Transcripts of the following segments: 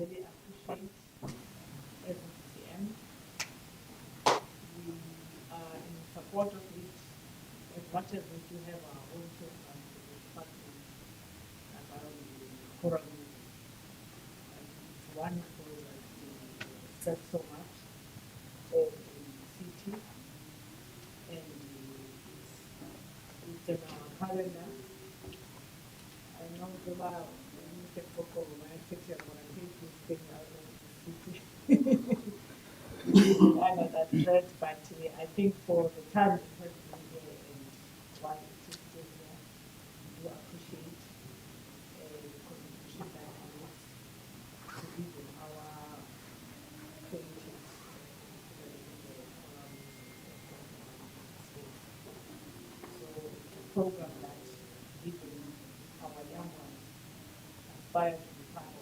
really appreciate as a CM. We are in support of it as much as we do have our own programs in the department around the choral music. It's wonderful that we expect so much of the city, and it's in our calendar. I know the while you can talk over my picture, but I think this thing out of the city. I know that threat, but I think for the time it has been here and why it is still here, we do appreciate the contribution that it makes to even our creative so it's a program that even our young ones aspire to be part of.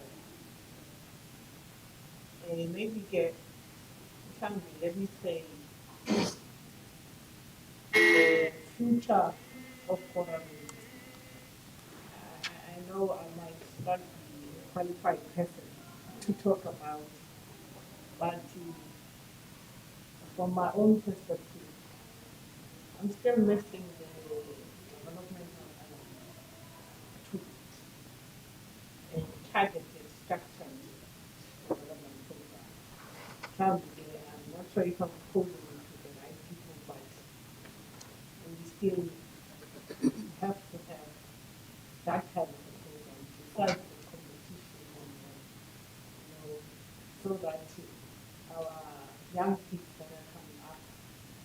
Maybe get something, let me say, the future of choral music. I know I might not be a qualified person to talk about, but from my own perspective, I'm still missing the developmental element to it, a targeted, structured development program. Probably, I'm not sure if I'm posing it to the right people, but we still have to have that kind of a program besides the competition and so that our young people that are coming up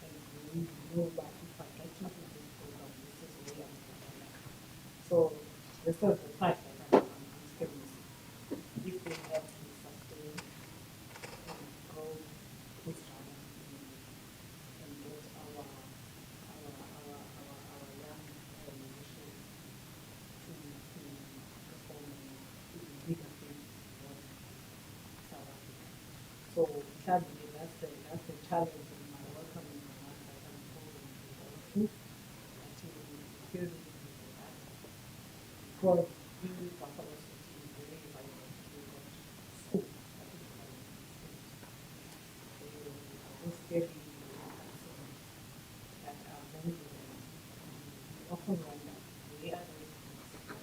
and we know that if I get into this program, this is where I'm going. So this is the part that I'm still missing. If we have to sustain and grow this channel and get our young musicians to perform in bigger things in South Africa. So sadly, that's the challenge in my welcoming my master and program to all of you. Until we feel the need for that. Because we Buffalo City is very vibrant. We've got school, particularly those very concerns that are very good. We often wonder where are those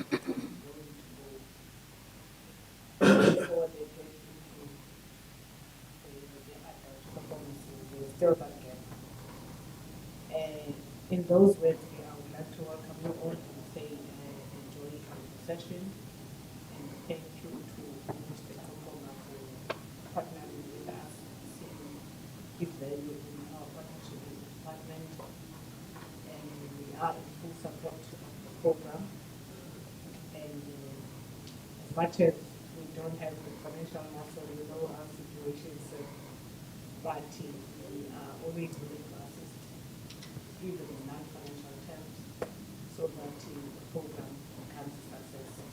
kids going to go before they get into the adult performances. They still that gap. And in those ways, I would like to welcome you all and say enjoy the session. And thank you to Mr. Kokoma for partnering with us, seeing give value in our partnership with the department. And we are in full support of the program. And as much as we don't have the financial muscle, we know our situations, but we are always willing to assist, even in non-financial terms, so that the program becomes a success.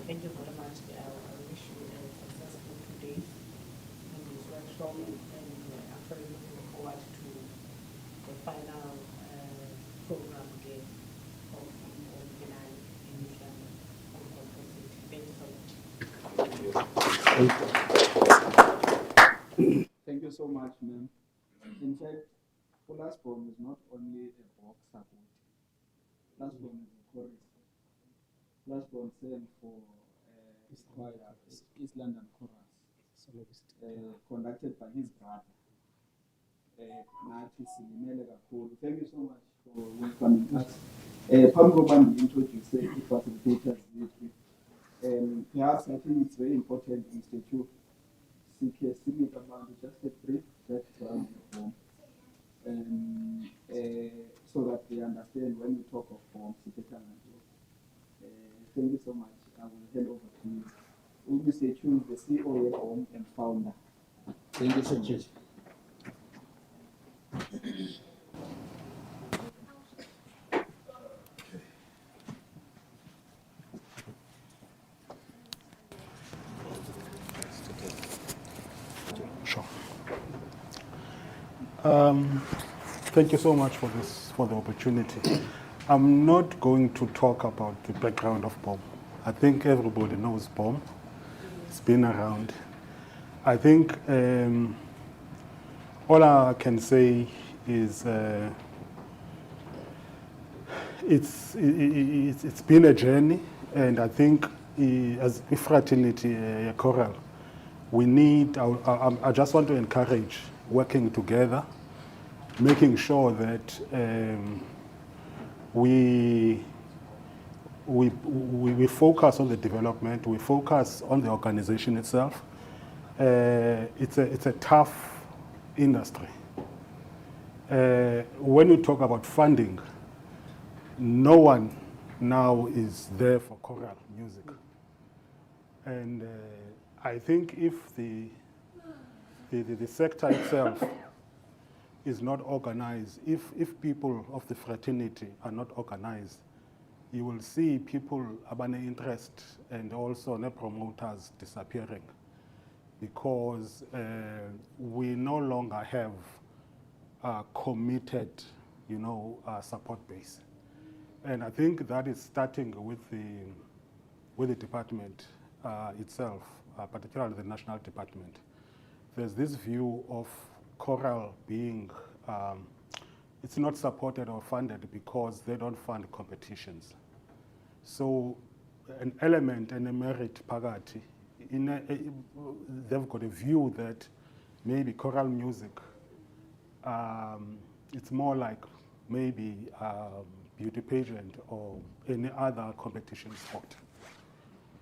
Thank you very much. I wish you a successful 2 days in this workshop, and I'm very looking forward to the final program again of Binani in East London. Thank you so much. Thank you so much, ma'am. In fact, last BOM is not only a box support. Last BOM is a chorus. Last BOM stands for East London Chorus, conducted by his brother. Thank you so much for welcoming us. Pamgo introduced it facilitators. Perhaps I think it's very important, Mr. Chu, just a brief background of BOM, so that they understand when we talk of BOM. Thank you so much. I will hand over to you. Mr. Chu is the CEO of BOM and founder. Thank you so much. Sure. Thank you so much for the opportunity. I'm not going to talk about the background of BOM. I think everybody knows BOM. It's been around. I think all I can say is it's been a journey, and I think as a fraternity, Choral, we need, I just want to encourage working together, making sure that we focus on the development, we focus on the organization itself. It's a tough industry. When you talk about funding, no one now is there for choral music. And I think if the sector itself is not organized, if people of the fraternity are not organized, you will see people having interest and also the promoters disappearing, because we no longer have a committed, support base. And I think that is starting with the department itself, particularly the national department. There's this view of choral being, it's not supported or funded because they don't fund competitions. So an element and a merit pagati, they've got a view that maybe choral music, it's more like maybe beauty pageant or any other competition sport.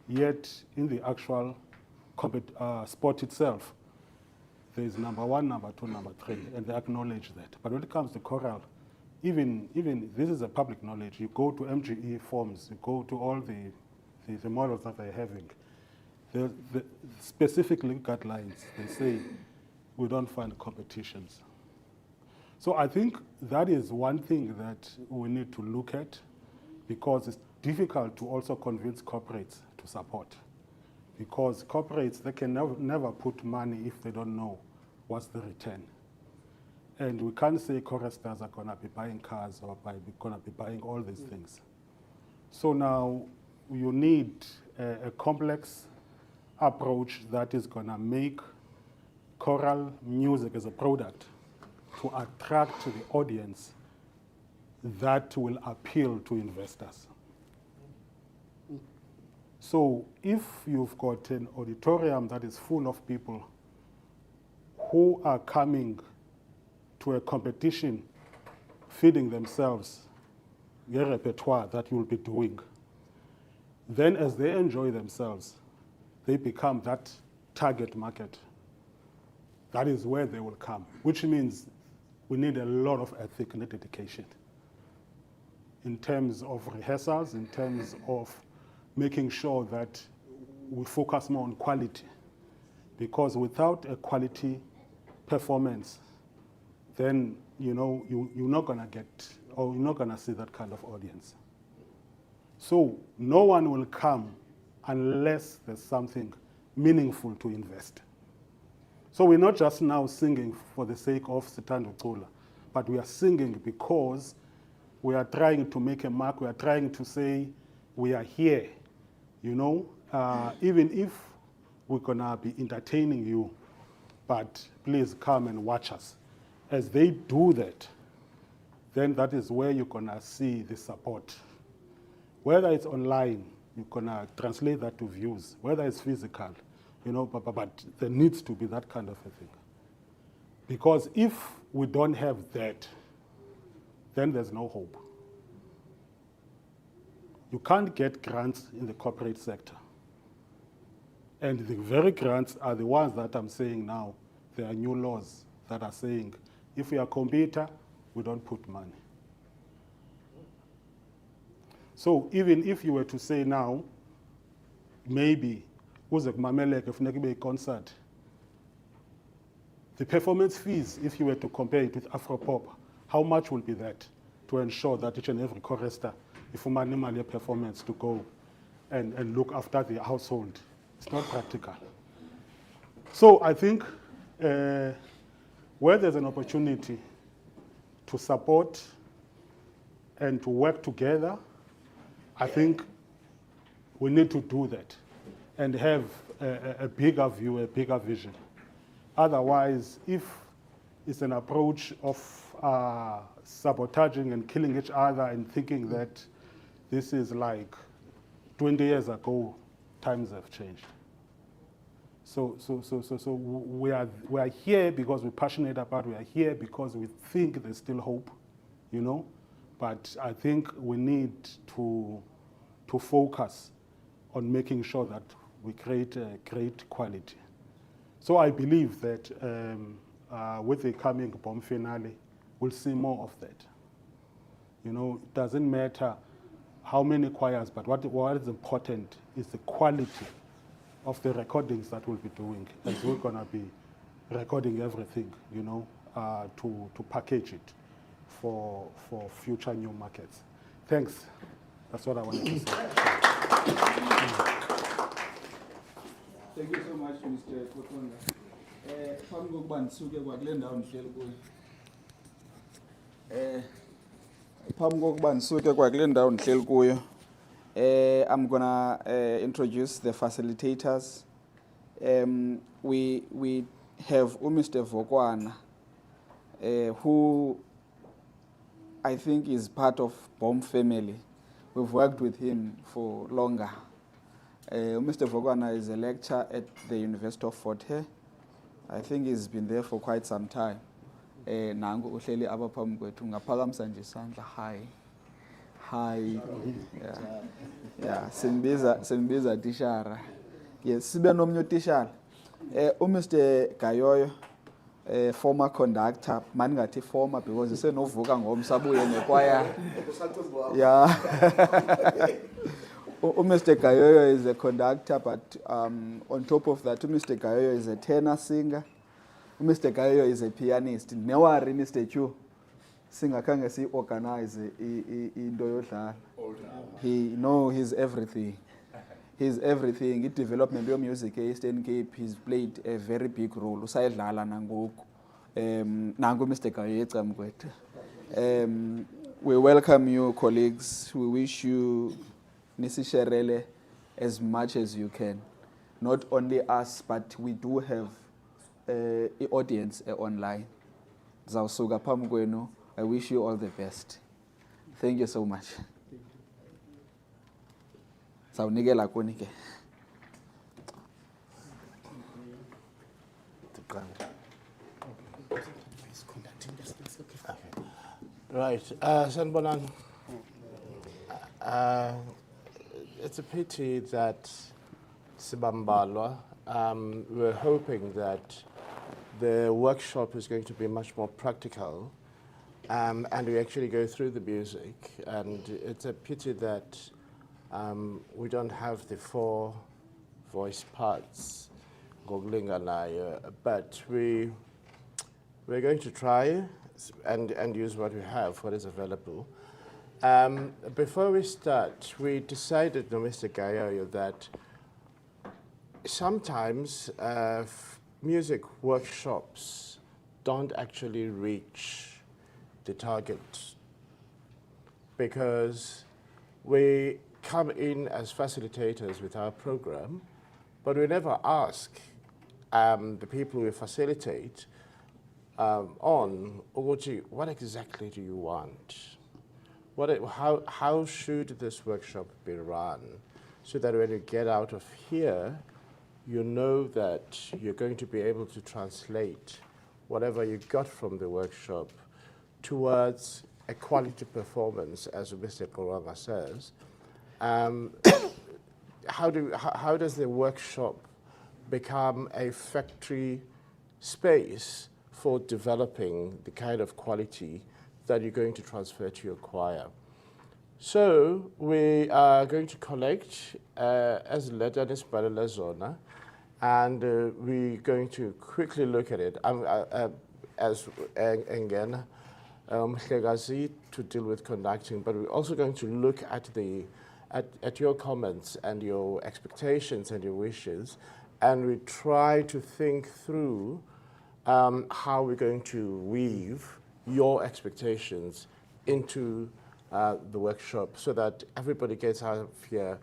Yet in the actual sport itself, there's number 1, number 2, number 3, and they acknowledge that. But when it comes to choral, even this is a public knowledge. You go to MGE forms, you go to all the models that they're having. The specific guidelines, they say we don't fund competitions. So I think that is one thing that we need to look at, because it's difficult to also convince corporates to support. Because corporates, they can never put money if they don't know what's the return. And we can't say choristers are going to be buying cars or going to be buying all these things. So now you need a complex approach that is going to make choral music as a product to attract the audience that will appeal to investors. So if you've got an auditorium that is full of people who are coming to a competition, feeding themselves the repertoire that you'll be doing, then as they enjoy themselves, they become that target market. That is where they will come, which means we need a lot of ethic and dedication in terms of rehearsals, in terms of making sure that we focus more on quality. Because without a quality performance, then you're not going to get, or you're not going to see that kind of audience. So no one will come unless there's something meaningful to invest. So we're not just now singing for the sake of Sitando Chola, but we are singing because we are trying to make a mark. We are trying to say we are here, even if we're going to be entertaining you, but please come and watch us. As they do that, then that is where you're going to see the support. Whether it's online, you're going to translate that to views. Whether it's physical, but there needs to be that kind of a thing. Because if we don't have that, then there's no hope. You can't get grants in the corporate sector. And the very grants are the ones that I'm saying now. There are new laws that are saying, if we are a competitor, we don't put money. So even if you were to say now, maybe, if a concert, the performance fees, if you were to compare it with Afropop, how much will be that to ensure that each and every chorister, if you a performance to go and look after the household? It's not practical. So I think where there's an opportunity to support and to work together, I think we need to do that. and have a bigger view, a bigger vision. Otherwise, if it's an approach of sabotaging and killing each other and thinking that this is like 20 years ago, times have changed. So we are here because we're passionate about it. We are here because we think there's still hope, you know. But I think we need to focus on making sure that we create a great quality. So I believe that with the coming BOM finale, we'll see more of that. You know, it doesn't matter how many choirs, but what is important is the quality of the recordings that we'll be doing, as we're going to be recording everything, you know, to package it for future new markets. Thanks. That's what I wanted to say. Thank you so much, Mr. Kotonga. Phambi kokuba ndisuke kwakule ndawo ndihleli kuyo. Phambi kokuba ndisuke kwakule ndawo ndihleli kuyo. I'm gonna introduce the facilitators. We have Mr. Vokwana, who I think is part of BOM family. We've worked with him for longer. Mr. Vokwana is a lecturer at the University of Fort Hare. I think he's been there for quite some time. Nangu uhleli apha phambi kwethu ngaphakamisa nje isandla. Hi. Yeah, simbiza tishara. Yes, sibe nomnye utishara. Mr. Gayoyo, former conductor, maningathi former because isenovuka ngomsa abuye nekwaya. Yeah. Mr. Gayoyo is a conductor, but on top of that, Mr. Gayoyo is a tenor singer. Mr. Gayoyo is a pianist. Newari Mr. Chu. Singakhange si organize into yodlala. He's everything. He's everything. In development of music Eastern Cape, he's played a very big role. Usayidlala nangoku. Nangu Mr. Gayoyo. We welcome you, colleagues. We wish you nisisherele as much as you can. Not only us, but we do have an audience online. Zawusuka phambi kwenu. I wish you all the best. Thank you so much. Sawunikela kuni ke. Right, Sanbonan. It's a pity that Sibambalwa, we're hoping that the workshop is going to be much more practical, and we actually go through the music. And it's a pity that we don't have the 4 voice parts, but we're going to try and use what we have, what is available. Before we start, we decided, Mr. Gayoyo, that sometimes music workshops don't actually reach the target because we come in as facilitators with our program, but we never ask the people we facilitate on, Ogochi, what exactly do you want? How should this workshop be run so that when you get out of here, you know that you're going to be able to translate whatever you got from the workshop towards a quality performance, as Mr. Koranga says. How does the workshop become a factory space for developing the kind of quality that you're going to transfer to your choir? So we are going to collect as Letanis Balala Zona, and we're going to quickly look at it. As again, to deal with conducting, but we're also going to look at your comments and your expectations and your wishes, and we try to think through how we're going to weave your expectations into the workshop so that everybody gets out of here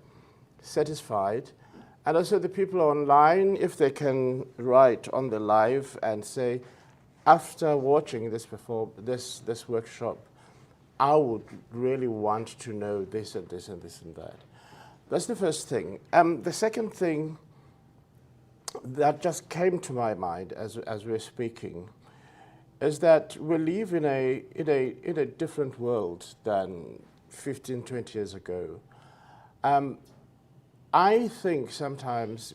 satisfied And also the people online, if they can write on the live and say, after watching this workshop, I would really want to know this and this and this and that. That's the first thing. The second thing that just came to my mind as we're speaking is that we live in a different world than 15, 20 years ago. I think sometimes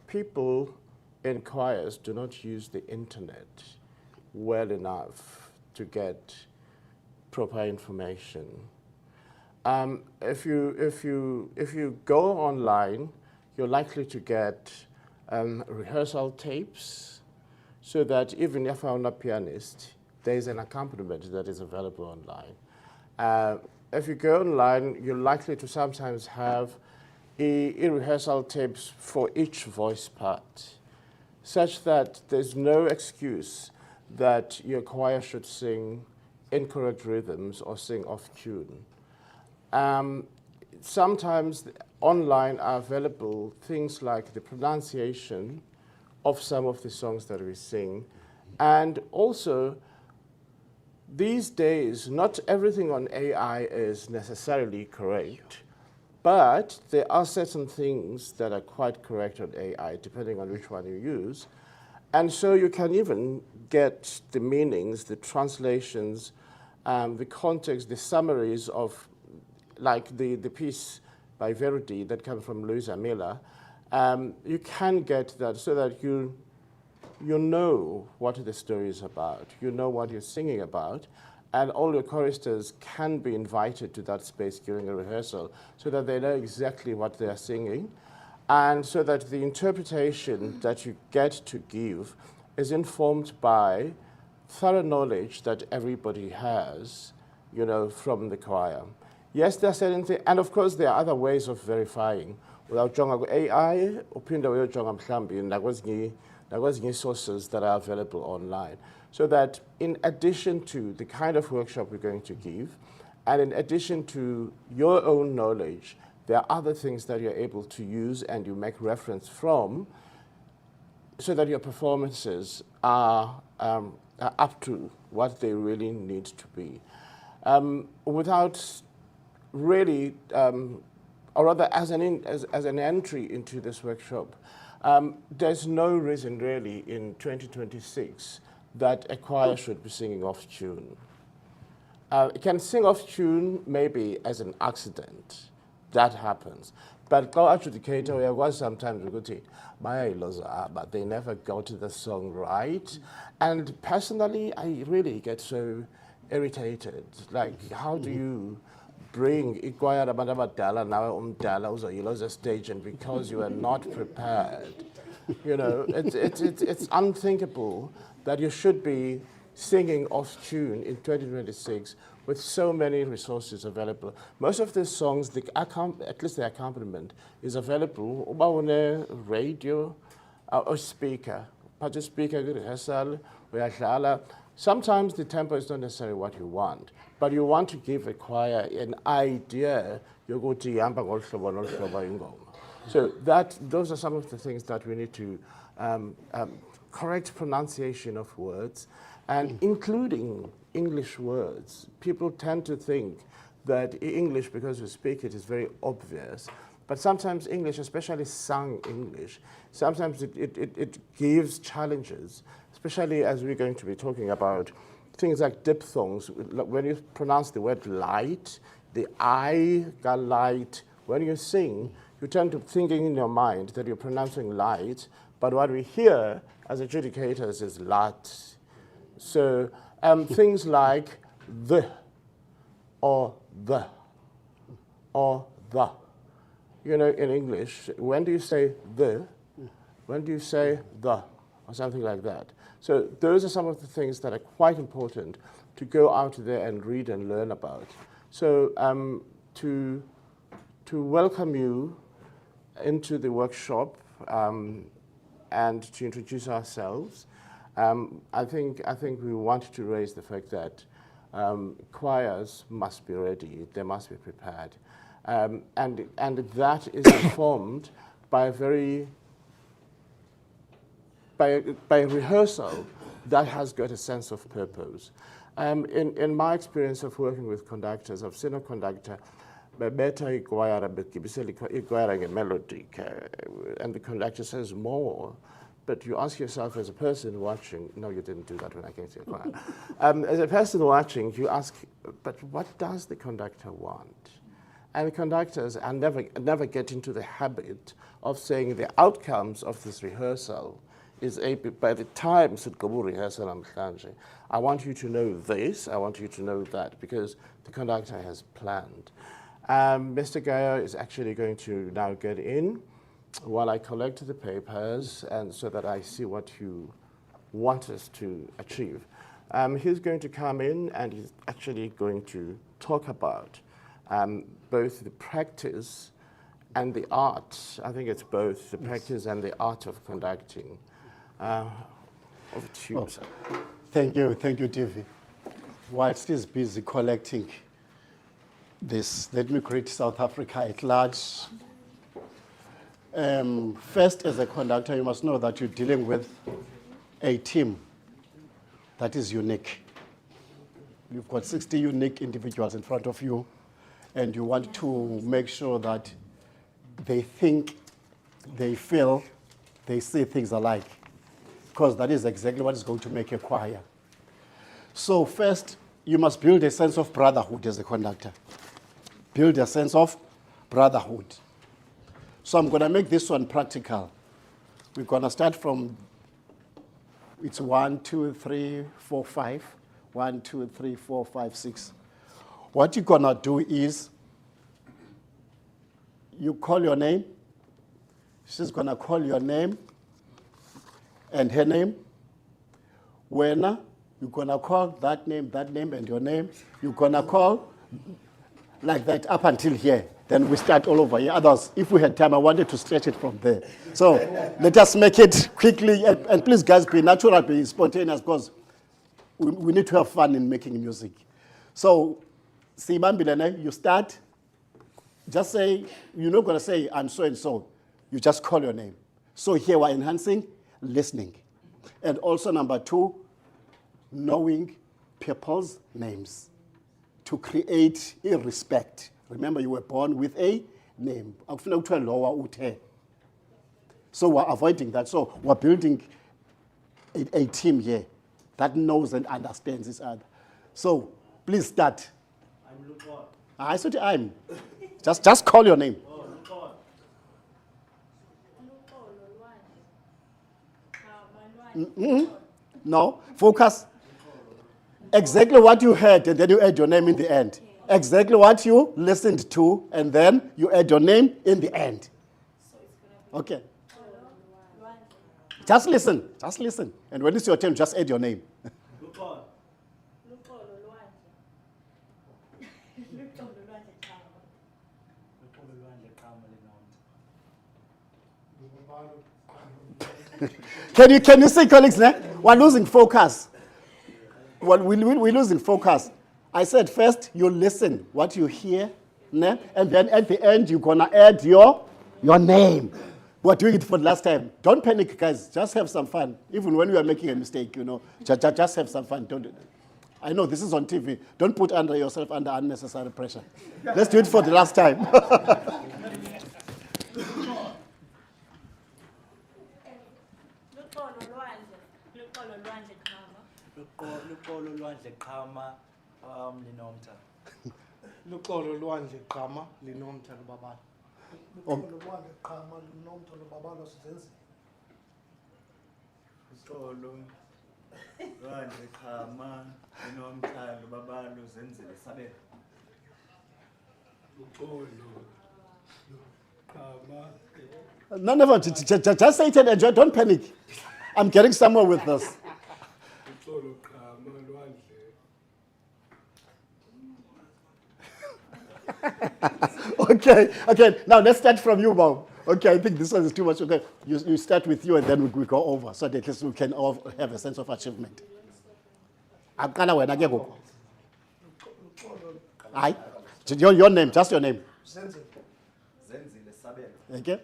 people in choirs do not use the internet well enough to get proper information. If you go online, you're likely to get rehearsal tapes, so that even if I'm not a pianist, there's an accompaniment that is available online. If you go online, you're likely to sometimes have rehearsal tapes for each voice part, such that there's no excuse that your choir should sing incorrect rhythms or sing off tune. Sometimes online are available things like the pronunciation of some of the songs that we sing. And also, these days, not everything on AI is necessarily correct, but there are certain things that are quite correct on AI, depending on which one you use. And so you can even get the meanings, the translations, the context, the summaries of, like the piece by Verdi that comes from Louisa Miller. You can get that so that you know what the story is about, you know what you're singing about, and all your choristers can be invited to that space during a rehearsal so that they know exactly what they are singing, and so that the interpretation that you get to give is informed by thorough knowledge that everybody has, from the choir. Yes, there are certain things, and of course there are other ways of verifying. Without jonga AI, uphinde uyojonga mhlambi nakwezinye sources that are available online. So that in addition to the kind of workshop we're going to give, and in addition to your own knowledge, there are other things that you're able to use and you make reference from, so that your performances are up to what they really need to be. Without really, or rather as an entry into this workshop, there's no reason really in 2026 that a choir should be singing off tune. It can sing off tune maybe as an accident. That happens. But go adjudicator, there was sometimes we go to but they never got the song right. And personally, I really get so irritated. Like, how do you bring ikwaya abantu abadala nawe umdala uzoyiloza stage, and because you are not prepared, it's unthinkable that you should be singing off tune in 2026 with so many resources available. Most of these songs, at least the accompaniment, is available on a radio or speaker. But a speaker, rehearsal, uyadlala. Sometimes the tempo is not necessarily what you want, but you want to give a choir an idea. So those are some of the things that we need to correct pronunciation of words, and including English words. People tend to think that English, because we speak it, is very obvious. But sometimes English, especially sung English, sometimes it gives challenges, especially as we're going to be talking about things like diphthongs. When you pronounce the word light, the I got light. When you sing, you tend to thinking in your mind that you're pronouncing light, but what we hear as adjudicators is lat. So things like the, or the, or the. In English, when do you say the? When do you say the? Or something like that. So those are some of the things that are quite important to go out there and read and learn about. So to welcome you into the workshop and to introduce ourselves, I think we want to raise the fact that choirs must be ready, they must be prepared. And that is informed by rehearsal that has got a sense of purpose. In my experience of working with conductors, I've seen a conductor better a melody, and the conductor says more. But you ask yourself as a person watching, no, you didn't do that when I came to your choir. As a person watching, you ask, but what does the conductor want? And the conductors never get into the habit of saying the outcomes of this rehearsal is by the time rehearsal, I want you to know this, I want you to know that, because the conductor has planned. Mr. Gaia is actually going to now get in while I collect the papers, and so that I see what you want us to achieve. He's going to come in and he's actually going to talk about both the practice and the art. I think it's both the practice and the art of conducting. Over to you, sir. Thank you, Divi. Whilst he's busy collecting this, let me greet South Africa at large. First, as a conductor, you must know that you're dealing with a team that is unique. You've got 60 unique individuals in front of you, and you want to make sure that they think, they feel, they see things alike, because that is exactly what is going to make a choir. So first, you must build a sense of brotherhood as a conductor. Build a sense of brotherhood. So I'm going to make this one practical. We're going to start from, it's 1, 2, 3, 4, 5. 1, 2, 3, 4, 5, 6. What you're going to do is, you call your name. She's going to call your name and her name. Wena, you're going to call that name, and your name. You're going to call like that up until here. Then we start all over here. Others, if we had time, I wanted to stretch it from there. So let us make it quickly. And please, guys, be natural, be spontaneous, because we need to have fun in making music. So, Simambilene, you start. Just say, you're not going to say, I'm so and so. You just call your name. So here we're enhancing listening. And also, number 2, knowing people's names to create a respect. Remember, you were born with a name. So we're avoiding that. So we're building a team here that knows and understands each other. So please start. I'm Lupon. I said I'm. Just call your name. Oh, Lupon. No, focus. Exactly what you heard, and then you add your name in the end. Exactly what you listened to, and then you add your name in the end. Okay. Just listen. And when it's your turn, just add your name. Lupon. Can you see, colleagues? We're losing focus. Well, we're losing focus. I said first you listen what you hear, and then at the end you're gonna add your name. We're doing it for the last time. Don't panic, guys. Just have some fun. Even when you are making a mistake, just have some fun. I know this is on TV. Don't put yourself under unnecessary pressure. Let's do it for the last time. Luqolo lwandle qhama linomtha. Luqolo lwandle qhama linomtha lubabalo. Luqolo lwandle qhama linomtha lubabalo sizenzile. Luqolo lwandle qhama linomtha lubabalo zenzile sabe. Luqolo qhama. None of it. Just say it and enjoy. Don't panic. I'm getting somewhere with this. Okay. Now let's start from you, Bob. Okay, I think this one is too much. Okay, you start with you and then we go over so that at least we can all have a sense of achievement. Your name, just your name. Zenzile sabelo. Okay.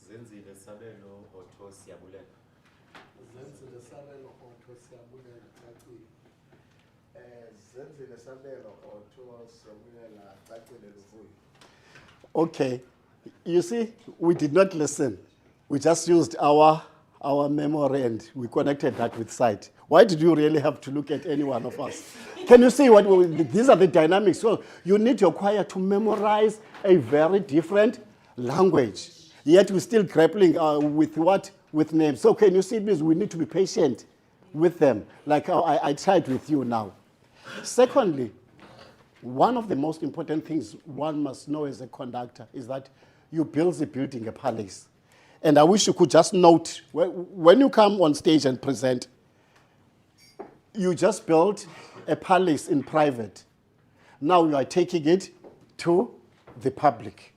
Zenzile sabelo otho siyabulela. Zenzile sabelo otho siyabulela cacile. Zenzile sabelo otho siyabulela cacile luvuyo. Okay, you see, we did not listen. We just used our memory and we connected that with sight. Why did you really have to look at any one of us? Can you see these are the dynamics? So you need your choir to memorize a very different language. Yet we're still grappling with what? With names. So can you see this? We need to be patient with them, like how I tried with you now. Secondly, one of the most important things one must know as a conductor is that you build a building, a palace. And I wish you could just note, when you come on stage and present, you just built a palace in private. Now you are taking it to the public.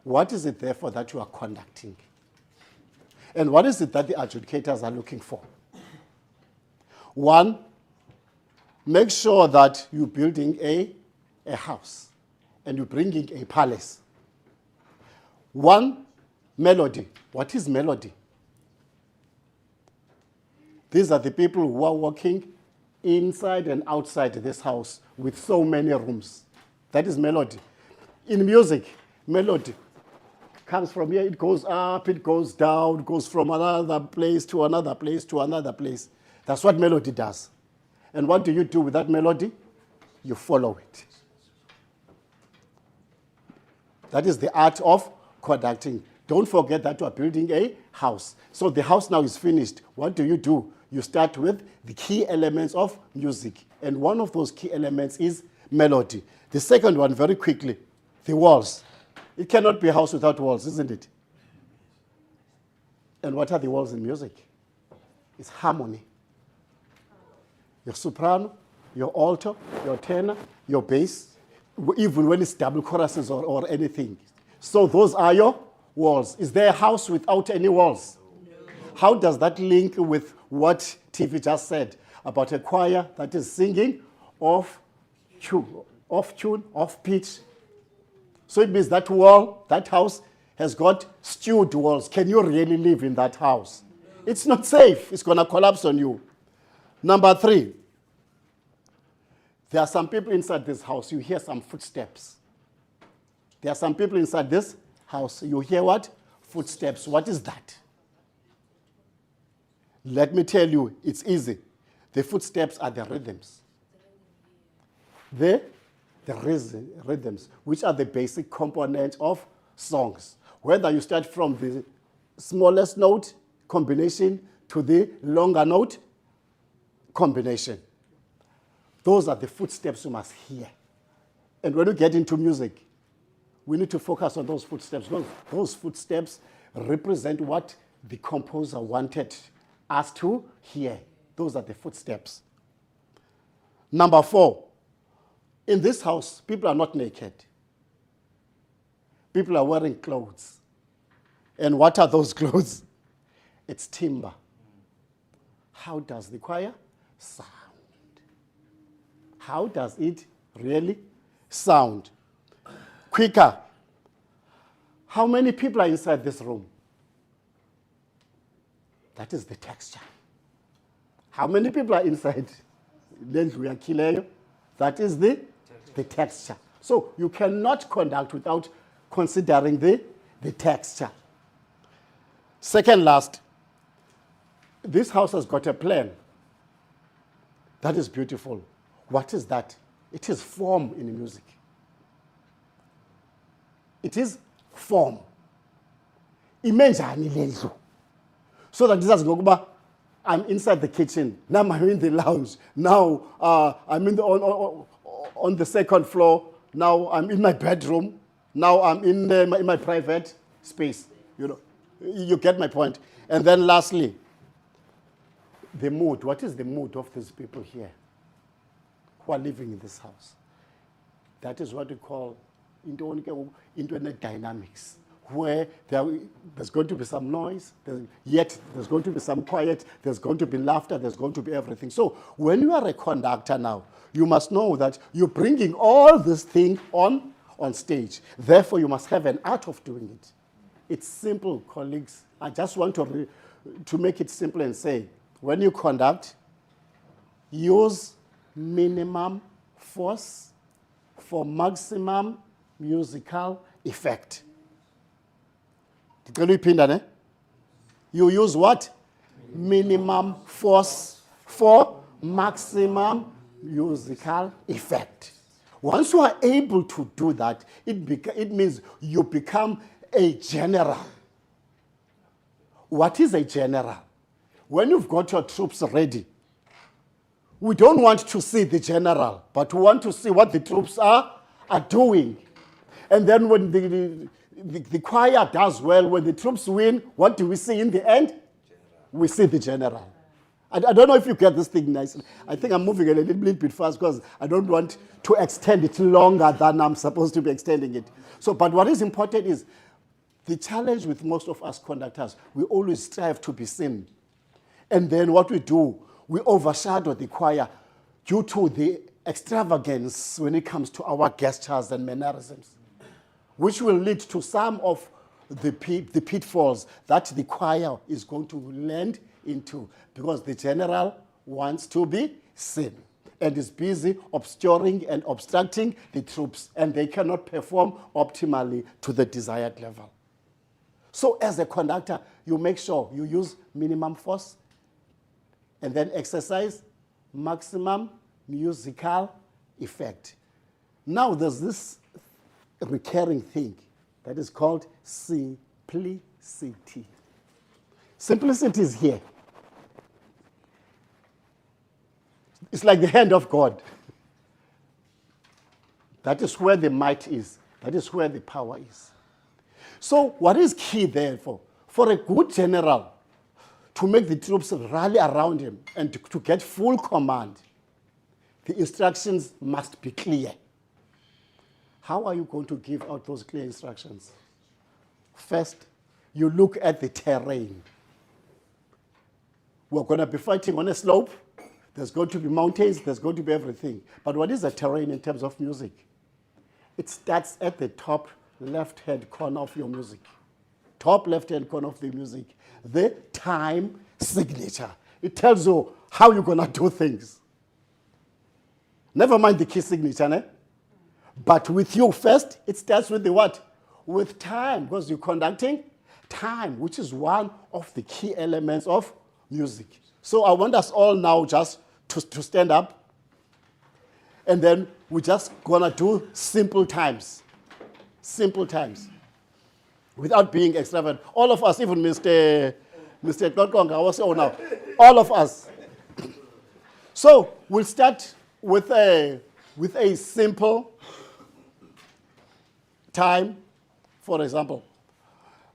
What is it therefore that you are conducting? And what is it that the adjudicators are looking for? One, make sure that you're building a house and you're bringing a palace. One, melody. What is melody? These are the people who are working inside and outside this house with so many rooms. That is melody. In music, melody comes from here, it goes up, it goes down, it goes from another place to another place to another place. That's what melody does. And what do you do with that melody? You follow it. That is the art of conducting. Don't forget that you are building a house. So the house now is finished. What do? You start with the key elements of music. And one of those key elements is melody. The second one, very quickly, the walls. It cannot be a house without walls, isn't it? And what are the walls in music? It's harmony. Your soprano, your alto, your tenor, your bass, even when it's double choruses or anything. So those are your walls. Is there a house without any walls? No. How does that link with what TV just said about a choir that is singing off tune, off pitch? So it means that wall, that house has got skewed walls. Can you really live in that house? No. It's not safe. It's going to collapse on you. Number 3, there are some people inside this house, you hear some footsteps. There are some people inside this house, you hear what? Footsteps. What is that? Let me tell you, it's easy. The footsteps are the rhythms. The rhythms, which are the basic components of songs. Whether you start from the smallest note combination to the longer note combination. Those are the footsteps you must hear. And when you get into music, we need to focus on those footsteps. Those footsteps represent what the composer wanted us to hear. Those are the footsteps. Number 4, in this house, people are not naked. People are wearing clothes. And what are those clothes? It's timber. How does the choir sound? How does it really sound? Quicker. How many people are inside this room? That is the texture. How many people are inside? That is the texture. So you cannot conduct without considering the texture. Second last, this house has got a plan. That is beautiful. What is that? It is form in music. It is form. Imenjani lendlu. So that this has go, I'm inside the kitchen. Now I'm in the lounge. Now I'm on the second floor. Now I'm in my bedroom. Now I'm in my private space. You get my point. And then lastly, the mood. What is the mood of these people here who are living in this house? That is what we call internet dynamics, where there's going to be some noise, yet there's going to be some quiet, there's going to be laughter, there's going to be everything. So when you are a conductor now, you must know that you're bringing all this thing on on stage. Therefore, you must have an art of doing it. It's simple, colleagues. I just want to make it simple and say, when you conduct, use minimum force for maximum musical effect. You use what? Minimum force for maximum musical effect. Once you are able to do that, it means you become a general. What is a general? When you've got your troops ready, we don't want to see the general, but we want to see what the troops are doing. And then when the choir does well, when the troops win, what do we see in the end? We see the general. I don't know if you get this thing nicely. I think I'm moving a little bit fast because I don't want to extend it longer than I'm supposed to be extending it. So, but what is important is the challenge with most of us conductors, we always strive to be seen. And then what we do, we overshadow the choir due to the extravagance when it comes to our gestures and mannerisms, which will lead to some of the pitfalls that the choir is going to land into, because the general wants to be seen and is busy obscuring and obstructing the troops, and they cannot perform optimally to the desired level. So as a conductor, you make sure you use minimum force and then exercise maximum musical effect. Now there's this recurring thing that is called simplicity. Simplicity is here. It's like the hand of God. That is where the might is. That is where the power is. So what is key therefore? For a good general to make the troops rally around him and to get full command, the instructions must be clear. How are you going to give out those clear instructions? First, you look at the terrain. We're going to be fighting on a slope. There's going to be mountains. There's going to be everything. But what is the terrain in terms of music? It starts at the top left-hand corner of your music. Top left-hand corner of the music. The time signature. It tells you how you're going to do things. Never mind the key signature, né? But with you first, it starts with the what? With time, because you're conducting time, which is one of the key elements of music. So I want us all now just to stand up, and then we're just gonna do simple times. Simple times. Without being extravagant. All of us, even Mr. Tlotkonga, I was saying now, all of us. So we'll start with a simple time. For example,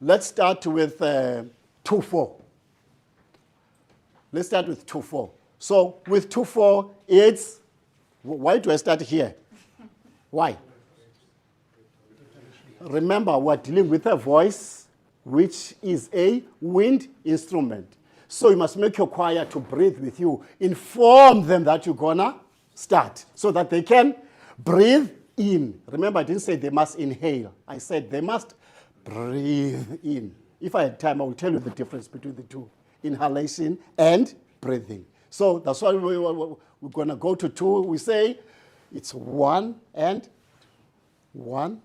let's start with 2/4. Let's start with 2/4. So with 2/4, it's, why do I start here? Why? Remember, we're dealing with a voice, which is a wind instrument. So you must make your choir to breathe with you. Inform them that you're gonna start so that they can breathe in. Remember, I didn't say they must inhale. I said they must breathe in. If I had time, I will tell you the difference between the two. Inhalation and breathing. So that's why we're going to go to 2. We say it's 1 and 1.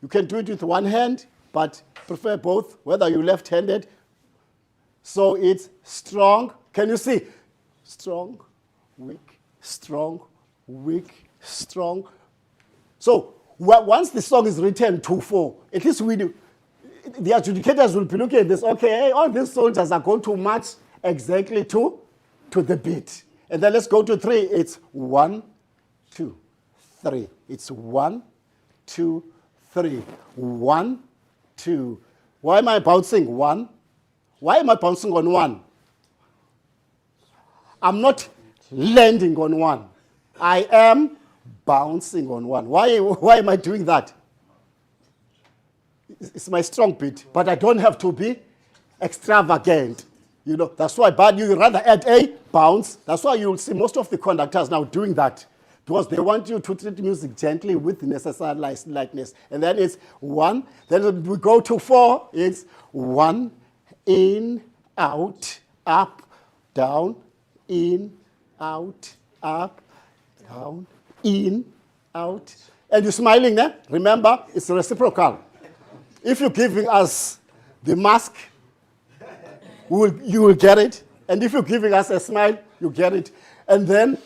You can do it with one hand, but prefer both, whether you're left-handed. So it's strong. Can you see? Strong, weak, strong, weak, strong. So once the song is written 2/4, at least the adjudicators will be looking at this. Okay, all these soldiers are going to march exactly to the beat. And then let's go to 3. It's 1, 2, 3. It's 1, 2, 3. 1, 2. Why am I bouncing 1? Why am I bouncing on 1? I'm not landing on 1. I am bouncing on 1. Why am I doing that? It's my strong beat, but I don't have to be extravagant. You know, that's why, but you rather add a bounce. That's why you'll see most of the conductors now doing that, because they want you to treat music gently with necessary lightness. And then it's 1. Then we go to 4. It's 1, in, out, up, down, in, out, up, down, in, out. And you're smiling, eh? Remember, it's reciprocal. If you're giving us the mask, you will get it. And if you're giving us a smile, you get it. And then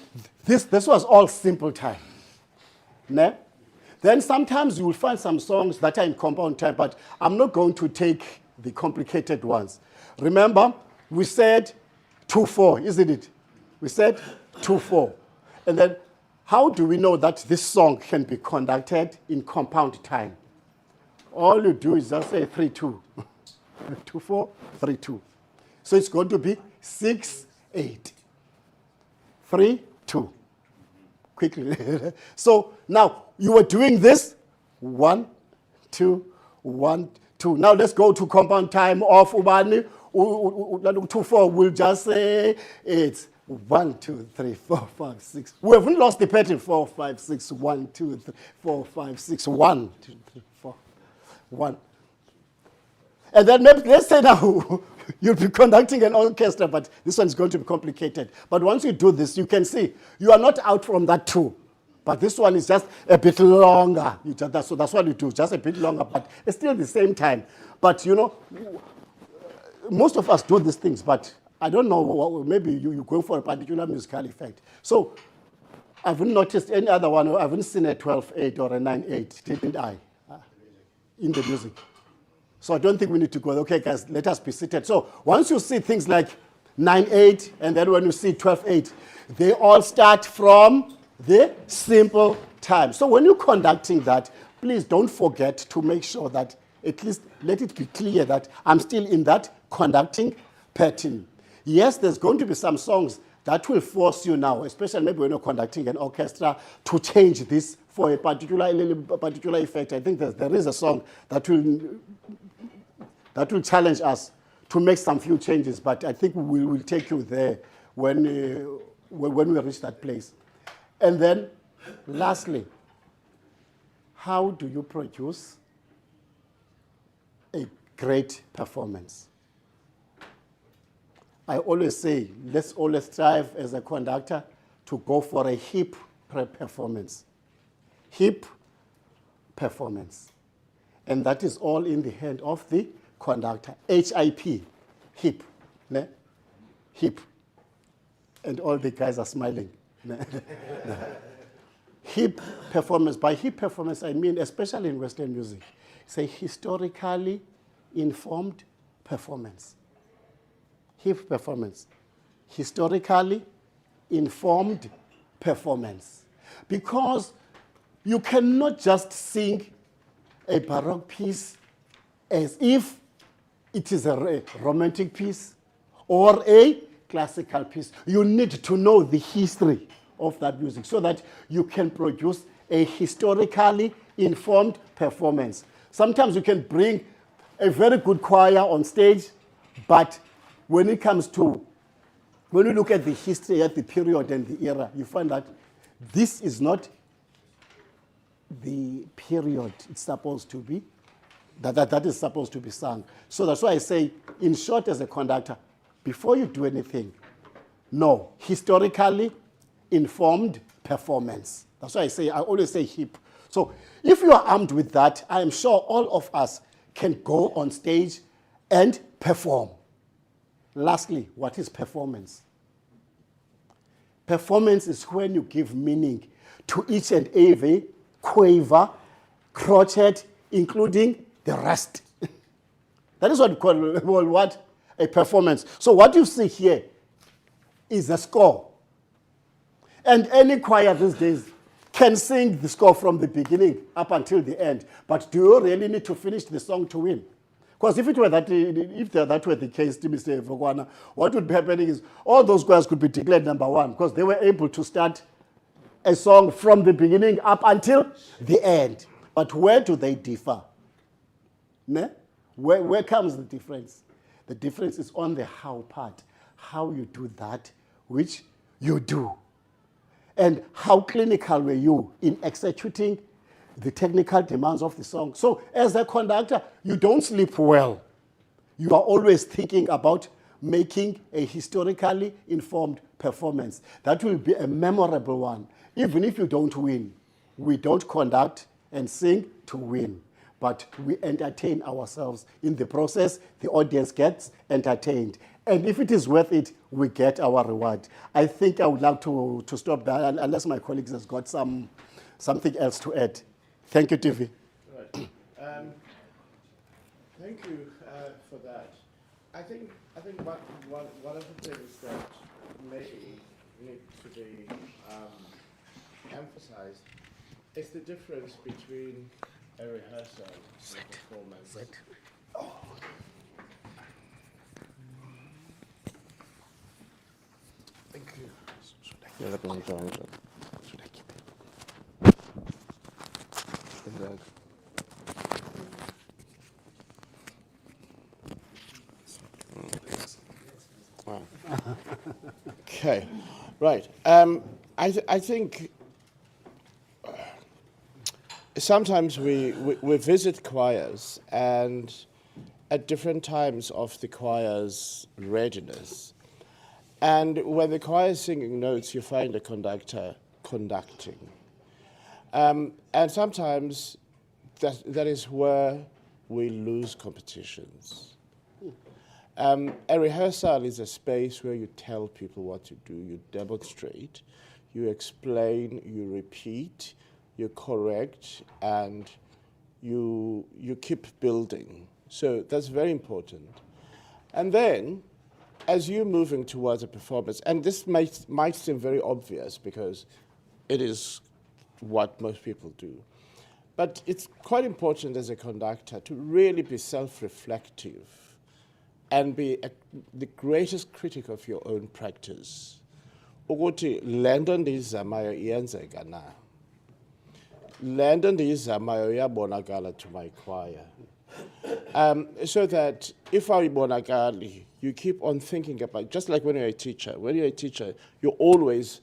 this was all simple time. Ne? Then sometimes you will find some songs that are in compound time, but I'm not going to take the complicated ones. Remember, we said 2/4, isn't it? We said 2/4. And then how do we know that this song can be conducted in compound time? All you do is just say 3/2. 2/4, 3/2. So it's going to be 6/8. 3/2. Quickly. So now you were doing this 1, 2, 1, 2. Now let's go to compound time of Ubani. 2/4. We'll just say it's 1, 2, 3, 4, 5, 6. We haven't lost the pattern. 4, 5, 6. 1, 2, 3, 4, 5, 6. 1, 2, 3, 4, 1. And then maybe, let's say now you'll be conducting an orchestra, but this one's going to be complicated. But once you do this, you can see you are not out from that 2. But this one is just a bit longer. So that's what you do, just a bit longer, but it's still the same time. But you know, most of us do these things, but I don't know, maybe you go for a particular musical effect. So I haven't noticed any other one. I haven't seen a 12/8 or a 9/8, didn't I, in the music? So I don't think we need to go, okay, guys, let us be seated. So once you see things like 9/8, and then when you see 12/8, they all start from the simple time. So when you're conducting that, please don't forget to make sure that at least let it be clear that I'm still in that conducting pattern. Yes, there's going to be some songs that will force you now, especially maybe when you're conducting an orchestra, to change this for a particular effect. I think there is a song that will challenge us to make some few changes, but I think we will take you there when we reach that place. And then, lastly, how do you produce a great performance? I always say, let's always strive as a conductor to go for a hip performance. Hip performance. And that is all in the hand of the conductor. HIP, hip. Ne? Hip. And all the guys are smiling. Hip performance. By hip performance, I mean, especially in Western music, it's a historically informed performance. Hip performance. Historically informed performance. Because you cannot just sing a Baroque piece as if it is a romantic piece or a classical piece. You need to know the history of that music so that you can produce a historically informed performance. Sometimes you can bring a very good choir on stage, but when it comes to, when you look at the history, at the period and the era, you find that this is not the period it's supposed to be, that is supposed to be sung. So that's why I say, in short, as a conductor, before you do anything, no, historically informed performance. That's why I always say hip. So if you are armed with that, I am sure all of us can go on stage and perform. Lastly, what is performance? Performance is when you give meaning to each and every quaver, crotchet, including the rest. That is what we call what? A performance. So what you see here is a score. And any choir these days can sing the score from the beginning up until the end. But do you really need to finish the song to win? Because if that were the case, Mr. Vogwana, what would be happening is all those choirs could be declared number one because they were able to start a song from the beginning up until the end. But where do they differ? Ne? Where comes the difference? The difference is on the how part, how you do that, which you do. And how clinical were you in executing the technical demands of the song? So as a conductor, you don't sleep well. You are always thinking about making a historically informed performance. That will be a memorable one. Even if you don't win, we don't conduct and sing to win, but we entertain ourselves in the process. The audience gets entertained. And if it is worth it, we get our reward. I think I would like to stop there, unless my colleagues has got something else to add. Thank you, TV. Right. Thank you for that. I think one of the things that may need to be emphasized is the difference between a rehearsal and a performance. Thank you. Yeah, let me join it. Should I keep it? Okay, right. I think sometimes we visit choirs, and at different times of the choir's readiness, and when the choir is singing notes, you find a conductor conducting. And sometimes that is where we lose competitions. A rehearsal is a space where you tell people what to do, you demonstrate, you explain, you repeat, you correct, and you keep building. So that's very important. And then, as you're moving towards a performance, and this might seem very obvious because it is what most people do, but it's quite important as a conductor to really be self-reflective and be the greatest critic of your own practice. Ukuthi le nto ndiyizamayo iyenzeka na. Le nto ndiyizamayo iyabonakala to my choir. So that if awuyibonakali, you keep on thinking about, just like when you're a teacher. When you're a teacher, you're always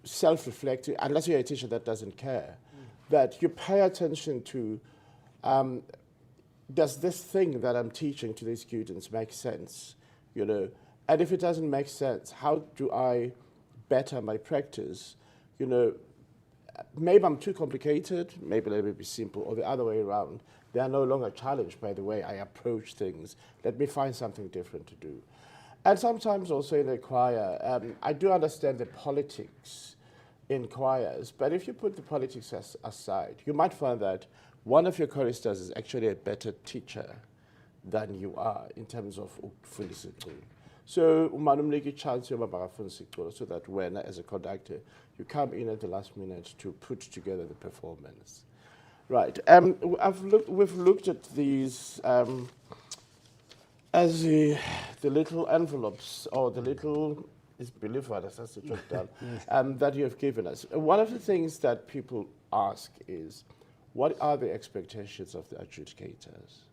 self-reflective, unless you're a teacher that doesn't care, that you pay attention to, does this thing that I'm teaching to these students make sense? You know, and if it doesn't make sense, how do I better my practice? You know, maybe I'm too complicated, maybe let me be simple, or the other way around. They are no longer challenged by the way I approach things. Let me find something different to do. And sometimes also in the choir, I do understand the politics in choirs, but if you put the politics aside, you might find that one of your choristers is actually a better teacher than you are in terms of ukufundisa iculo. So umanumniki chance yoba makafundise iculo, so that when, as a conductor, you come in at the last minute to put together the performance. Right. We've looked at these as the little envelopes, or the little, is believer, that's the job done, that you have given us. One of the things that people ask is, what are the expectations of the adjudicators?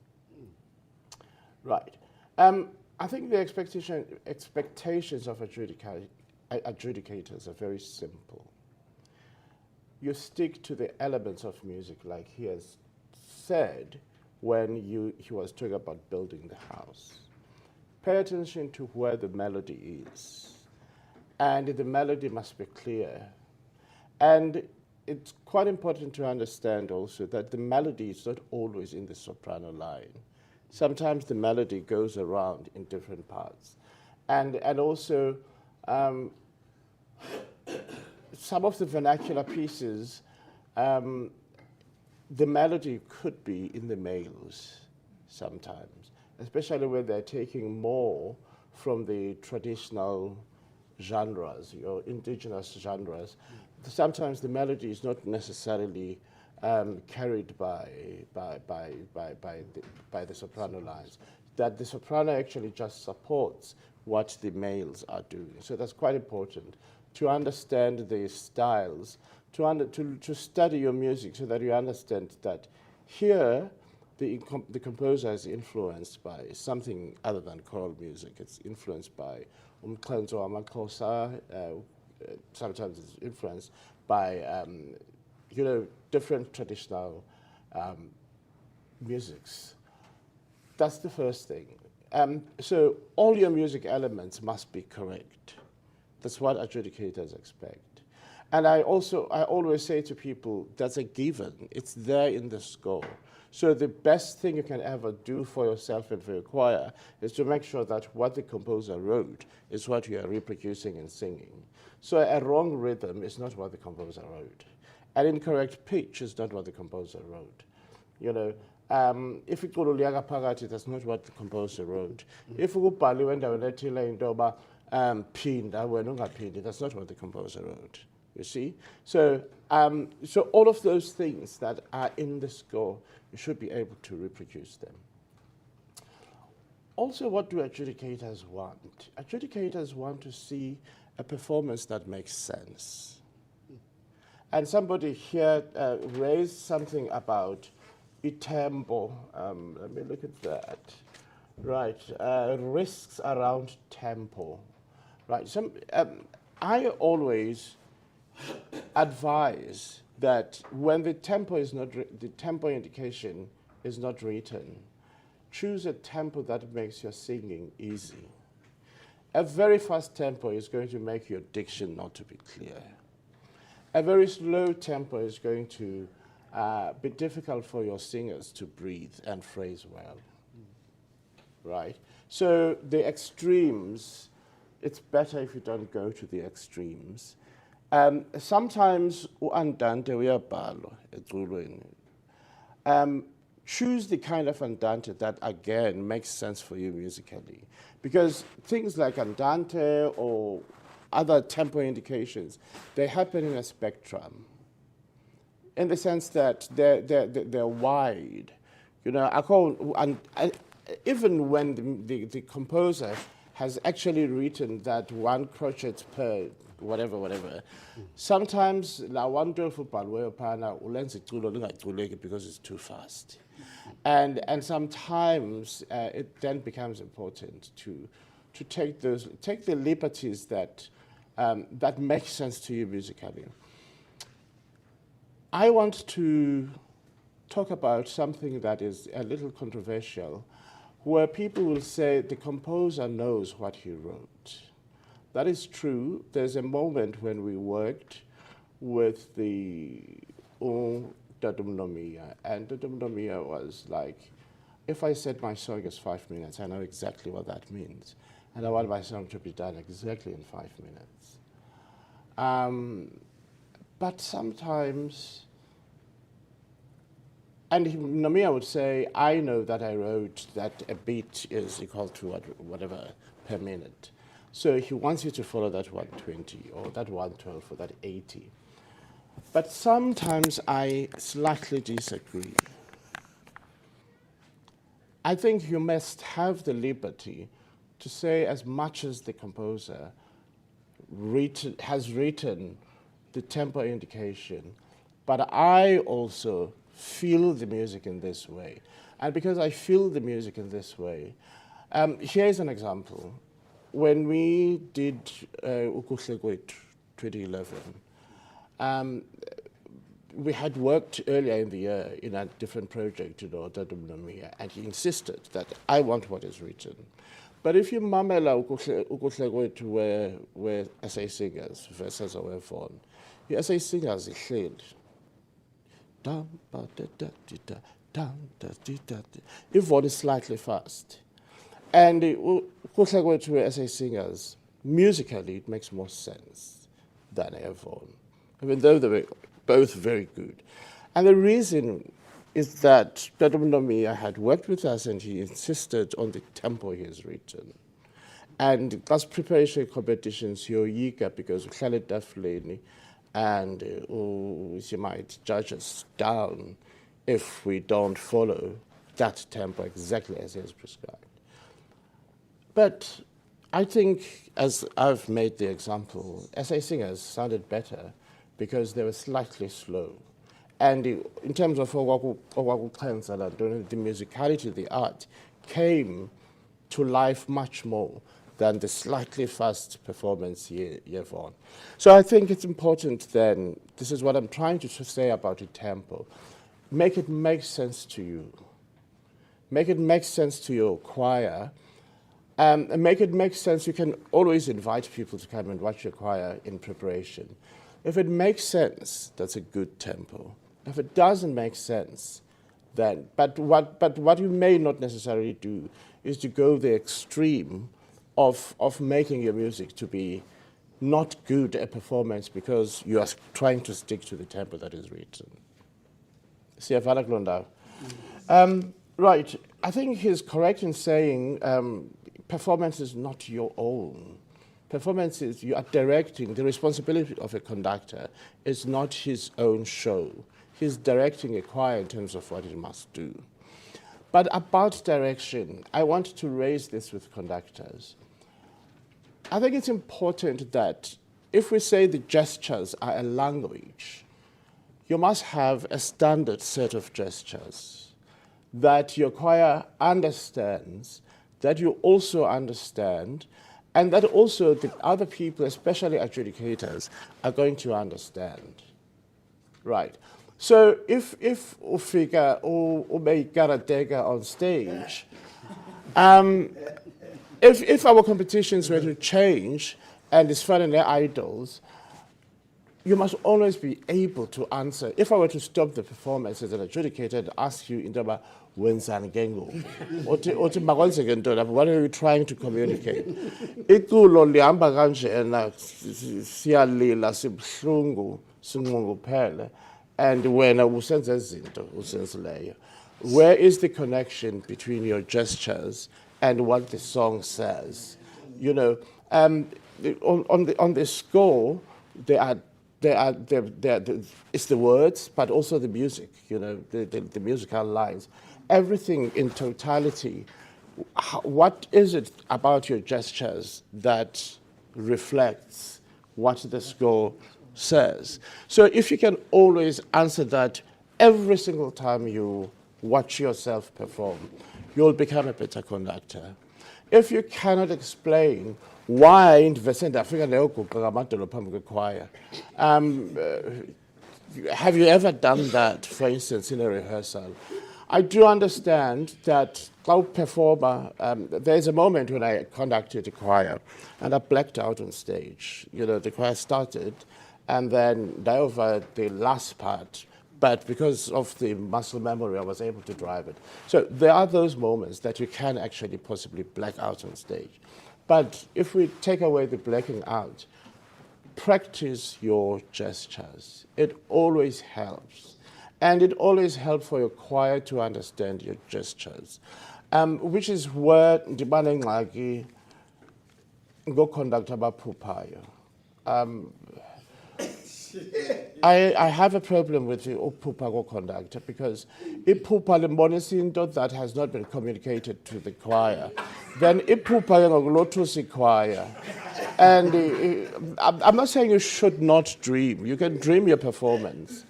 Right. I think the expectations of adjudicators are very simple. You stick to the elements of music, like he has said when he was talking about building the house. Pay attention to where the melody is. And the melody must be clear. And it's quite important to understand also that the melody is not always in the soprano line. Sometimes the melody goes around in different parts. And also, some of the vernacular pieces, the melody could be in the males sometimes, especially when they're taking more from the traditional genres, your indigenous genres. Sometimes the melody is not necessarily carried by the soprano lines. That the soprano actually just supports what the males are doing. So that's quite important to understand the styles, to study your music so that you understand that here the composer is influenced by something other than choral music. It's influenced by umxhenso wamaXhosa, sometimes it's influenced by, different traditional musics. That's the first thing. So all your music elements must be correct. That's what adjudicators expect. And I always say to people, that's a given. It's there in the score. So the best thing you can ever do for yourself and for your choir is to make sure that what the composer wrote is what you are reproducing and singing. So a wrong rhythm is not what the composer wrote. An incorrect pitch is not what the composer wrote. If it phakathi, that's not what the composer wrote. If ukubhaliwe endaweni ethile into yoba phinda wena ungaphindi, that's not what the composer wrote. You see? So all of those things that are in the score, you should be able to reproduce them. Also, what do adjudicators want? Adjudicators want to see a performance that makes sense. And somebody here raised something about tempo. Let me look at that. Right, risks around tempo. Right, I always advise that when the tempo indication is not written, choose a tempo that makes your singing easy. A very fast tempo is going to make your diction not to be clear. A very slow tempo is going to be difficult for your singers to breathe and phrase well. Right? So the extremes, it's better if you don't go to the extremes. Sometimes andante uyabhalwa eculweni. Choose the kind of andante that, again, makes sense for you musically. Because things like andante or other tempo indications, they happen in a spectrum, in the sense that they're wide. Even when the composer has actually written that one crotchet per whatever, sometimes la one dolphin pana ulenza iculo lingaculeki because it's too fast. And sometimes it then becomes important to take the liberties that make sense to you musically. I want to talk about something that is a little controversial, where people will say the composer knows what he wrote. That is true. There's a moment when we worked with the Dadumnomia, and Dadumnomia was like, if I said my song is 5 minutes, I know exactly what that means. And I want my song to be done exactly in 5 minutes. But sometimes, and Nomia would say, I know that I wrote that a beat is equal to whatever per minute. So he wants you to follow that 120 or that 112 or that 80. But sometimes I slightly disagree. I think you must have the liberty to say as much as the composer has written the tempo indication, but I also feel the music in this way. And because I feel the music in this way, here's an example. When we did Ukuhle Kwethu 2011, we had worked earlier in the year in a different project, Dadumnomia, and he insisted that I want what is written. But if you mamela Ukuhle Kwethu where SA singers versus our phone, the SA singers ihleli. Ivon is slightly fast. And Ukuhle Kwethu SA singers, musically it makes more sense than Evon, even though they were both very good. And the reason is that Dadumnomia had worked with us and he insisted on the tempo he has written. And class preparation competitions, you're eager because uhlale etafuleni and she might judge us down if we don't follow that tempo exactly as he has prescribed. But I think, as I've made the example, SA singers sounded better because they were slightly slow. And in terms of the musicality of the art came to life much more than the slightly fast performance you've on. So I think it's important then, this is what I'm trying to say about the tempo. Make it make sense to you. Make it make sense to your choir. And make it make sense. You can always invite people to come and watch your choir in preparation. If it makes sense, that's a good tempo. If it doesn't make sense, then, but what you may not necessarily do is to go the extreme of making your music to be not good at performance because you are trying to stick to the tempo that is written. Siyafana kuloo ndawo. Right, I think he's correct in saying performance is not your own. Performance is, you are directing, the responsibility of a conductor is not his own show. He's directing a choir in terms of what it must do. But about direction, I want to raise this with conductors. I think it's important that if we say the gestures are a language, you must have a standard set of gestures that your choir understands, that you also understand, and that also the other people, especially adjudicators, are going to understand. Right. So if Ufika or Karateka on stage, if our competitions were to change and it's fun and their idols, you must always be able to answer. If I were to stop the performance as an adjudicator and ask you, Indaba, what are you trying to communicate? Itulo lihamba kanjena siyalila sibhlungu sinxunguphele and wena usenza izinto usenzileyo. Where is the connection between your gestures and what the song says? You know, on the score, it's the words, but also the music, you know, the musical lines. Everything in totality, what is it about your gestures that reflects what the score says? So if you can always answer that every single time you watch yourself perform, you'll become a better conductor. If you cannot explain why in the choir, have you ever done that, for instance, in a rehearsal? I do understand that performer, there's a moment when I conducted a choir and I blacked out on stage. You know, the choir started and then over the last part, but because of the muscle memory, I was able to drive it. So there are those moments that you can actually possibly black out on stage. But if we take away the blacking out, practice your gestures. It always helps. And it always helps for your choir to understand your gestures, which is where ndibane ngxaki ngoconductor abaphuphayo. I have a problem with the uphupha conductor because iphupha limbonisa into that has not been communicated to the choir. Then iphupha ngokulothisa choir. And I'm not saying you should not dream. You can dream your performance.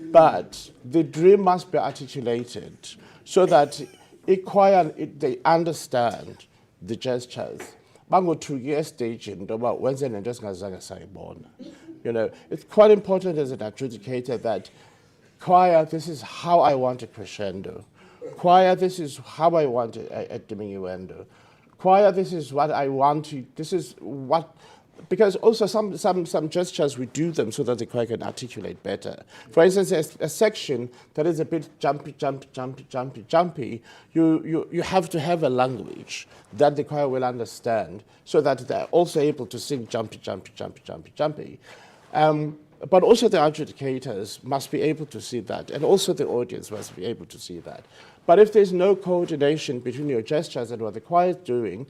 But the dream must be articulated so that a choir, they understand the gestures. You know, it's quite important as an adjudicator that choir, this is how I want a crescendo. Choir, this is how I want a diminuendo. Choir, this is what I want to, this is what, because also some gestures, we do them so that the choir can articulate better. For instance, a section that is a bit jumpy, you have to have a language that the choir will understand so that they're also able to sing jumpy. But also the adjudicators must be able to see that, and also the audience must be able to see that. But if there's no coordination between your gestures and what the choir is doing,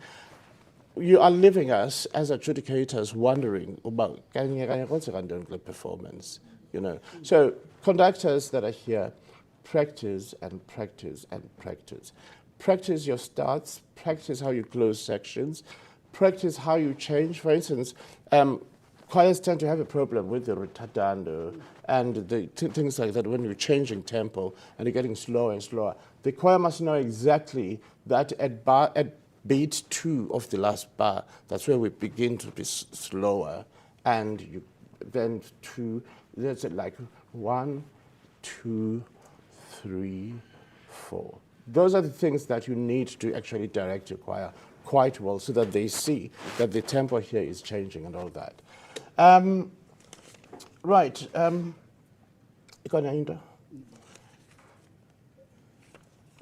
you are leaving us as adjudicators wondering about what's the performance, you know. So conductors that are here, practice and practice and practice. Practice your starts, practice how you close sections, practice how you change. For instance, choirs tend to have a problem with the retardando and the things like that when you're changing tempo and you're getting slower and slower. The choir must know exactly that at beat 2 of the last bar, that's where we begin to be slower. And you then 2, that's it, like 1, 2, 3, 4. Those are the things that you need to actually direct your choir quite well so that they see that the tempo here is changing and all that. Right. Ikhona into?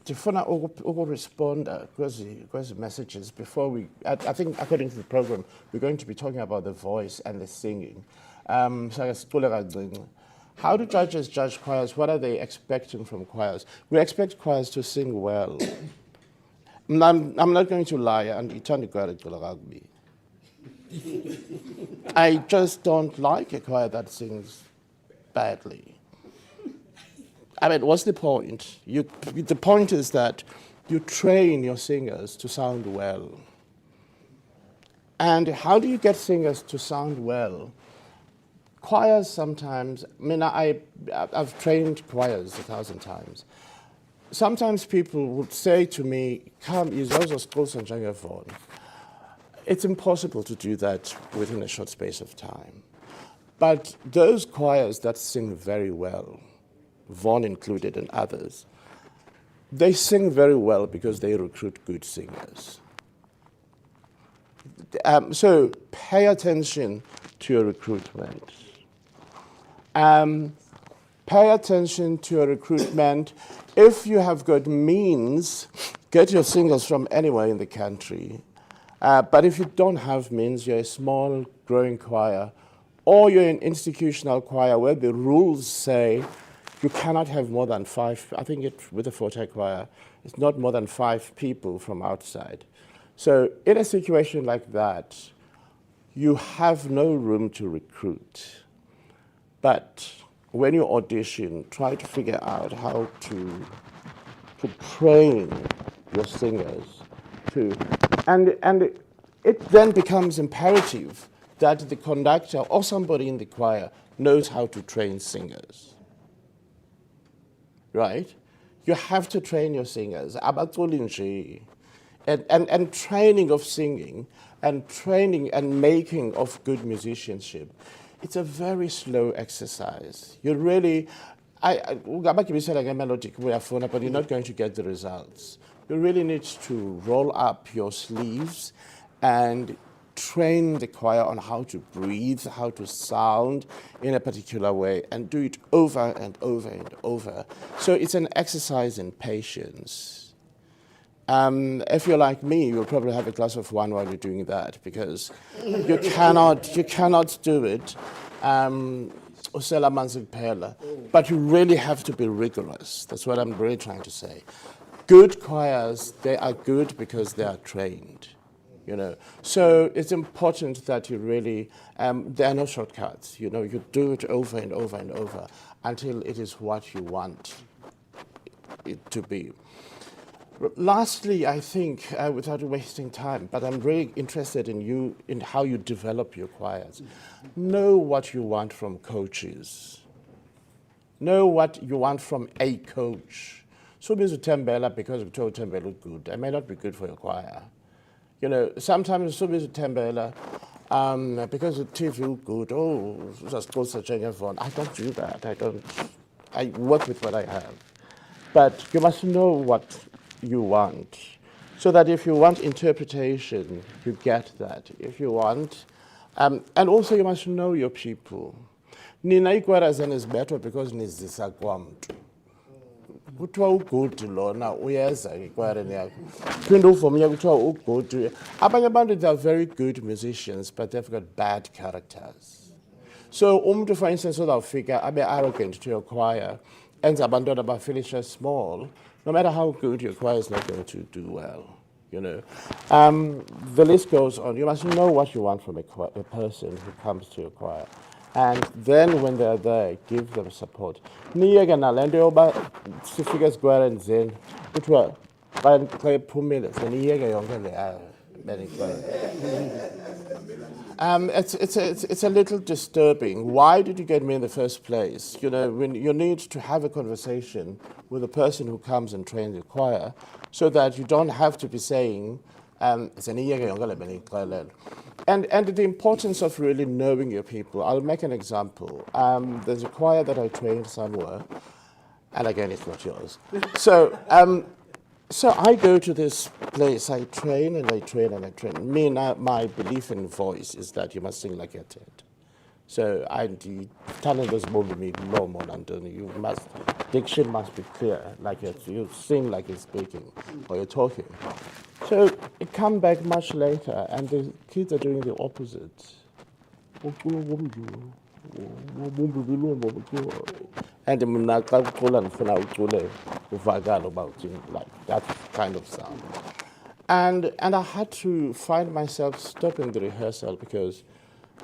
Ndifuna ukuresponda kwezi messages before we, I think according to the program, we're going to be talking about the voice and the singing. How do judges judge choirs? What are they expecting from choirs? We expect choirs to sing well. I'm not going to lie, and I just don't like a choir that sings badly. I mean, what's the point? The point is that you train your singers to sound well. And how do you get singers to sound well? Choirs sometimes, I mean, I've trained choirs 1,000 times. Sometimes people would say to me, come, it's impossible to do that within a short space of time. But those choirs that sing very well, Vaughan included and others, they sing very well because they recruit good singers. So pay attention to your recruitment. Pay attention to your recruitment. If you have got means, get your singers from anywhere in the country. But if you don't have means, you're a small, growing choir, or you're an institutional choir where the rules say you cannot have more than 5, I think with the Forte choir, it's not more than 5 people from outside. So in a situation like that, you have no room to recruit. But when you audition, try to figure out how to train your singers to, and it then becomes imperative that the conductor or somebody in the choir knows how to train singers. Right? You have to train your singers. And training of singing and training and making of good musicianship, it's a very slow exercise. You really, but you're not going to get the results. You really need to roll up your sleeves and train the choir on how to breathe, how to sound in a particular way, and do it over and over and over. So it's an exercise in patience. If you're like me, you'll probably have a glass of wine while you're doing that, because you cannot do it. But you really have to be rigorous. That's what I'm really trying to say. Good choirs, they are good because they are trained. You know, so it's important that you really, there are no shortcuts. You know, you do it over and over and over until it is what you want it to be. Lastly, I think, without wasting time, but I'm really interested in how you develop your choirs. Know what you want from coaches. Know what you want from a coach. So means Tembela, because of Tembela look good. I may not be good for your choir. You know, sometimes so busy Tembela, because the TV look good, just close to change everyone. I don't do that. I work with what I have. But you must know what you want, so that if you want interpretation, you get that. If you want, and also you must know your people. Nina ikwara zene is better because nizisa kwamtu. Kuthiwa ugudi lona uyeza ekwayareni yakho. Phinde uvomye kuthiwa ugudi. Abanye abantu, they are very good musicians, but they've got bad characters. So umuntu, for instance, uzawufika abe arrogant to your choir, enza abantwana bafilishe small. No matter how good your choir is not going to do well, you know. The list goes on. You must know what you want from a person who comes to your choir. And then when they're there, give them support. Niyeke nalento yoba sifike sigwara nzeni kuthiwa xa ephumile seniyeke yonke le it's a little disturbing. Why did you get me in the first place? You know, when you need to have a conversation with the person who comes and trains the choir, so that you don't have to be saying, zeniyeke yonke le beniyixelele. And the importance of really knowing your people. I'll make an example. There's a choir that I trained somewhere, and again, it's not yours. So I go to this place, I train and I train and I train. Me, now, my belief in voice is that you must sing like you're dead. So talent is more me, no more than you must, diction must be clear, like you sing like you're speaking or you're talking. So it come back much later and the kids are doing the opposite. And like that kind of sound. And I had to find myself stopping the rehearsal because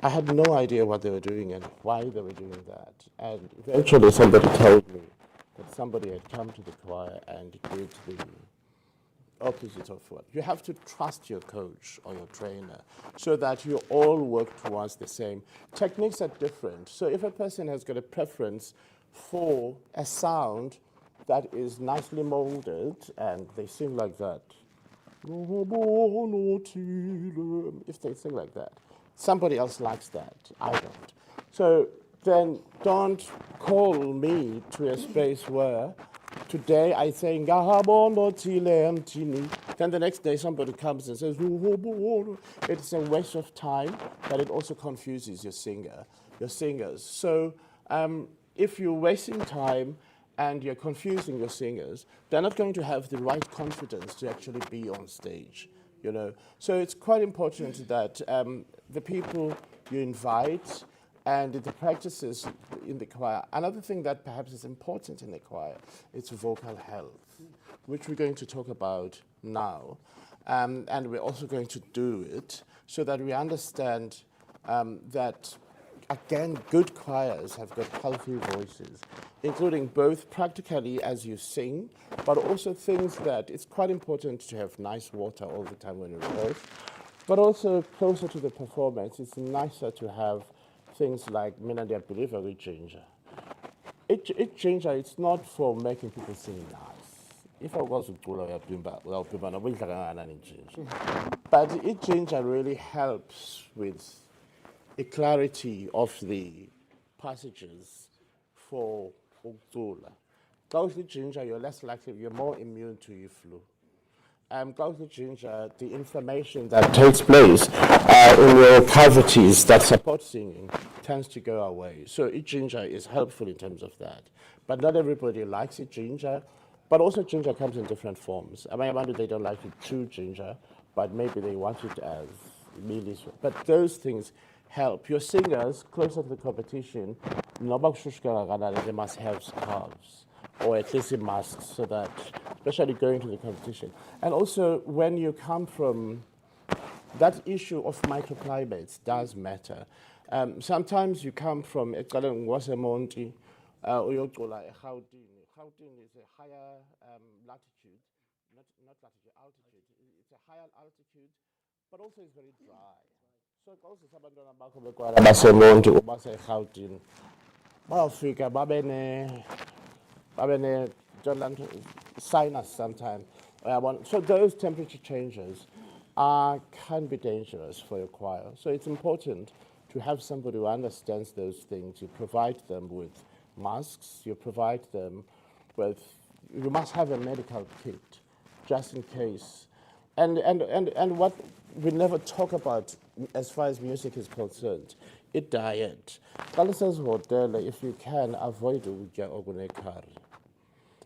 I had no idea what they were doing and why they were doing that. And eventually somebody told me that somebody had come to the choir and did the opposite of what. You have to trust your coach or your trainer so that you all work towards the same. Techniques are different. So if a person has got a preference for a sound that is nicely molded and they sing like that, if they sing like that, somebody else likes that. I don't. So then don't call me to a space where today I say, then the next day somebody comes and says, it's a waste of time, but it also confuses your singers. So if you're wasting time and you're confusing your singers, they're not going to have the right confidence to actually be on stage, you know. So it's quite important that the people you invite and the practices in the choir. Another thing that perhaps is important in the choir is vocal health, which we're going to talk about now. And we're also going to do it so that we understand that, again, good choirs have got healthy voices, including both practically as you sing, but also things that it's quite important to have nice water all the time when you rehearse, but also closer to the performance, it's nicer to have things like mina ndiyabhiliva ginger. Ginger, it's not for making people sing nice. If I was ucula uyawuphimba noba idla kangakanani ginger. But ginger really helps with the clarity of the passages for ucula. Closely ginger, you're less likely, you're more immune to your flu. Closely ginger, the inflammation that takes place in your cavities that support singing tends to go away. So ginger is helpful in terms of that. But not everybody likes ginger. But also ginger comes in different forms. I mean, they don't like it too ginger, but maybe they want it as really. But those things help. Your singers, closer to the competition, they must have scarves or at least masks so that, especially going to the competition. And also when you come from, that issue of microclimates does matter. Sometimes you come from Monti, uyocula eGauteng. Gauteng is a higher latitude, not latitude, altitude. It's a higher altitude, but also it's very dry. So also sabantwana bakho bekwala baseMonti ubaseGauteng bayafika babene sinus sometimes. So those temperature changes can be dangerous for your choir. So it's important to have somebody who understands those things. You provide them with masks, you provide them with, you must have a medical kit just in case. And what we never talk about as far as music is concerned, diet. If you can, avoid ukutya okunekari.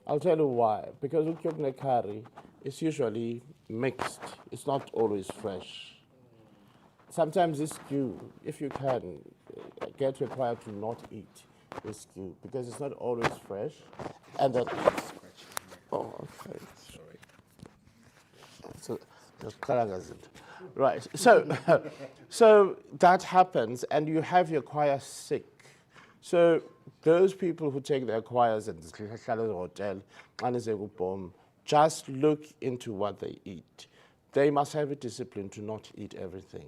I'll tell you why. Because ukutya okunekari is usually mixed. It's not always fresh. Sometimes it's stew. If you can, get your choir to not eat this stew because it's not always fresh. And then, oh, okay, sorry. So, right. So that happens, and you have your choir sick. So those people who take their choirs and hotel and BOM, just look into what they eat. They must have a discipline to not eat everything,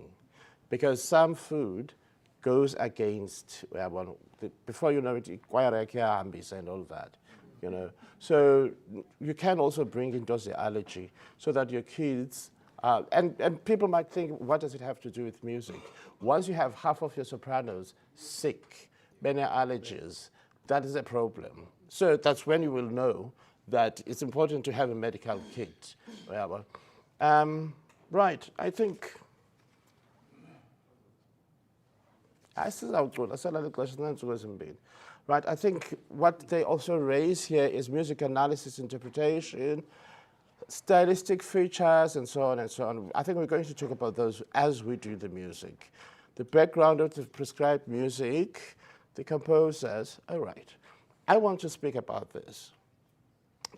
because some food goes against before you know it, choir and all that. You know, so you can also bring in just the allergy so that your kids And people might think, what does it have to do with music? Once you have half of your sopranos sick, many allergies, that is a problem. So that's when you will know that it's important to have a medical kit. Whatever. Right, I think. Right, I think what they also raise here is music analysis, interpretation, stylistic features, and so on and so on. I think we're going to talk about those as we do the music. The background of the prescribed music, the composers. All right, I want to speak about this.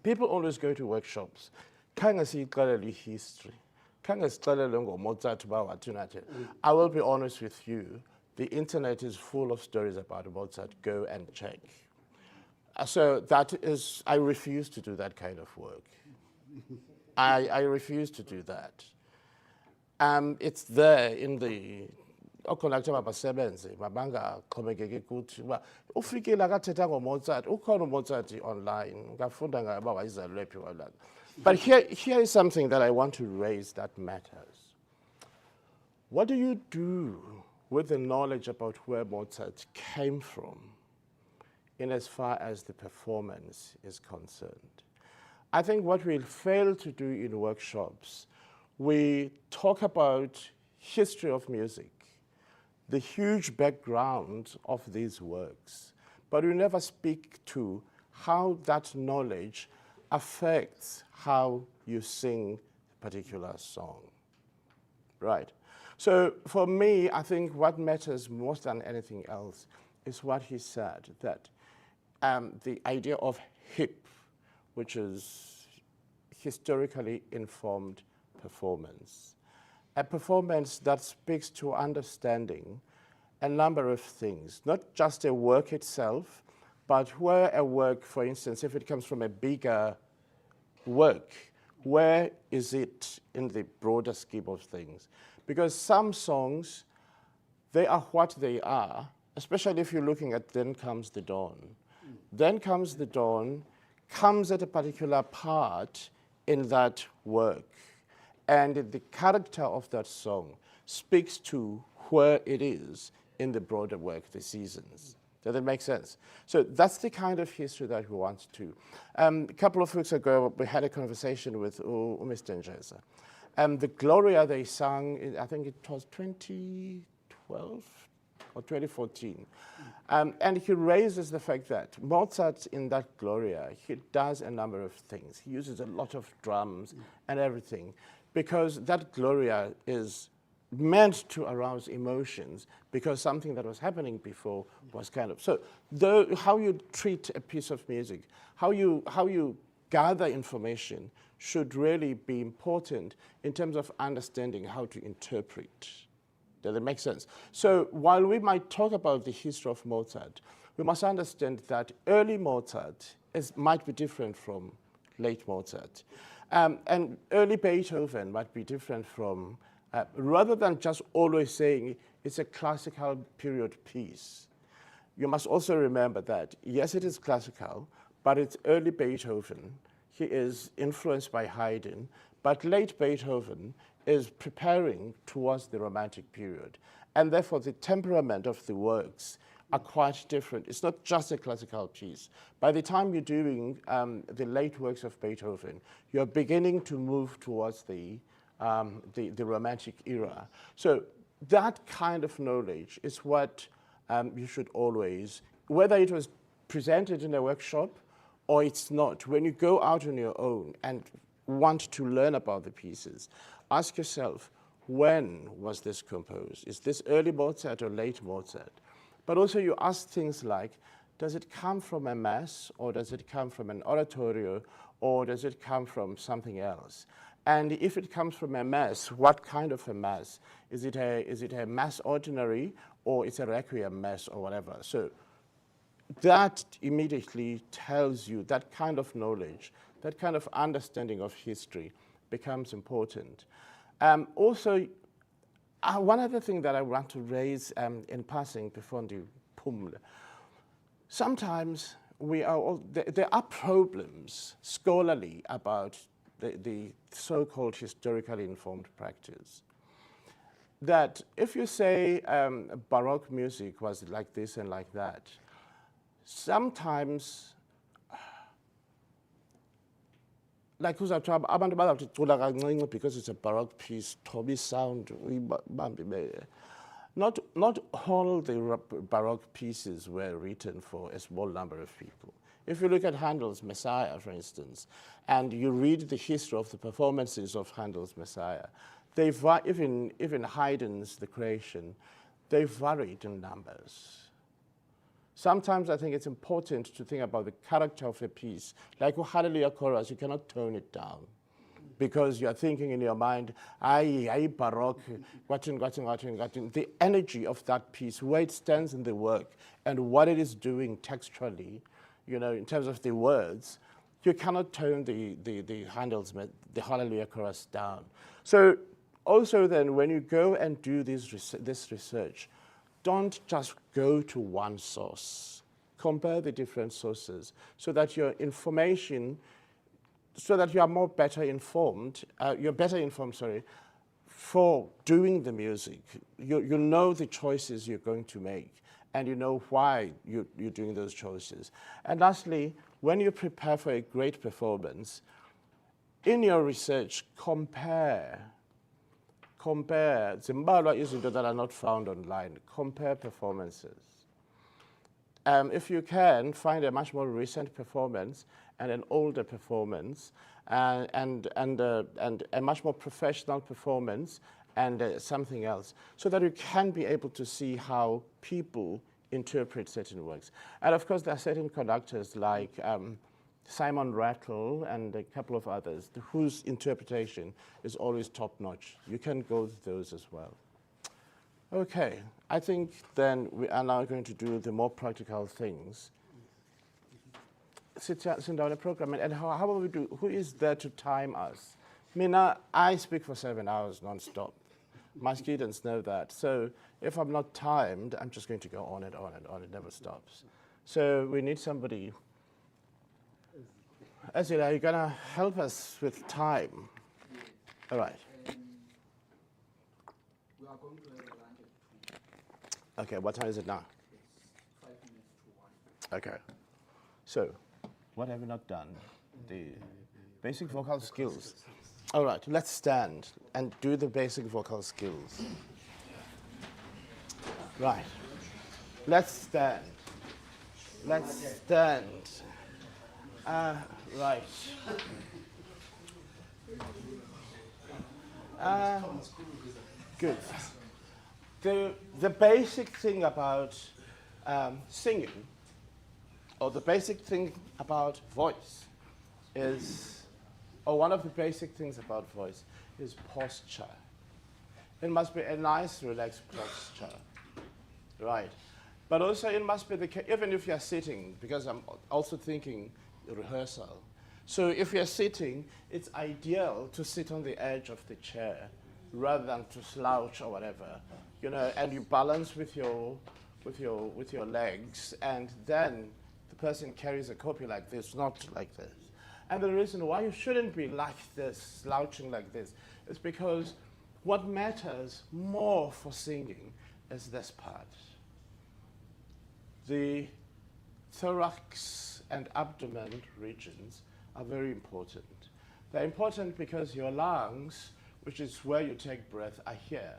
People always go to workshops. Khange siyixelelwe history. Khange sixelelwe ngoMozart uba wathini wathini. I will be honest with you. The internet is full of stories about Mozart. Go and check. So that is, I refuse to do that kind of work. I refuse to do that. It's there in the okhona kuthiwa basebenze mabangaxhomekeki kuthi uba ufikile akathetha ngoMozart ukhona uMozart online ungafunda ngayo uba wayizalelwe phi walala. But here is something that I want to raise that matters. What do you do with the knowledge about where Mozart came from in as far as the performance is concerned? I think what we fail to do in workshops, we talk about history of music, the huge background of these works, but we never speak to how that knowledge affects how you sing a particular song. Right. So for me, I think what matters more than anything else is what he said, that the idea of HIP, which is historically informed performance. A performance that speaks to understanding a number of things, not just a work itself, but where a work, for instance, if it comes from a bigger work, where is it in the broader scheme of things? Because some songs, they are what they are, especially if you're looking at Then Comes the Dawn. Then Comes the Dawn comes at a particular part in that work. And the character of that song speaks to where it is in the broader work, the seasons. Does that make sense? So that's the kind of history that we want to. A couple of weeks ago, we had a conversation with Mr. Njeza. The Gloria they sang, I think it was 2012 or 2014. And he raises the fact that Mozart in that Gloria, he does a number of things. He uses a lot of drums and everything, because that Gloria is meant to arouse emotions because something that was happening before was kind of. So how you treat a piece of music, how you gather information should really be important in terms of understanding how to interpret. Does that make sense? So while we might talk about the history of Mozart, we must understand that early Mozart might be different from late Mozart. And early Beethoven might be different from, rather than just always saying it's a classical period piece, you must also remember that, yes, it is classical, but it's early Beethoven. He is influenced by Haydn, but late Beethoven is preparing towards the Romantic period. And therefore, the temperament of the works are quite different. It's not just a classical piece. By the time you're doing the late works of Beethoven, you're beginning to move towards the Romantic era. So that kind of knowledge is what you should always, whether it was presented in a workshop or it's not, when you go out on your own and want to learn about the pieces, ask yourself, when was this composed? Is this early Mozart or late Mozart? But also you ask things like, does it come from a mass, or does it come from an oratorio, or does it come from something else? And if it comes from a mass, what kind of a mass? Is it a mass ordinary, or it's a requiem mass, or whatever? So that immediately tells you that kind of knowledge, that kind of understanding of history becomes important. Also, one other thing that I want to raise in passing before the Pumle, sometimes there are problems scholarly about the so-called historically informed practice. That if you say Baroque music was like this and like that, sometimes, like abantu bazawucula kancinci because it's a Baroque piece, Toby sound, not all the Baroque pieces were written for a small number of people. If you look at Handel's Messiah, for instance, and you read the history of the performances of Handel's Messiah, even Haydn's The Creation, they varied in numbers. Sometimes I think it's important to think about the character of a piece. Like with Hallelujah Chorus, you cannot tone it down because you're thinking in your mind, aye, Baroque, watching. The energy of that piece, where it stands in the work and what it is doing textually, in terms of the words, you cannot tone the Hallelujah Chorus down. So also then, when you go and do this research, don't just go to one source. Compare the different sources so that your information, so that you are better informed for doing the music. You know the choices you're going to make, and you know why you're doing those choices. And lastly, when you prepare for a great performance, in your research, compare zimbalwa izinto that are not found online. Compare performances. If you can, find a much more recent performance and an older performance, and a much more professional performance, and something else, so that you can be able to see how people interpret certain works. And of course, there are certain conductors like Simon Rattle and a couple of others whose interpretation is always top-notch. You can go with those as well. Okay, I think then we are now going to do the more practical things. Sit down the program, and how will we do? Who is there to time us? Mina, I speak for 7 hours non-stop. My students know that. So if I'm not timed, I'm just going to go on and on and on. It never stops. So we need somebody. Azila, you're going to help us with time. All right. We are going to have lunch at 2. Okay, what time is it now? It's 5 minutes to 1. Okay. So, what have we not done? The basic vocal skills. All right, let's stand and do the basic vocal skills. Right. Let's stand. Let's stand. Right. Good. The basic thing about singing, or the basic thing about voice is, or one of the basic things about voice is posture. It must be a nice, relaxed posture, right? But also it must be even if you're sitting, because I'm also thinking rehearsal. So if you're sitting, it's ideal to sit on the edge of the chair rather than to slouch or whatever, and you balance with your legs, and then the person carries a copy like this, not like this. And the reason why you shouldn't be like this, slouching like this, is because what matters more for singing is this part. The thorax and abdomen regions are very important. They're important because your lungs, which is where you take breath, are here,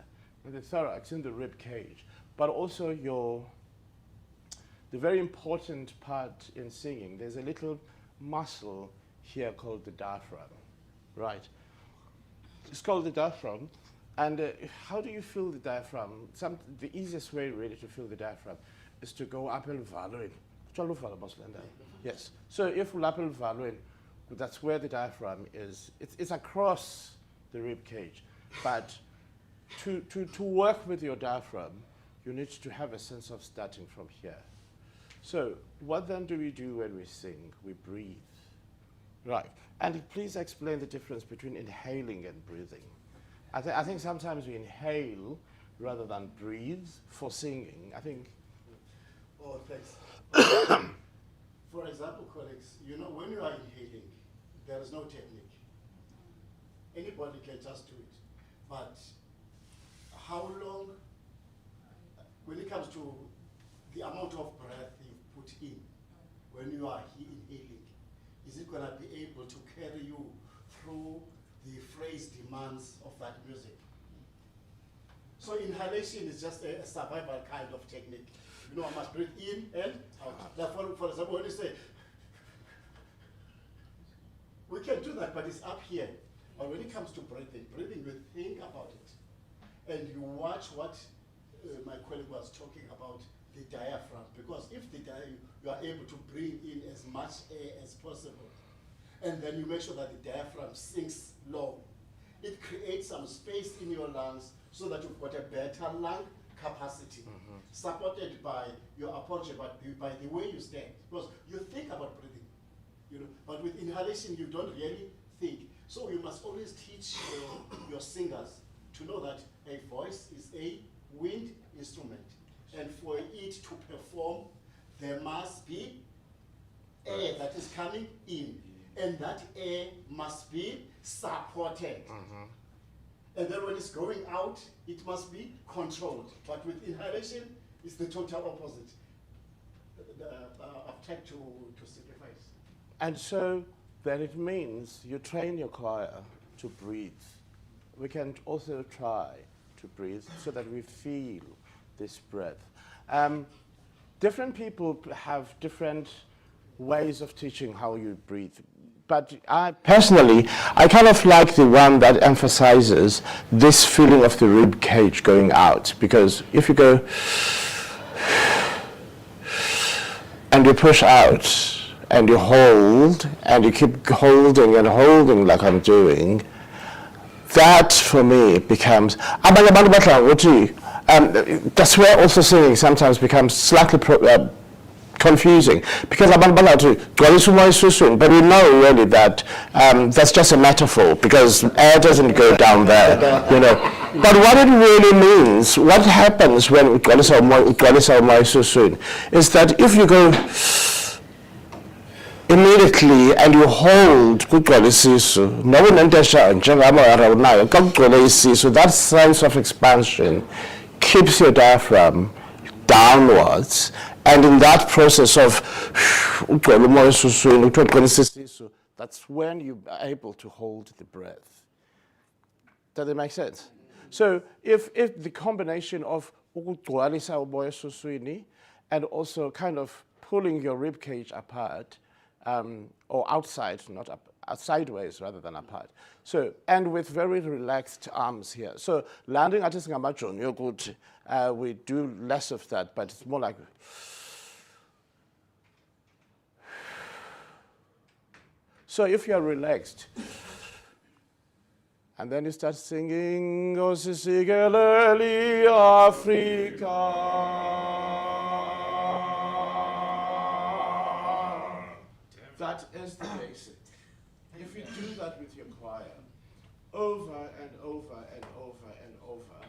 in the thorax, in the rib cage, but also the very important part in singing, there's a little muscle here called the diaphragm, right? It's called the diaphragm, and how do you feel the diaphragm? The easiest way really to feel the diaphragm is to go up and value. Yes. So if lapel value, that's where the diaphragm is. It's across the rib cage, but to work with your diaphragm, you need to have a sense of starting from here. So what then do we do when we sing? We breathe, right? And please explain the difference between inhaling and breathing. I think sometimes we inhale rather than breathe for singing. I think. Oh, thanks. For example, colleagues, when you are inhaling, there is no technique. Anybody can just do it. But how long, when it comes to the amount of breath you put in when you are inhaling, is it going to be able to carry you through the phrase demands of that music? So inhalation is just a survival kind of technique. You know, I must breathe in and out. Like for example, when you say, we can do that, but it's up here. But when it comes to breathing, you think about it. And you watch what my colleague was talking about, the diaphragm. Because if you are able to bring in as much air as possible, and then you make sure that the diaphragm sinks low, it creates some space in your lungs so that you've got a better lung capacity, supported by your approach, but by the way you stand. Because you think about breathing, you know, but with inhalation you don't really think. So you must always teach your singers to know that a voice is a wind instrument, and for it to perform, there must be air that is coming in, and that air must be supported. And then when it's going out, it must be controlled. But with inhalation, it's the total opposite. I've tried to simplify it. And so then it means you train your choir to breathe. We can also try to breathe so that we feel this breath. Different people have different ways of teaching how you breathe. But I personally, I kind of like the one that emphasizes this feeling of the rib cage going out. Because if you go and you push out and you hold and you keep holding and holding like I'm doing, that for me becomes that's where also singing sometimes becomes slightly confusing, because but we know really that that's just a metaphor, because air doesn't go down there, you know. But what it really means, what happens when is that if you go immediately and you hold that sense of expansion keeps your diaphragm downwards, and in that process of that's when you are able to hold the breath. Does it make sense? So if the combination of and also kind of pulling your rib cage apart, or outside, not up, sideways rather than apart. So, and with very relaxed arms here. So landing at you're good. We do less of that, but it's more like. So if you're relaxed, and then you start singing, O Sisigeleli Africa. That is the basic. If you do that with your choir, over and over and over and over,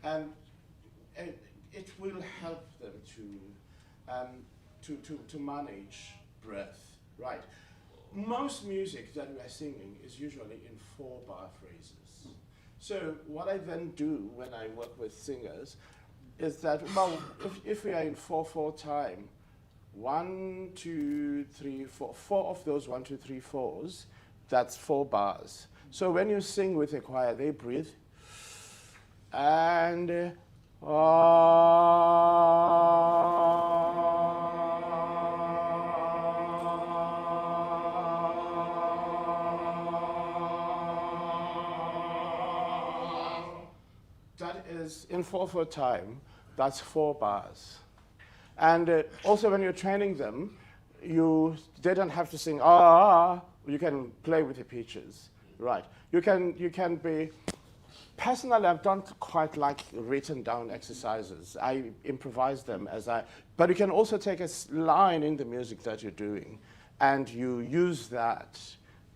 and it will help them to manage breath, right? Most music that we are singing is usually in 4-bar phrases. So what I then do when I work with singers is that, well, if we are in 4/4 time, 1, 2, 3, 4, 4 of those 1, 2, 3, 4s, that's 4 bars. So when you sing with a choir, they breathe, and that is in 4/4 time, that's 4 bars. And also when you're training them, they don't have to sing, you can play with the pitches, right? You can be, personally I don't quite like written down exercises. I improvise them but you can also take a line in the music that you're doing, and you use that,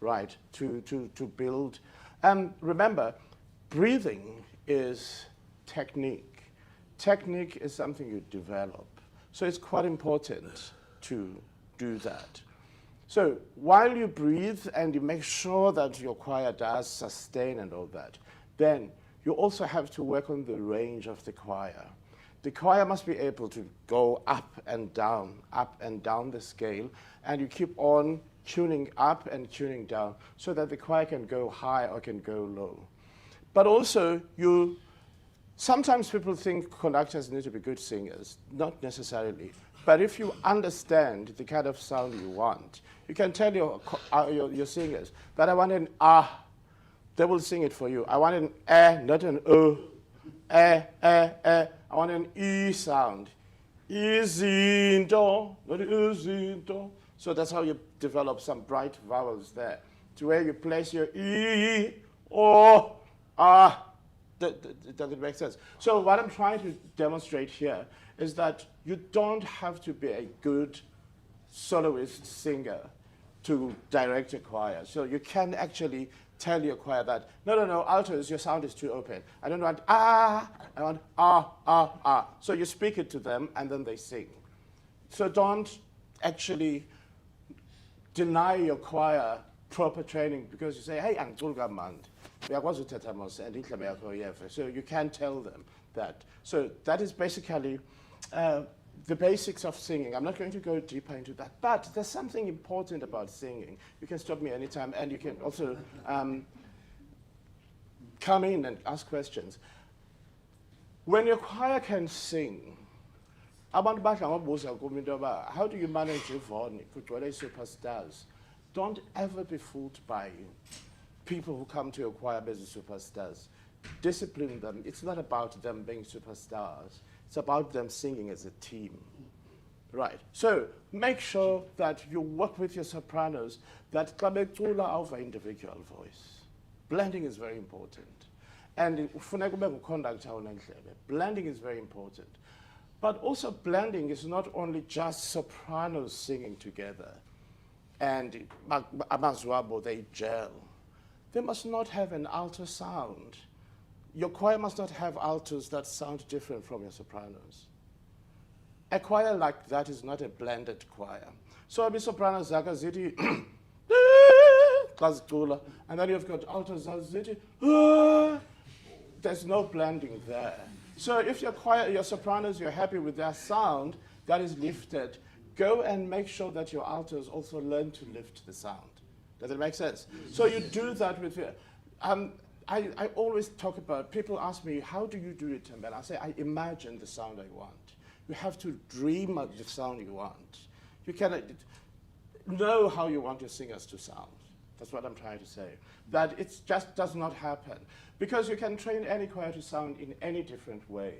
right, to build. And remember, breathing is technique. Technique is something you develop. So it's quite important to do that. So while you breathe and you make sure that your choir does sustain and all that, then you also have to work on the range of the choir. The choir must be able to go up and down the scale, and you keep on tuning up and tuning down so that the choir can go high or can go low. But also, sometimes people think conductors need to be good singers. Not necessarily. But if you understand the kind of sound you want, you can tell your singers that I want an ah. They will sing it for you. I want an eh, not an o. I want an e sound. Izinto, not izinto. So that's how you develop some bright vowels there, to where you place your e, or ah. Does it make sense? So what I'm trying to demonstrate here is that you don't have to be a good soloist singer to direct a choir. So you can actually tell your choir that, no, altos, your sound is too open. I don't want ah, I want ah. So you speak it to them and then they sing. So don't actually deny your choir proper training because you say, hey, angicula kamandi. Uyakwazi uthetha mos and indlebe yakho iyeva. So you can tell them that. So that is basically the basics of singing. I'm not going to go deeper into that, but there's something important about singing. You can stop me anytime, and you can also come in and ask questions. When your choir can sing, abantu badla ngobuza kum into yoba, how do you manage ivoni kugcwele superstars? Don't ever be fooled by people who come to your choir as superstars. Discipline them. It's not about them being superstars. It's about them singing as a team. Right. So make sure that you work with your sopranos that xa becula over individual voice. Blending is very important. And funeka ube nguconductor onendlebe. Blending is very important. But also blending is not only just sopranos singing together and amazwabo, they gel. They must not have an alto sound. Your choir must not have altos that sound different from your sopranos. A choir like that is not a blended choir. So the sopranos zaka ziti, and then you've got altos ziti. There's no blending there. So if your choir, your sopranos, you're happy with their sound that is lifted, go and make sure that your altos also learn to lift the sound. Does it make sense? So you do that with your, I always talk about, people ask me, how do you do it, Tim? And I say, I imagine the sound I want. You have to dream of the sound you want. You cannot know how you want your singers to sound. That's what I'm trying to say. That it just does not happen. Because you can train any choir to sound in any different way.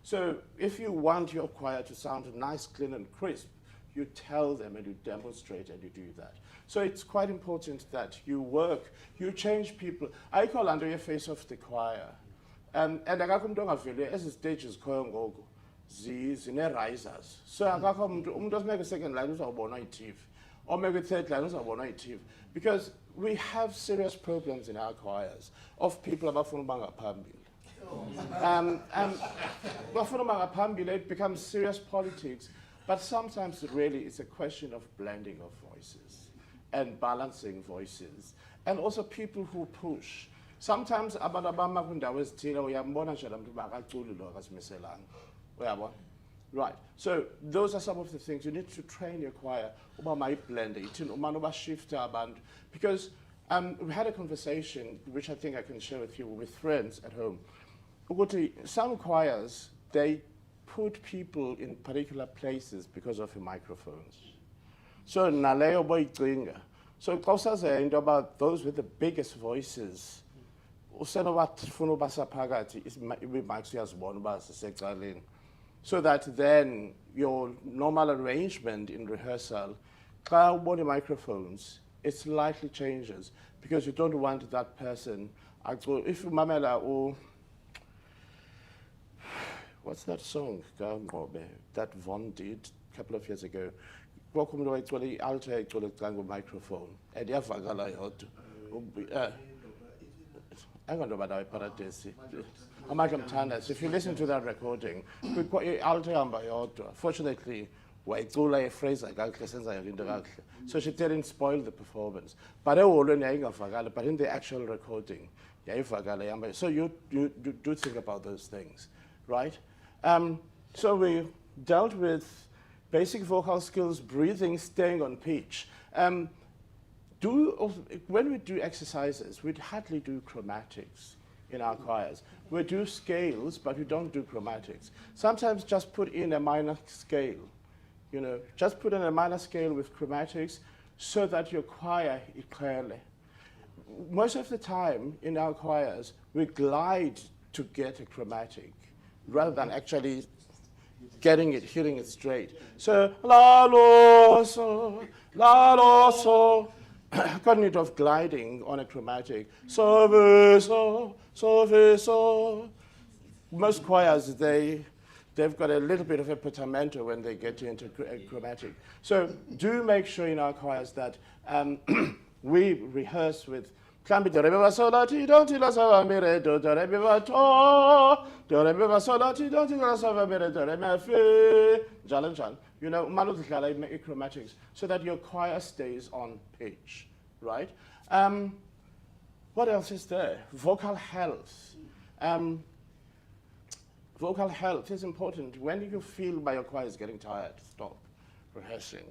So if you want your choir to sound nice, clean, and crisp, you tell them and you demonstrate and you do that. So it's quite important that you work, you change people. I call under your face of the choir. And akakho umuntu ongaveli ezi stages khoyo ngoku zine-risers. So akakho umuntu osimeke second line uzawubonwa yi-TV. Or maybe third line uzawubonwa yi-TV. Because we have serious problems in our choirs of people abafuna uba ngaphambili. Bafuna uba ngaphambili, it becomes serious politics. But sometimes really it's a question of blending of voices and balancing voices. And also people who push. Sometimes abantu abama kwindawo ezithile uyambona nje la muntu makaculi lo akasimiselanga. Uyabona? Right. So those are some of the things you need to train your choir uba mayiblende ithini umane ubashifte abantu. Because we had a conversation which I think I can share with you with friends at home. Ukuthi some choirs, they put people in particular places because of the microphones. So naleyo boyichinga. So xa into about those with the biggest voices, usenobafuna ubasa phakathi imics uyazibona uba sisecaleni. So that then your normal arrangement in rehearsal, xa ubona microphones, it slightly changes because you don't want that person. If you mamela what's that song that Von did a couple of years ago? Kukho umuntu owayecula i-alto eyayicula xa ngomicrophone and iyavakala yodwa. Angandoba nawo iparadesi. Amandla Mthandazo, if you listen to that recording, i-alto ihamba yodwa. Fortunately, wayicula iphrase kakuhle senza yonke into kakuhle. So she didn't spoil the performance. But eholweni yayingavakali, but in the actual recording, yayivakala ihamba. So you do think about those things, right? So we dealt with basic vocal skills, breathing, staying on pitch. When we do exercises, we'd hardly do chromatics in our choirs. We do scales, but we don't do chromatics. Sometimes just put in a minor scale, just put in a minor scale with chromatics so that your choir is clearly. Most of the time in our choirs, we glide to get a chromatic rather than actually hitting it straight. So, la, lo, so, got need of gliding on a chromatic. So, ve, so, so, ve, so. Most choirs, they've got a little bit of a portamento when they get into a chromatic. So do make sure in our choirs that we rehearse with Clambi do re mi fa sol la ti do ti la sa va mi re do re mi fa do re mi fa sol la ti do ti la sa va mi re do re mi fe njalo njalo. Umane udlala i-chromatics so that your choir stays on pitch, right? What else is there? Vocal health. Vocal health is important. When you feel by your choir is getting tired, stop rehearsing.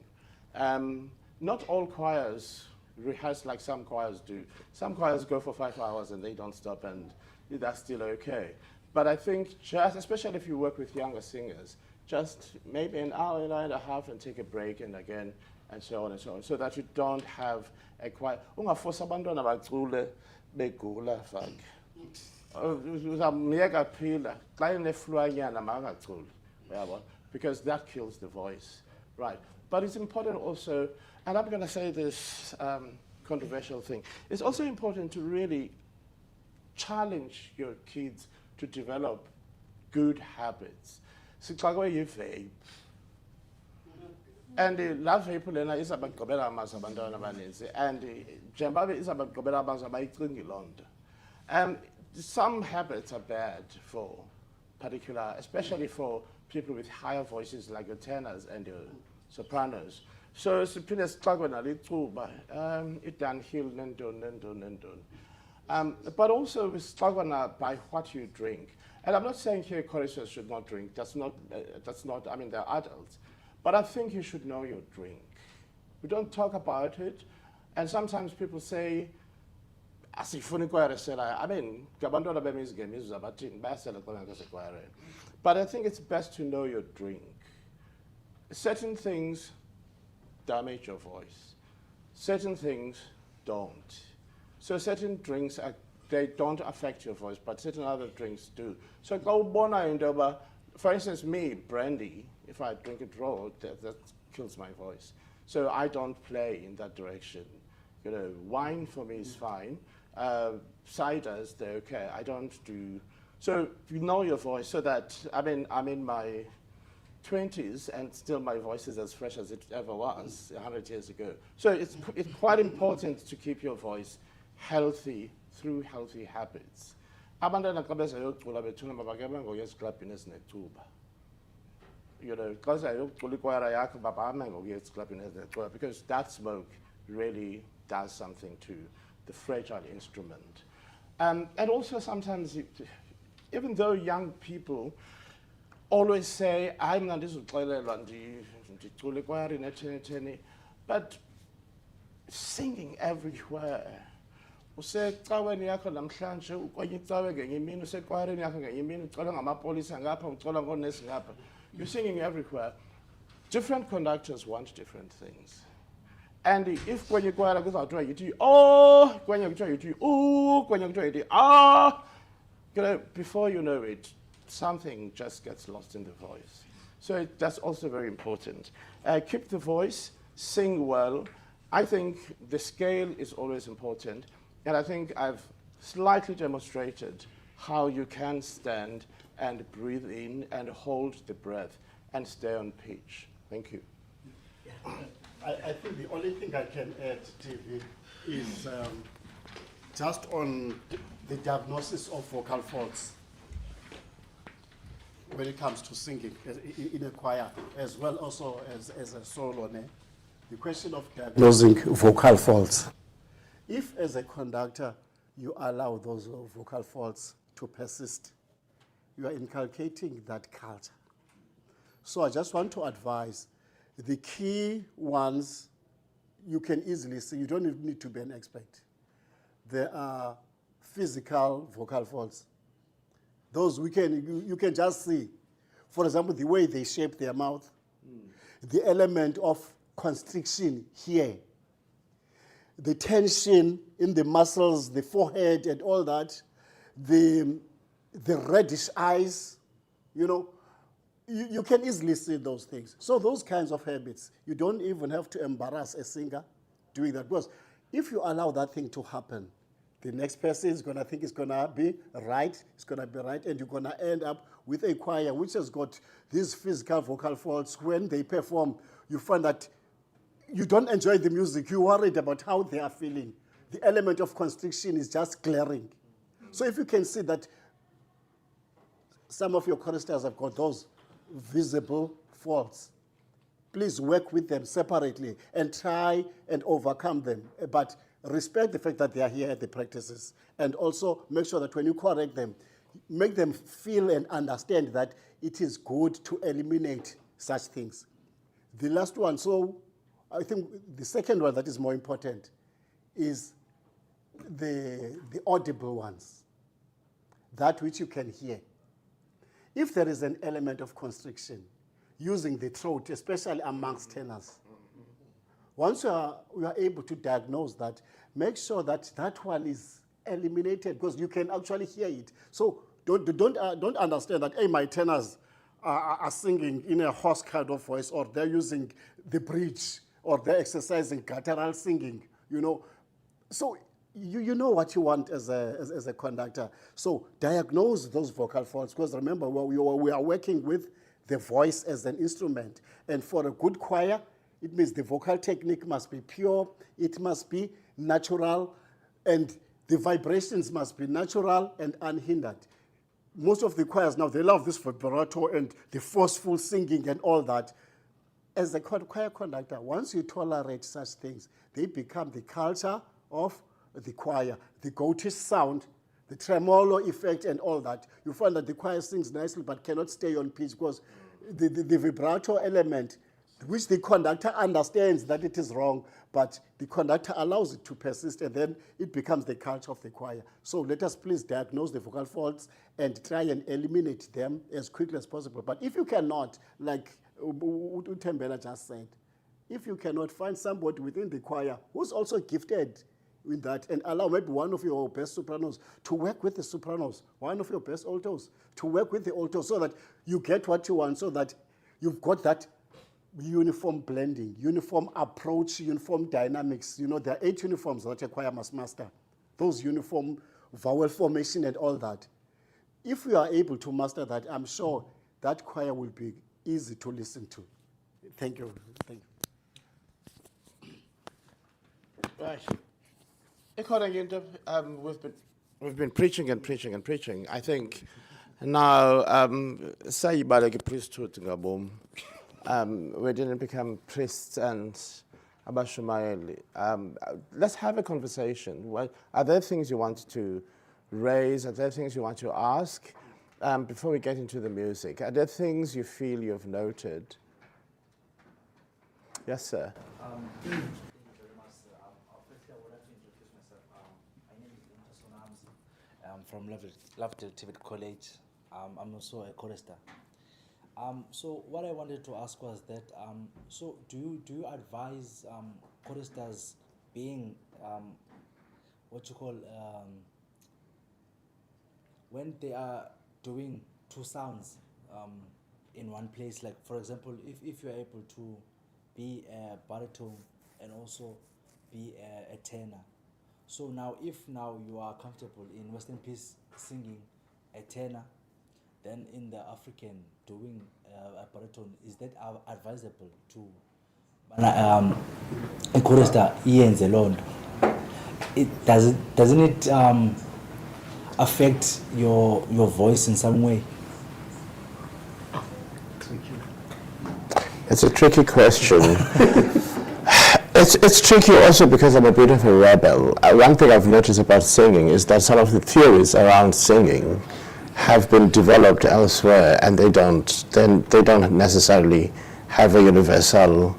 Not all choirs rehearse like some choirs do. Some choirs go for 5 hours and they don't stop, and that's still okay. But I think especially if you work with younger singers, just maybe an hour and a half and take a break and again, and so on and so on, so that you don't have a choir. Ungaforce abantwana bacule begula fak. Uzamyeka phila xa enefluanyana makangaculi, uyabona, because that kills the voice, right? But it's important also, and I'm going to say this controversial thing, it's also important to really challenge your kids to develop good habits. Sixakwe yi-vape. And laa vape lena izabagqibela amazwi abantwana abaninzi, and njengoba izabagqibela amazwi abayicingi loo nto. Some habits are bad for particular, especially for people with higher voices like your tenors and your sopranos. So siphinde sixakwe nalo icuba, i-downhill nentoni. But also sixakwe by what you drink. And I'm not saying here choristers should not drink. That's not. I mean, they're adults, but I think you should know your drink. We don't talk about it, and sometimes people say, "Asifuni kwaresela." I mean, ngabantwana bemizi ngemizi abathini bayasela xa ngasekwayareni. But I think it's best to know your drink. Certain things damage your voice. Certain things don't. So certain drinks they don't affect your voice, but certain other drinks do. So go bona indoba. For instance, me, brandy, if I drink it raw, that kills my voice. So I don't play in that direction. Wine for me is fine. Ciders, they're okay. I don't do. So you know your voice, so that I'm in my 20s and still my voice is as fresh as it ever was 100 years ago. So it's quite important to keep your voice healthy through healthy habits. Abantwana xa bezayocula bethuna mabake ngokuya esiklabhini esinethuba. Xa uzayocula ikwayara yakho babame ngokuya esiklabhini esinethuba, because that smoke really does something to the fragile instrument. And also sometimes, even though young people always say, I'm not but singing everywhere. Usecaweni yakho namhlanje ukwenye icawe ngenye imini, usekwayareni yakho ngenye imini, ucela ngamapolisa ngapha, ucela ngonesi ngapha. You're singing everywhere. Different conductors want different things. And if when you kwayara kuzawuthiwa yithi oh, kwenye kuthiwa yithi ooh, kwenye kuthiwa yithi ah, before you know it, something just gets lost in the voice. So that's also very important. Keep the voice, sing well. I think the scale is always important. And I think I've slightly demonstrated how you can stand and breathe in and hold the breath and stay on pitch. Thank you. I think the only thing I can add, TV, is just on the diagnosis of vocal folds. when it comes to singing in a choir, as well also as a solo. The question of diagnosing vocal faults. If, as a conductor, you allow those vocal faults to persist, you are inculcating that culture. So I just want to advise the key ones you can easily see. You don't even need to be an expert. There are physical vocal faults. Those you can just see. For example, the way they shape their mouth, the element of constriction here, the tension in the muscles, the forehead and all that, the reddish eyes, you can easily see those things. So those kinds of habits, you don't even have to embarrass a singer doing that. Because if you allow that thing to happen, the next person is going to think it's going to be right, and you're going to end up with a choir which has got these physical vocal faults. When they perform, you find that you don't enjoy the music. You're worried about how they are feeling. The element of constriction is just glaring. So if you can see that some of your choristers have got those visible faults, please work with them separately and try and overcome them. But respect the fact that they are here at the practices, and also make sure that when you correct them, make them feel and understand that it is good to eliminate such things. The last one, so I think the second one that is more important is the audible ones, that which you can hear. If there is an element of constriction using the throat, especially amongst tenors, once you are able to diagnose that, make sure that that one is eliminated, because you can actually hear it. So don't understand that, hey, my tenors are singing in a hoarse kind of voice, or they're using the bridge, or they're exercising guttural singing, So you know what you want as a conductor. So diagnose those vocal faults, because remember, we are working with the voice as an instrument. And for a good choir, it means the vocal technique must be pure, it must be natural, and the vibrations must be natural and unhindered. Most of the choirs now, they love this vibrato and the forceful singing and all that. As a choir conductor, once you tolerate such things, they become the culture of the choir. The goatish sound, the tremolo effect and all that. You find that the choir sings nicely but cannot stay on pitch, because the vibrato element, which the conductor understands that it is wrong, but the conductor allows it to persist, and then it becomes the culture of the choir. So let us please diagnose the vocal faults and try and eliminate them as quickly as possible. But if you cannot, like Utembela just said, if you cannot find somebody within the choir who's also gifted in that, and allow maybe one of your best sopranos to work with the sopranos, one of your best altos to work with the altos, so that you get what you want, so that you've got that uniform blending, uniform approach, uniform dynamics. There are 8 uniforms that a choir must master. Those uniform vowel formation and all that. If you are able to master that, I'm sure that choir will be easy to listen to. Thank you. Thank you. Right. According to, we've been preaching and preaching and preaching. I think now, say baleki priesthood nga BOM. We didn't become priests and abashumayeli. Let's have a conversation. Are there things you want to raise? Are there things you want to ask before we get into the music? Are there things you feel you've noted? Yes, sir. Thank you very much, sir. Firstly, I would like to introduce myself. My name is Sonamzi. I'm from Lovedale Tibet College. I'm also a chorister. So what I wanted to ask was that, so do you advise choristers being, what you call, when they are doing 2 sounds in one place, like for example, if you're able to be a baritone and also be a tenor. So now, if now you are comfortable in Western piece singing a tenor, then in the African doing a baritone, is that advisable to a chorister iyenze loo nto? Doesn't it affect your voice in some way? It's a tricky question. It's tricky also because I'm a bit of a rebel. One thing I've noticed about singing is that some of the theories around singing have been developed elsewhere, and they don't necessarily have a universal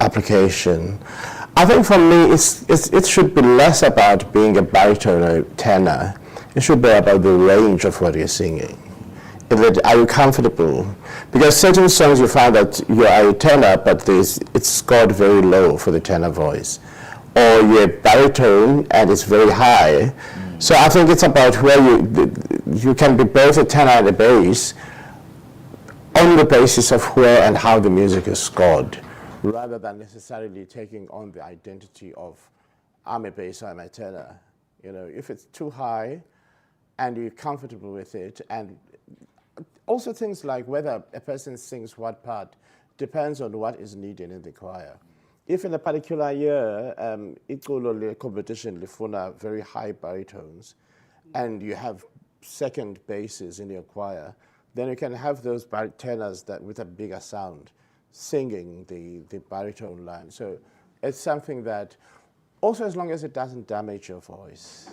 application. I think for me, it should be less about being a baritone or a tenor. It should be about the range of what you're singing. Are you comfortable? Because certain songs you find that you are a tenor, but it's scored very low for the tenor voice. Or you're a baritone and it's very high. So I think it's about where you can be both a tenor and a bass on the basis of where and how the music is scored, rather than necessarily taking on the identity of I'm a bass or I'm a tenor. You know, if it's too high and you're comfortable with it, and also things like whether a person sings what part depends on what is needed in the choir. If in a particular year, the competition lifuna very high baritones, and you have second basses in your choir, then you can have those tenors that with a bigger sound singing the baritone line. So it's something that, also as long as it doesn't damage your voice.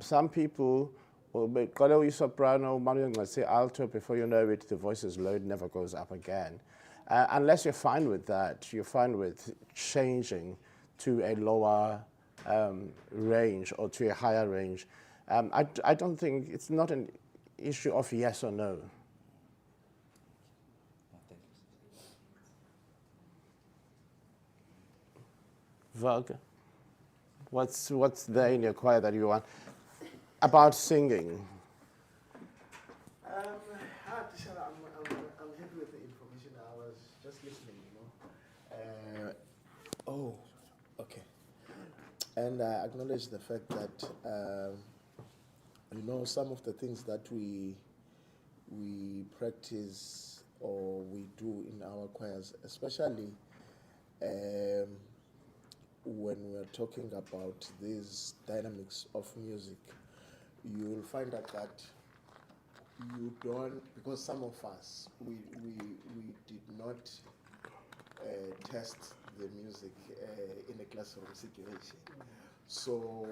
Some people will make soprano, say alto, before you know it, the voice is low, it never goes up again. Unless you're fine with that, you're fine with changing to a lower range or to a higher range. I don't think, it's not an issue of yes or no. Vug, what's there in your choir that you want? About singing. I'm happy with the information. I was just listening, Oh, okay. And I acknowledge the fact that, some of the things that we practice or we do in our choirs, especially when we're talking about these dynamics of music, you'll find out that you don't, because some of us, we did not test the music in a classroom situation. So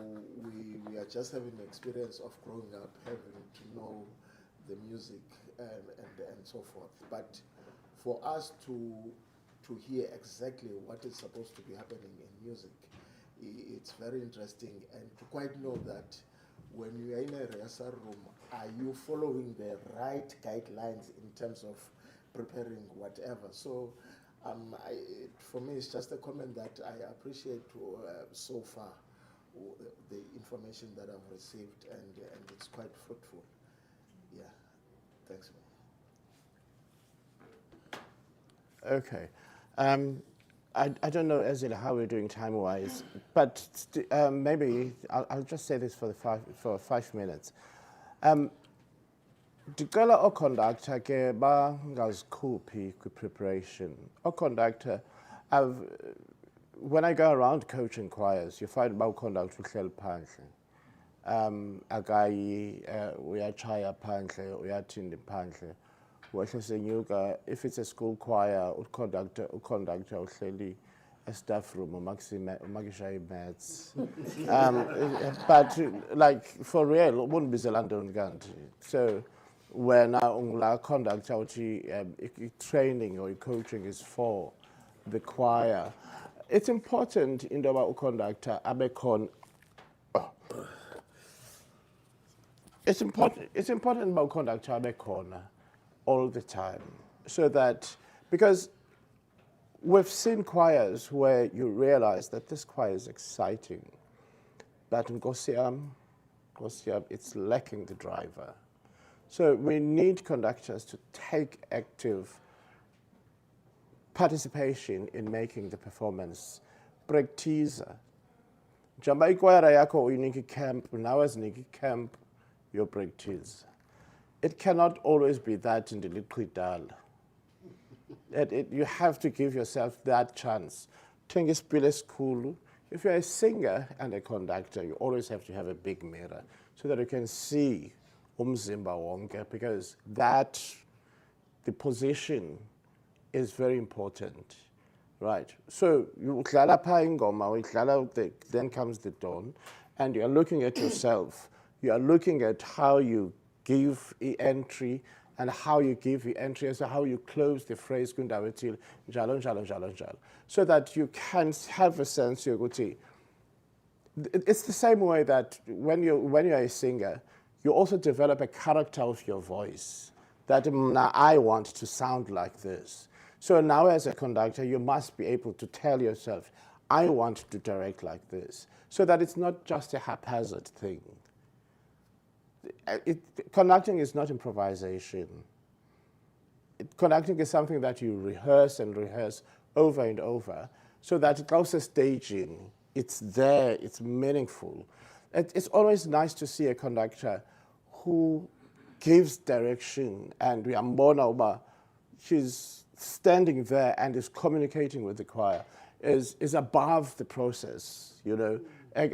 we are just having the experience of growing up, having to know the music and so forth. But for us to hear exactly what is supposed to be happening in music, it's very interesting, and to quite know that when you are in a rehearsal room, are you following the right guidelines in terms of preparing whatever? So for me, it's just a comment that I appreciate so far the information that I've received, and it's quite fruitful. Yeah, thanks. Okay. I don't know, Ezra, how we're doing time-wise, but maybe I'll just say this for 5 minutes. Ndicela oconductor ke bangazikhuphi kwi-preparation. Oconductor, when I go around coaching choirs, you find about conduct uhleli phandle. Akayi uyachaya phandle, uyathini phandle. If it's a school choir, conductor uhleli a staff room, umakisha maths. But like for real, wouldn't be London. So when I conductor training or coaching is for the choir, it's important in the conductor abekon. It's important about conductor abekon all the time, so that, because we've seen choirs where you realize that this choir is exciting, but in Gosiam, it's lacking the driver. So we need conductors to take active participation in making the performance break teaser. Jamba ikwara yako uyiniki camp, nawas niki camp, your break teaser. It cannot always be that in the liquidal. You have to give yourself that chance. School. If you're a singer and a conductor, you always have to have a big mirror so that you can see umzimba wonke, because the position is very important, right? So you udlala pha ingoma, uyidlala, then comes the dawn, and you're looking at yourself. You are looking at how you give the entry and how you give the entry, and so how you close the phrase kundawo ethile, njalo njalo njalo njalo, so that you can have a sense yokuthi. It's the same way that when you're a singer, you also develop a character of your voice, that now I want to sound like this. So now as a conductor, you must be able to tell yourself, I want to direct like this, so that it's not just a haphazard thing. Conducting is not improvisation. Conducting is something that you rehearse and rehearse over and over, so that it also staging, it's there, it's meaningful. It's always nice to see a conductor who gives direction, and we are more now, she's standing there and is communicating with the choir, is above the process, you know. You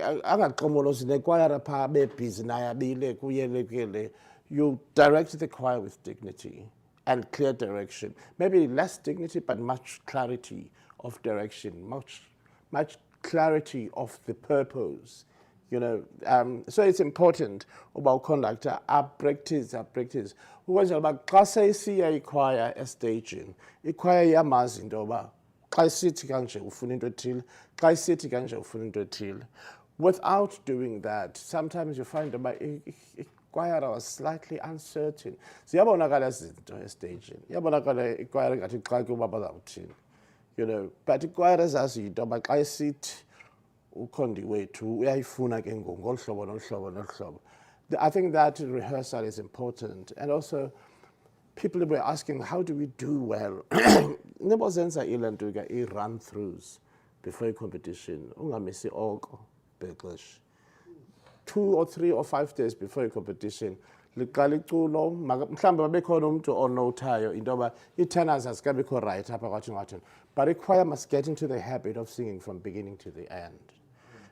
direct the choir with dignity and clear direction. Maybe less dignity, but much clarity of direction, much clarity of the purpose, you know. So it's important about conductor, practice. Ukwenzela uba xa seyisiya ichoir estaging, ichoir iyamazi into yoba xa isithi kanje ufuna into ethile, xa isithi kanje ufuna into ethile. Without doing that, sometimes you find about choir was slightly uncertain. Ziyabonakala izinto estaging, iyabonakala ichoir ngathi xa kuba bazawuthini, you know. But ichoir ezazi into yoba xa isithi ukhondi wethu uyayifuna ke ngoku ngolu hlobo nolu hlobo nolu hlobo. I think that rehearsal is important. And also, people were asking, how do we do well? Nebo zenza ilanto ke i-run-throughs before a competition. Ungamisi oko bexesha. 2 or 3 or 5 days before a competition, liqala iculo, mhlawumbe babekhona umuntu onothayo into yoba ii-tenors azikabikho right apha kwathi ngathini. But a choir must get into the habit of singing from beginning to the end.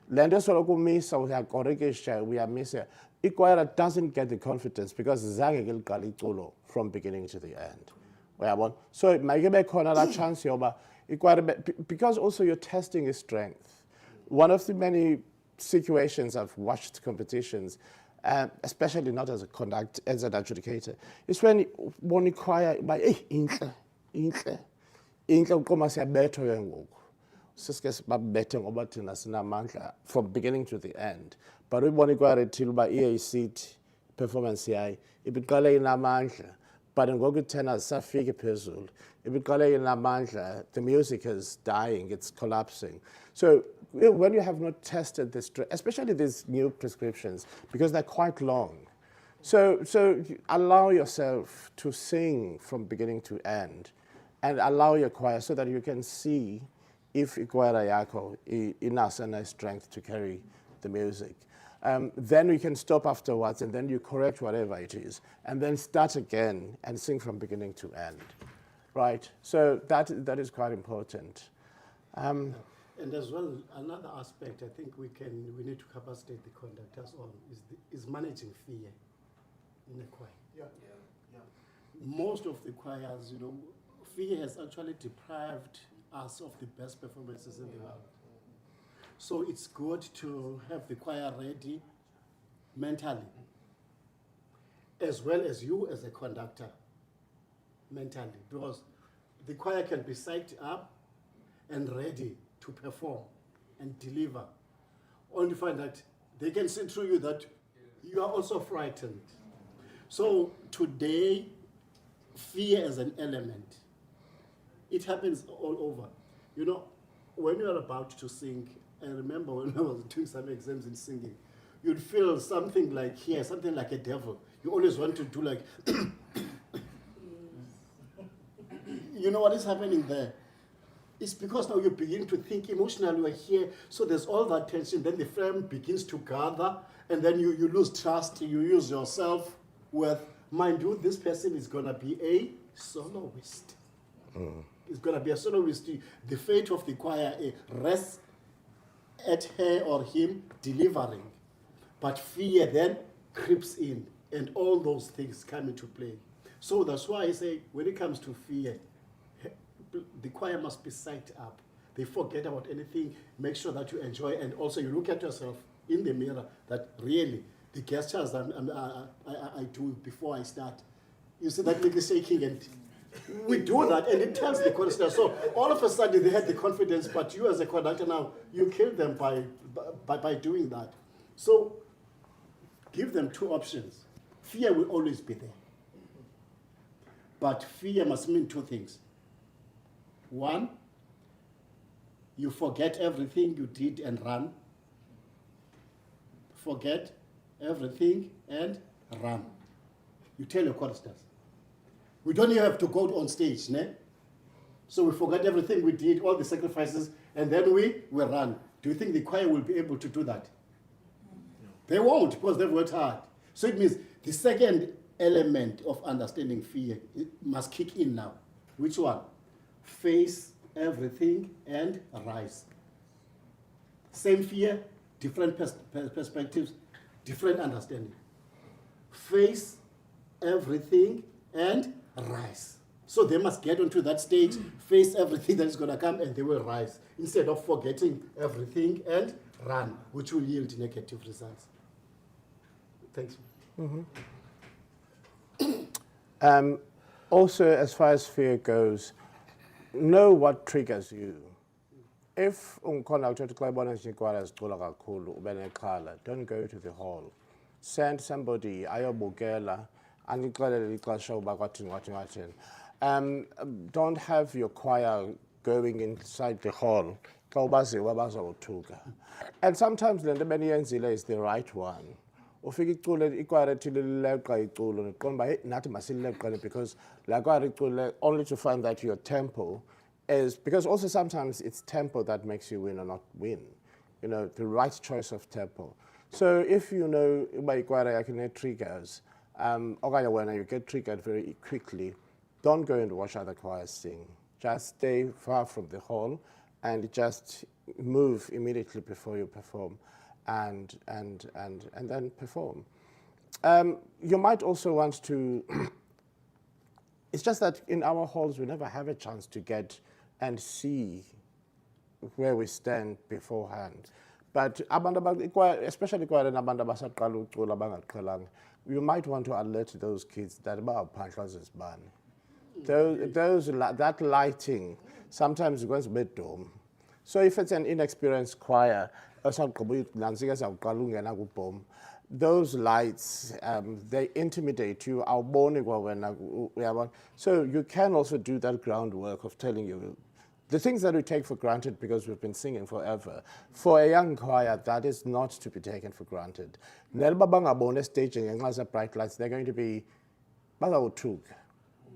Le nto soloko umisa uyakorekisha, uyamisa. I-choir doesn't get the confidence because zange ke liqala iculo from beginning to the end. Uyabona? So mayike bekhona la chance yoba i-choir, because also you're testing your strength. One of the many situations I've watched competitions, especially not as an adjudicator, is when one choir by inhle uqoma siyabethwa ke ngoku. Sisike sibabethe ngoba thina sinamandla from beginning to the end. But uyibona ichoir ethile uba iye isithi performance yayo ibiqale inamandla, but ngoku ii-tenors safike phezulu ibiqale inamandla, the music is dying, it's collapsing. So when you have not tested this, especially these new prescriptions, because they're quite long, so allow yourself to sing from beginning to end, and allow your choir so that you can see if choir yakho inaso enough strength to carry the music. Then we can stop afterwards, and then you correct whatever it is, and then start again and sing from beginning to end, right? So that is quite important. And as well, another aspect I think we need to capacitate the conductors on is managing fear in a choir. Yeah. Most of the choirs, you know, fear has actually deprived us of the best performances in the world. So it's good to have the choir ready mentally, as well as you as a conductor mentally, because the choir can be psyched up and ready to perform and deliver, only find that they can see through you that you are also frightened. So today, fear as an element, it happens all over. You know, when you are about to sing, I remember when I was doing some exams in singing, you'd feel something like here, something like a devil. You always want to do like, you know what is happening there? It's because now you begin to think emotionally, we're here, so there's all that tension, then the flame begins to gather, and then you lose trust, you use yourself with, mind you, this person is gonna be a soloist. It's gonna be a soloist. The fate of the choir rests at her or him delivering. But fear then creeps in, and all those things come into play. So that's why I say, when it comes to fear, the choir must be psyched up. They forget about anything, make sure that you enjoy, and also you look at yourself in the mirror that really, the gestures I do before I start, you see that little shaking, and we do that, and it tells the choristers. So all of a sudden they had the confidence, but you as a conductor now, you kill them by doing that. So give them two options. Fear will always be there. But fear must mean two things. One, you forget everything you did and run. Forget everything and run. You tell your choristers. We don't even have to go on stage, ne? So we forget everything we did, all the sacrifices, and then we run. Do you think the choir will be able to do that? No. They won't, because they've worked hard. So it means the second element of understanding fear must kick in now. Which one? Face everything and rise. Same fear, different perspectives, different understanding. Face everything and rise. So they must get onto that stage, face everything that is going to come, and they will rise, instead of forgetting everything and run, which will yield negative results. Thanks. Also, as far as fear goes, know what triggers you. If don't go to the hall. Send somebody, don't have your choir going inside the hall. And sometimes the many is the right one. Because only to find that your tempo is, because also sometimes it's tempo that makes you win or not win. You know, the right choice of tempo. So if you know by triggers, or when you get triggered very quickly, don't go and watch other choirs sing. Just stay far from the hall and just move immediately before you perform. And then perform. You might also want to, it's just that in our halls we never have a chance to get and see where we stand beforehand. But especially you might want to alert those kids that that lighting sometimes goes a bit dumb. So if it's an inexperienced choir, those lights, they intimidate you. So you can also do that groundwork of telling you the things that we take for granted because we've been singing forever. For a young choir, that is not to be taken for granted. Staging and bright lights, they're going to be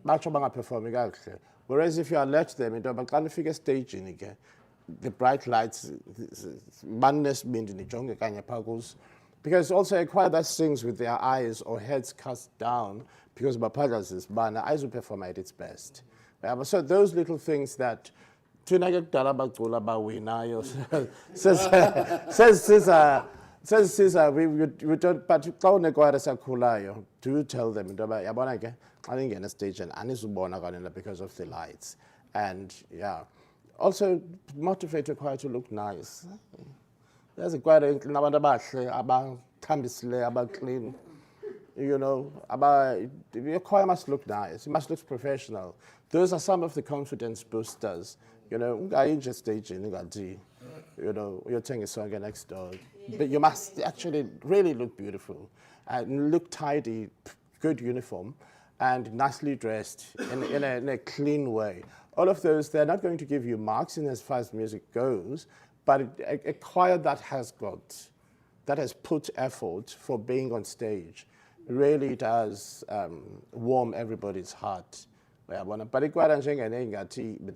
performing. Whereas if you alert them, into figure staging again. The bright lights, because also a choir that sings with their eyes or heads cast down, because Bapadas is ban, eyes will perform at its best. So those little things that we don't, but do tell them, I didn't get a stage and I need to because of the lights. And yeah. Also, motivate the choir to look nice. There's a choir about clean. You know, your choir must look nice. It must look professional. Those are some of the confidence boosters. You know, just staging, you know, you're taking a song next door. But you must actually really look beautiful and look tidy, good uniform, and nicely dressed in a clean way. All of those, they're not going to give you marks in as far as music goes, but a choir that has put effort for being on stage really does warm everybody's heart. But they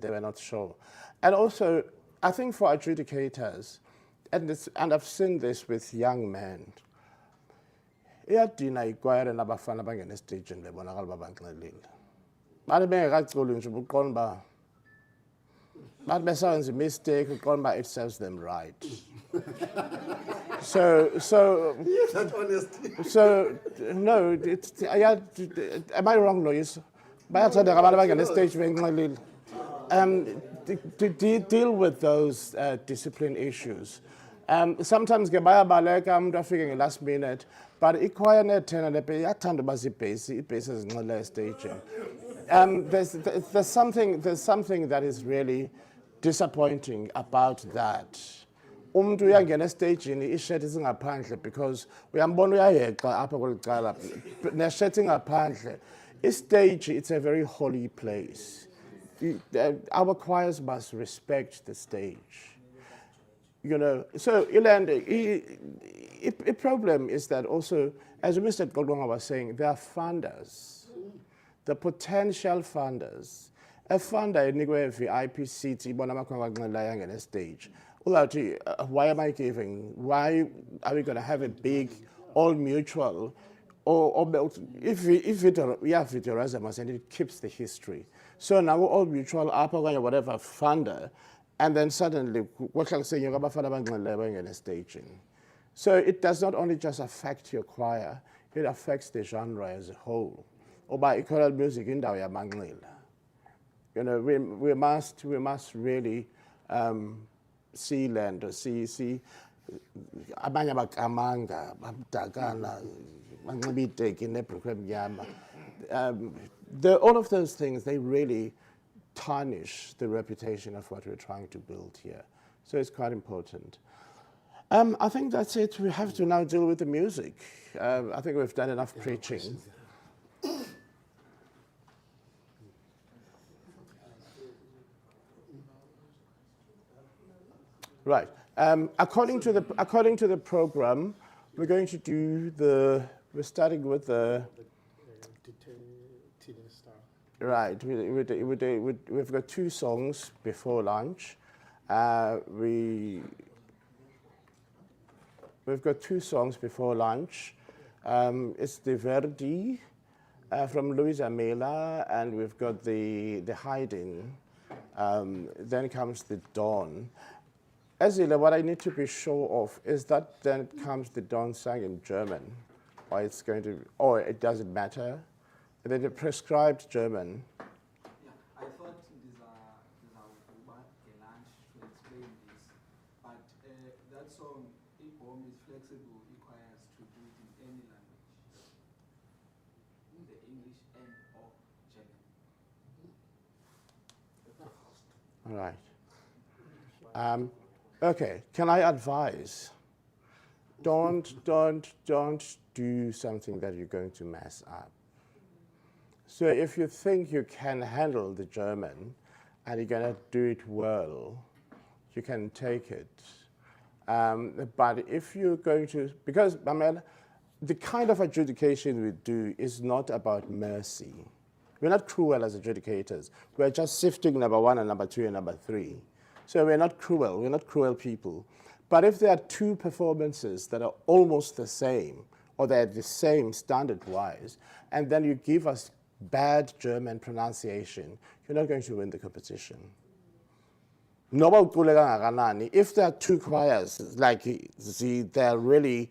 were not sure. And also, I think for adjudicators, and I've seen this with young men, iyadina ikwayere nabafana bangena estagini bebonakala babanxelile. Bathi bengekaculi nje uqonda uba bathi besenza mistake uqonda uba it serves them right. So That honesty. So no, am I wrong, Lois? Bayathanda abantu abangena estage benxelile. deal with those discipline issues. Sometimes ke bayabaleka umuntu afike nge-last minute, but ikwaya nethena lepe iyathanda uba ziibhesi ezinxila estaging. There's something that is really disappointing about that. Umuntu uyangena estagini ishirt isingaphandle because uyambona uyayeqa apha kweli cala neshirt ingaphandle. Stage, it's a very holy place. Our choirs must respect the stage. You know, so the problem is that also, as Mr. Godwanga was saying, there are funders, the potential funders. A funder in VIP seats, a stage. Why am I giving? Why are we going to have a big, all mutual? Or if we have Erasmus and it keeps the history. So now all mutual, whatever funder, and then suddenly, what can I say, you're going staging. So it does not only just affect your choir, it affects the genre as a whole. Or by choral music in Dawya Manglila. You know, we must really see land, or see abanye abakamanga, babdakana, all of those things, they really tarnish the reputation of what we're trying to build here. So it's quite important. I think that's it. We have to now deal with the music. I think we've done enough preaching. Right. According to the program, we're starting with the. Right. We've got 2 songs before lunch. We've got 2 songs before lunch. It's the Verdi from Luisa Mela, and we've got the Haydn. Then comes the Dawn. Azila, what I need to be sure of is that then comes the Dawn sang in German, or it doesn't matter. And then the prescribed German. Yeah, I thought there's a lunch to explain this, but that song, BOM is flexible, requires to do it in any language, in the English and or German. All right. Okay, can I advise? Don't do something that you're going to mess up. So if you think you can handle the German and you're going to do it well, you can take it. But if you're going to, because I mean, the kind of adjudication we do is not about mercy. We're not cruel as adjudicators. We're just sifting number 1 and number 2 and number 3. So we're not cruel people. But if there are 2 performances that are almost the same, or they're the same standard-wise, and then you give us bad German pronunciation, you're not going to win the competition. If there are 2 choirs, like they're really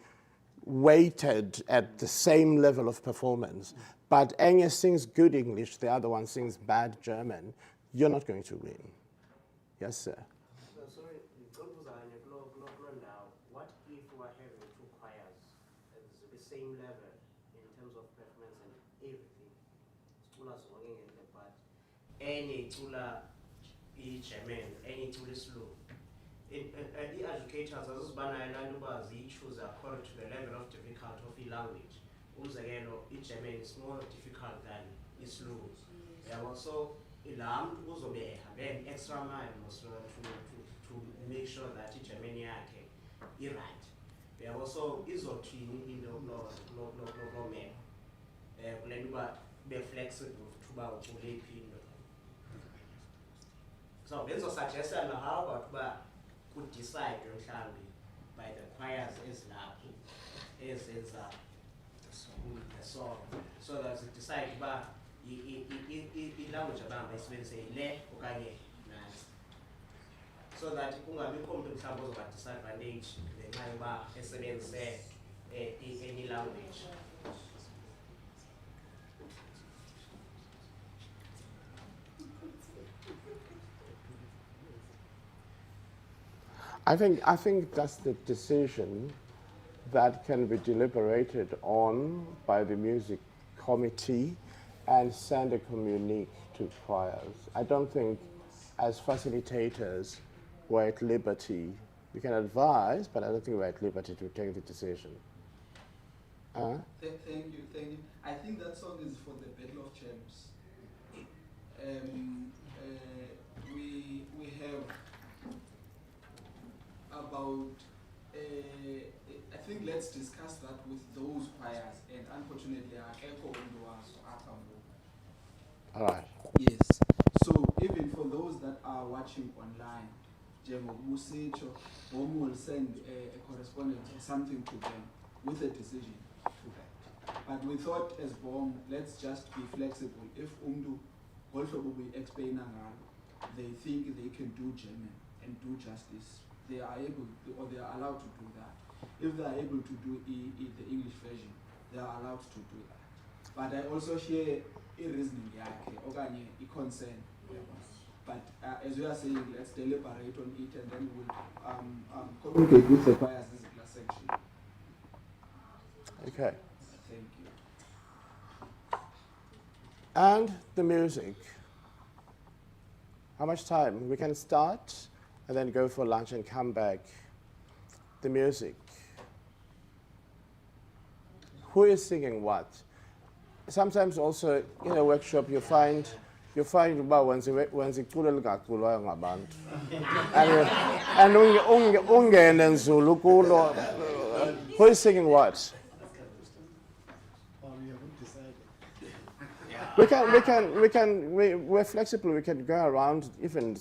weighted at the same level of performance, but Enya sings good English, the other one sings bad German, you're not going to win. Yes, sir. Sorry, now, what if we're having 2 choirs at the same level in terms of performance and everything? But any tula German, any tula slow. The educators choose according to the level of difficulty of the language. German is more difficult than slow. Also, an extra mile to make sure that German is right. We are also isotini in the law be flexible to so there's a suggestion how about could decide by the choirs is the song, so that it decide about language about say le so that disadvantage any language. I think that's the decision that can be deliberated on by the music committee and send a communique to choirs. I don't think as facilitators we're at liberty. We can advise, but I don't think we're at liberty to take the decision. Thank you. I think that song is for the Battle of Champs. We have about, I think let's discuss that with those choirs, and unfortunately, I echo on the ones to Akambo. All right. Yes. So even for those that are watching online, Musito, BOM will send a correspondent or something to them with a decision to that. But we thought as BOM, let's just be flexible. If Umdu also will be explaining, they think they can do German and do justice, they are able to, or they are allowed to do that. If they are able to do the English version, they are allowed to do that. But I also share a reasoning, a concern. But as we are saying, let's deliberate on it, and then we'll communicate with the choirs as a class section. Okay. Thank you. And the music. How much time? We can start and then go for lunch and come back. The music. Who is singing what? Sometimes also in a workshop you find about when iculo lingaculwayo ngabantu and ungene nzulu kulo. Who is singing what? We're flexible. We can go around even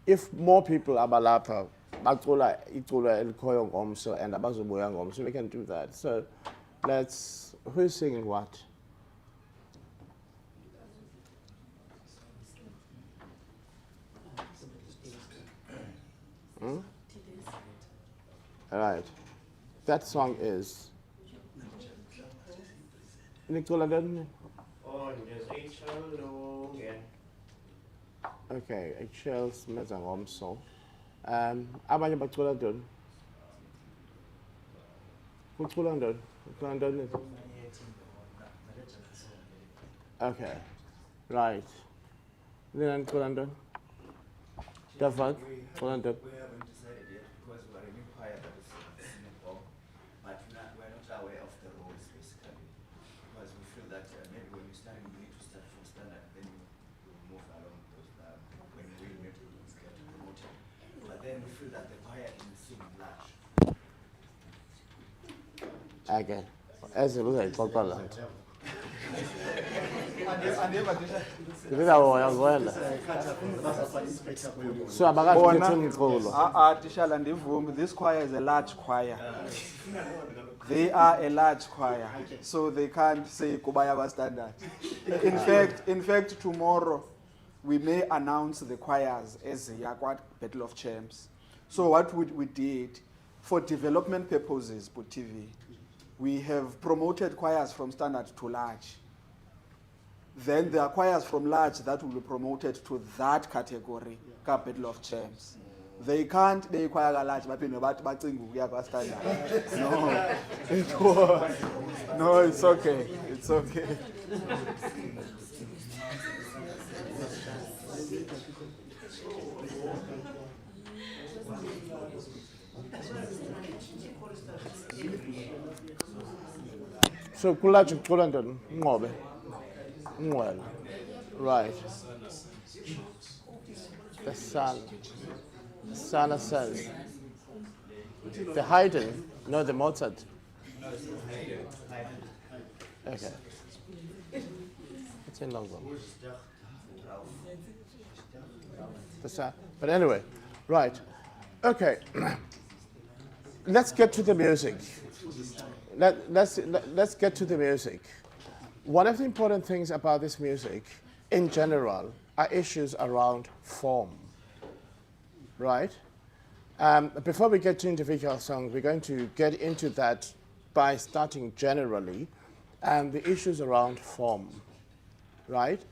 if more people abalapha bacula iculo elikhoyo ngomso and abazobuya ngomso, we can do that. So who's singing what? All right. That song is okay, Achel's Mezangomso. Abanye bacula ntoni? Kucula ntoni? Okay, right. Then cula ntoni? Davad, cula ntoni? We haven't decided yet because we are a new choir that is singing BOM, but we're not aware of the roles basically. Because we feel that maybe when you start, you need to start from standard, then you move along those when we maybe get promoted. But then we feel that the choir can sing large. Okay, as a look at Cocoland. So this choir is a large choir. They are a large choir, so they can't say Kubayaba standard. In fact, tomorrow we may announce the choirs as the Yakwat Battle of Champs. So what we did for development purposes, for TV, we have promoted choirs from standard to large. Then there are choirs from large that will be promoted to that category, Battle of Champs. They can't be choir large, but standard. No, it's okay. It's okay. So kulaji kucula ntoni? Ngobe. Well, right. The sun ascends. The Haydn, no, the Mozart. Okay. It's in London. But anyway, right. Okay. Let's get to the music. Let's get to the music. One of the important things about this music, in general, are issues around form, right? Before we get to individual songs, we're going to get into that by starting generally, and the issues around form, right?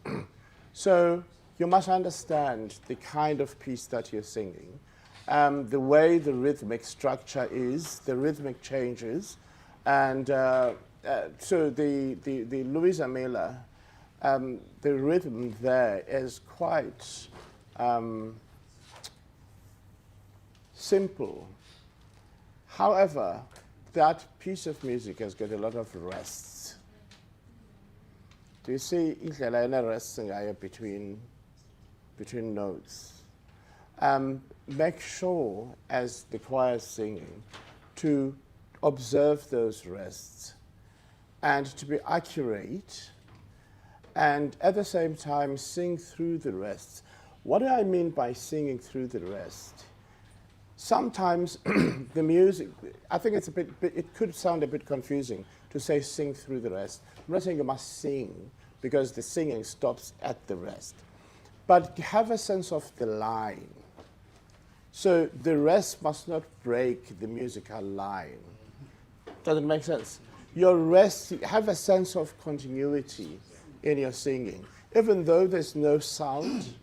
So you must understand the kind of piece that you're singing. the way the rhythmic structure is, the rhythmic changes, and so the Louisa Miller, the rhythm there is quite simple. However, that piece of music has got a lot of rests. Do you see indlela rests between notes? Make sure, as the choir is singing, to observe those rests and to be accurate, and at the same time sing through the rests. What do I mean by singing through the rest? Sometimes the music, I think it's it could sound a bit confusing to say sing through the rest. I'm not saying you must sing because the singing stops at the rest, but have a sense of the line. So the rest must not break the musical line. Does it make sense? Your rest, have a sense of continuity in your singing, even though there's no sound,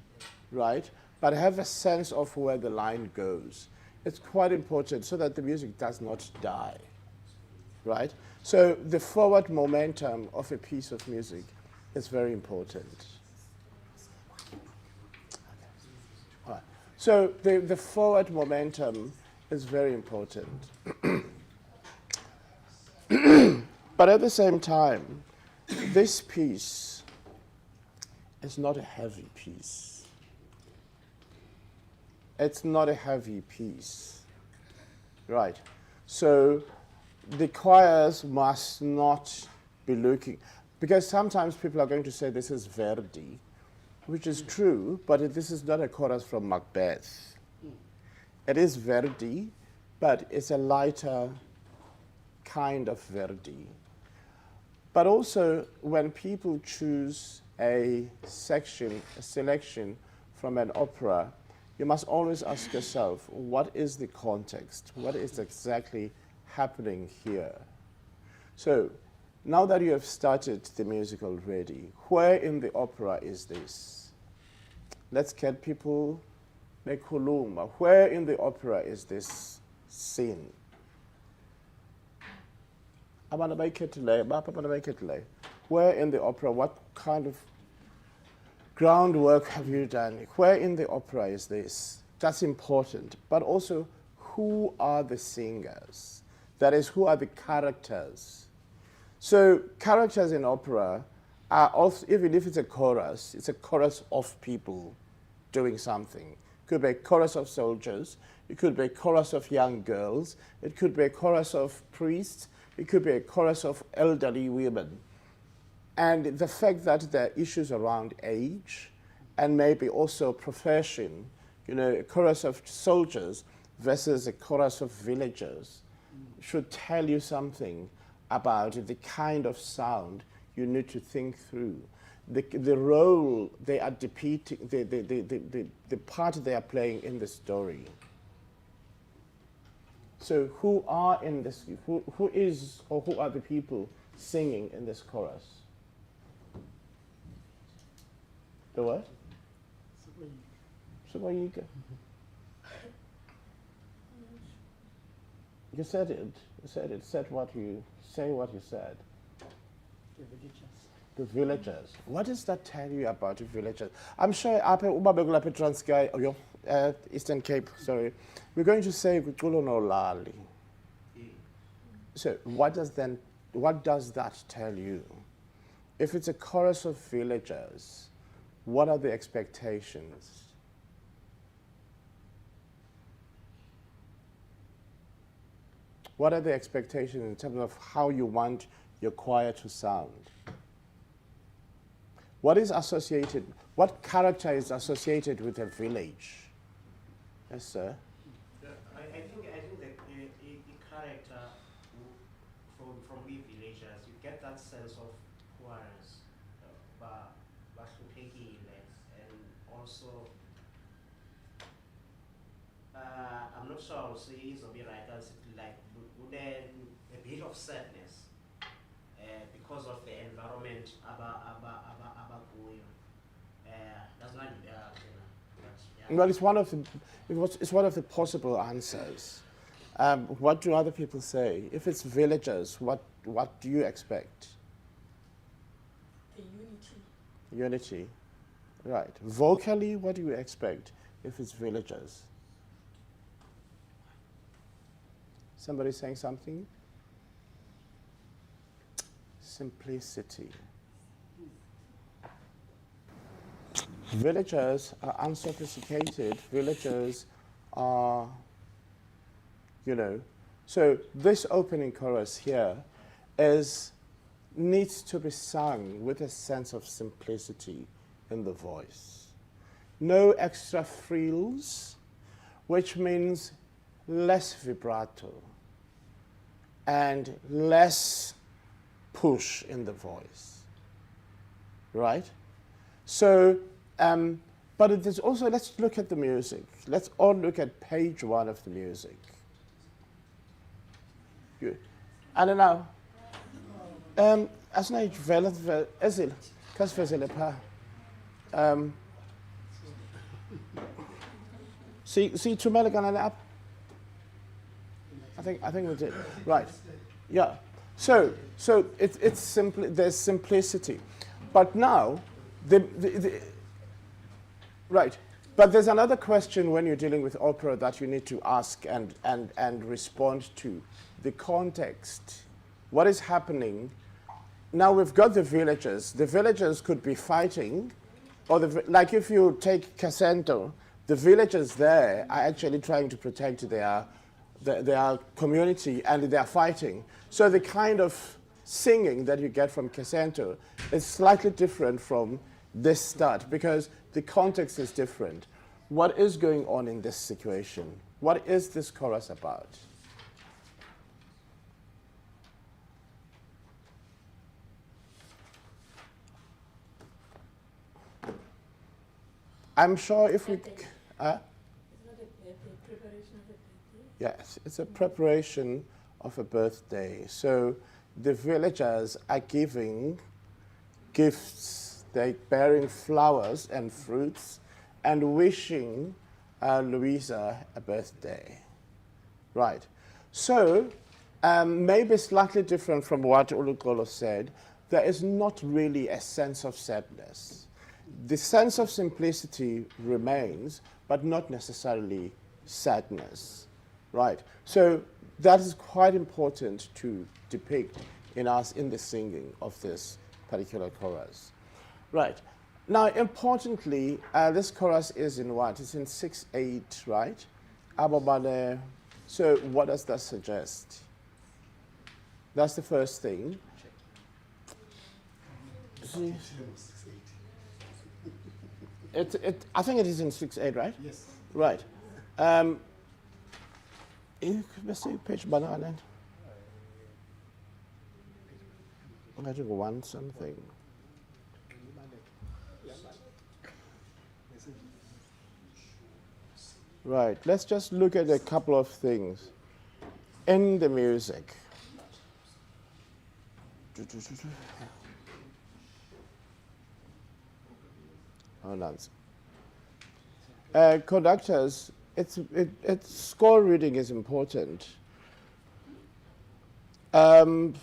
right? But have a sense of where the line goes. It's quite important so that the music does not die, right? So the forward momentum of a piece of music is very important. All right. So the forward momentum is very important. But at the same time, this piece is not a heavy piece. It's not a heavy piece, right? So the choirs must not be looking, because sometimes people are going to say this is Verdi, which is true, but this is not a chorus from Macbeth. It is Verdi, but it's a lighter kind of Verdi. But also, when people choose a selection from an opera, you must always ask yourself, what is the context? What is exactly happening here? So, now that you have started the music already, where in the opera is this? Let's get people bekhuluma. Where in the opera is this scene? Where in the opera, what kind of groundwork have you done? Where in the opera is this? That's important. But also, who are the singers? That is, who are the characters? So characters in opera are also, even if it's a chorus of people doing something. It could be a chorus of soldiers. It could be a chorus of young girls. It could be a chorus of priests. It could be a chorus of elderly women. And the fact that there are issues around age and maybe also profession, you know, a chorus of soldiers versus a chorus of villagers should tell you something about the kind of sound you need to think through. The role they are depicting, the part they are playing in the story. So who are in this, who is or who are the people singing in this chorus? The what? Subayika. You said it. You said it. Say what you said. The villagers. The villagers. What does that tell you about the villagers? I'm sure Transkei, Eastern Cape, sorry. We're going to say Kutulo no Lali. So what does that tell you? If it's a chorus of villagers, what are the expectations? What are the expectations in terms of how you want your choir to sound? What is associated, what character is associated with a village? Yes, sir? I think the character from we villagers, you get that sense of choirs, and also I'm not sure I'll say it's a bit like a bit of sadness because of the environment that's not Well, it's one of the possible answers. What do other people say? If it's villagers, what do you expect? The unity. Unity. Right. Vocally, what do you expect if it's villagers? Somebody saying something? Simplicity. Villagers are unsophisticated. Villagers are, so this opening chorus here needs to be sung with a sense of simplicity in the voice. No extra frills, which means less vibrato and less push in the voice, right? So, but it is also, let's look at the music. Let's all look at page 1 of the music. Good. I don't know. As I developed, Ezil, kasvezele pa. See, tumele kanale up. I think we did. Right. Yeah. So it's simply, there's simplicity. But now, right. But there's another question when you're dealing with opera that you need to ask and respond to. The context. What is happening? Now we've got the villagers. The villagers could be fighting, or like if you take Casento, the villagers there are actually trying to protect their community, and they're fighting. So the kind of singing that you get from Casento is slightly different from this start because the context is different. What is going on in this situation? What is this chorus about? I'm sure if we... It's not a preparation of a birthday. Yes, it's a preparation of a birthday. So the villagers are giving gifts. They're bearing flowers and fruits and wishing Louisa a birthday. Right. So maybe slightly different from what Ulukolo said, there is not really a sense of sadness. The sense of simplicity remains, but not necessarily sadness, right? So that is quite important to depict in us in the singing of this particular chorus, right? Now, importantly, this chorus is in what? It's in 6/8, right? Abobale. So what does that suggest? That's the first thing. See? I think it is in 6/8, right? Yes. Right. Let's see page banana. I think 1 something. Right. Let's just look at a couple of things in the music. Hold on. Conductors, score reading is important. Sibathi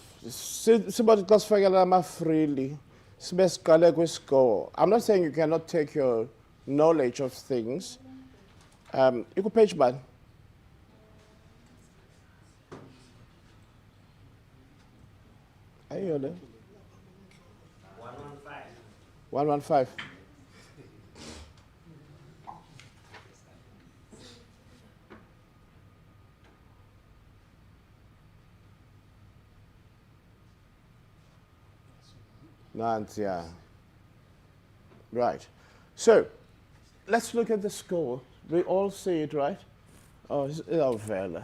xa sifakela ama-freely sibe siqale kwi-score. I'm not saying you cannot take your knowledge of things. Ikupage bani? Ayiyo le? 115. 115. Nancy, yeah. Right. So, let's look at the score. We all see it, right? Oh, it's Vela.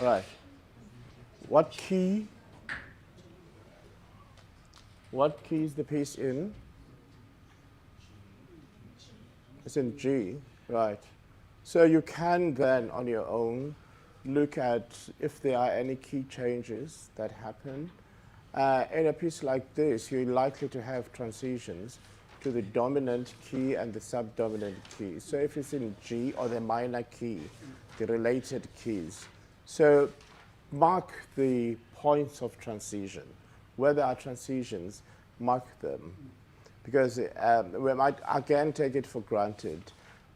Right. What key? What key is the piece in? It's in G, right. So you can then, on your own, look at if there are any key changes that happen. In a piece like this, you're likely to have transitions to the dominant key and the subdominant key. So if it's in G or the minor key, the related keys. So mark the points of transition. Where there are transitions, mark them. Because we might again take it for granted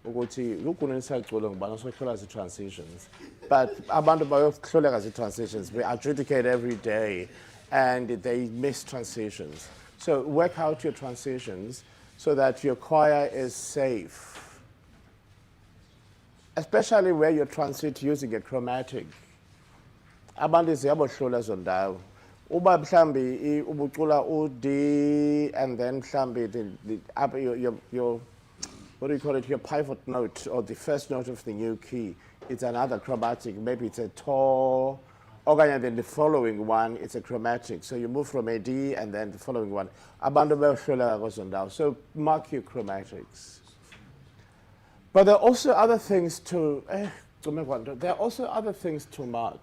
ukuthi kukunisacula ngibana sokuhlola zi-transitions, but abantu bayokuhloleka zi-transitions, we adjudicate every day and they miss transitions. So work out your transitions so that your choir is safe, especially where you transit using a chromatic. Abantu ziyabohlola ezo ndawo. Uba mhlambi ubucula u-D and then mhlambi your what do you call it, your pivot note or the first note of the new key, it's another chromatic, maybe it's a to, or then the following one, it's a chromatic. So you move from a D and then the following one. So mark your chromatics. But there are also other things to, there are also other things to mark.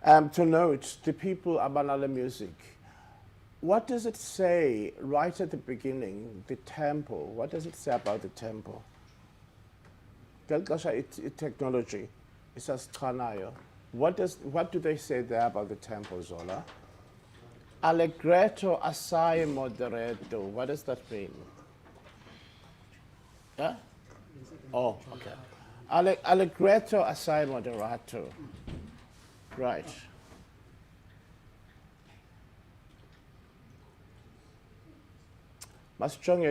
To note, the people abanala music. What does it say right at the beginning, the tempo? What does it say about the tempo? Technology. It says tranayo. What do they say there about the tempo, Zola? Allegretto assai moderato. What does that mean? Yeah? Oh, okay. Allegretto assai moderato. Right.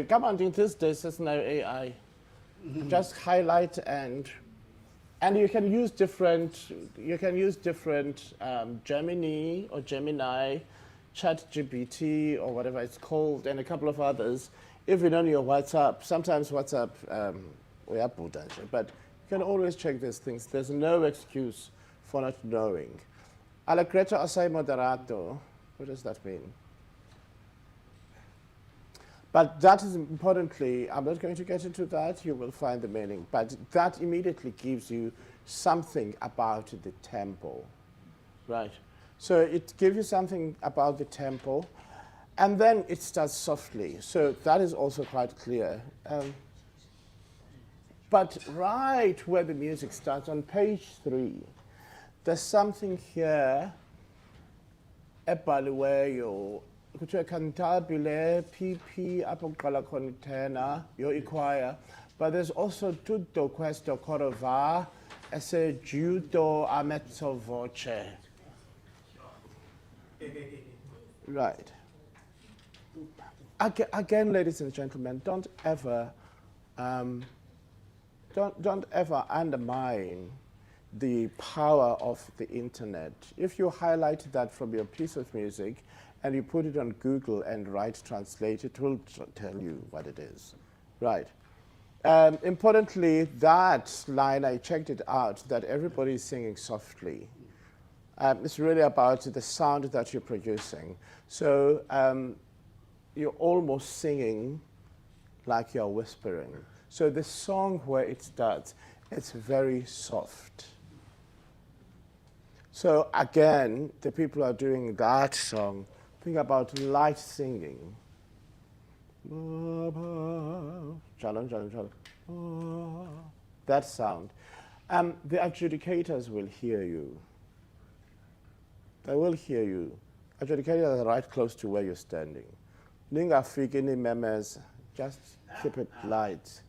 Come on, in these days there's no AI. Just highlight and you can use different Gemini or Gemini, ChatGPT or whatever it's called, and a couple of others. Even on your WhatsApp, sometimes WhatsApp we are potential, but you can always check these things. There's no excuse for not knowing. Allegretto assai moderato. What does that mean? But that is importantly, I'm not going to get into that, you will find the meaning, but that immediately gives you something about the tempo, right? So it gives you something about the tempo, and then it starts softly, so that is also quite clear. But right where the music starts, on page 3, there's something here, ebhaliweyo, kuthiwa cantabile PP apho kuqala khona itena yo ichoir, but there's also tutto questo coro va esse giuto a mezzo voce. Right. Again, ladies and gentlemen, don't ever undermine the power of the internet. If you highlight that from your piece of music and you put it on Google and translate, it will tell you what it is, right? Importantly, that line, I checked it out, that everybody is singing softly. It's really about the sound that you're producing. So you're almost singing like you're whispering. So the song where it starts, it's very soft. So again, the people are doing that song. Think about light singing. That sound. The adjudicators will hear you. They will hear you. Adjudicators are right close to where you're standing. Ningafiki ni memes, just keep it light.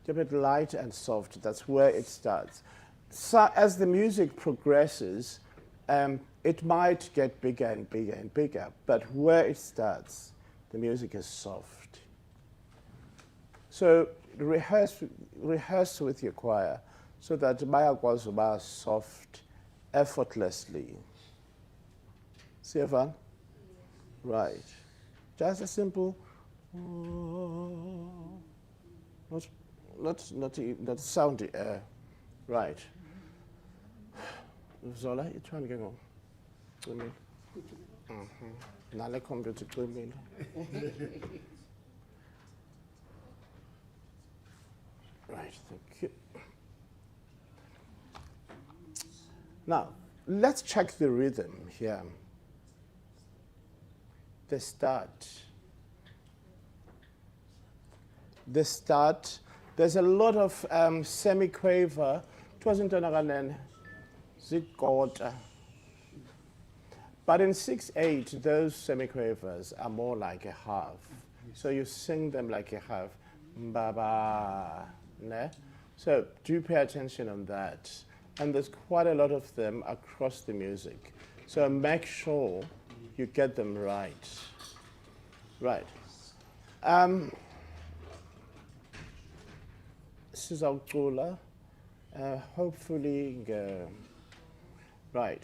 Keep it light and soft. That's where it starts. So as the music progresses, it might get bigger and bigger and bigger, but where it starts, the music is soft. So rehearse with your choir so that Maya Kwazuba is soft, effortlessly. See, Evan? Right. Just a simple, not soundy air. Right. Zola, ithwani ke ngoku? Cimile. Nale computer icimile. Right, thank you. Now, let's check the rhythm here. The start. The start. There's a lot of semiquaver. It wasn't an zikota. But in 6/8, those semiquavers are more like a half. So you sing them like a half. Ba-ba, ne? So do pay attention on that. And there's quite a lot of them across the music. So make sure you get them right. Right. Sizawucula. Hopefully, right.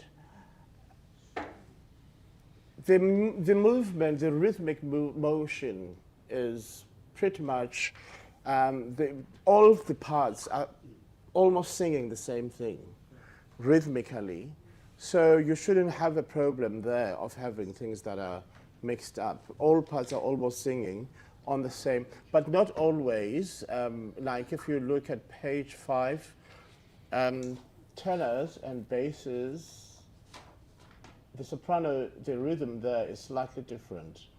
The movement, the rhythmic motion is pretty much, all of the parts are almost singing the same thing rhythmically. So you shouldn't have a problem there of having things that are mixed up. All parts are almost singing on the same, but not always. Like if you look at page 5, tenors and basses, the soprano, the rhythm there is slightly different.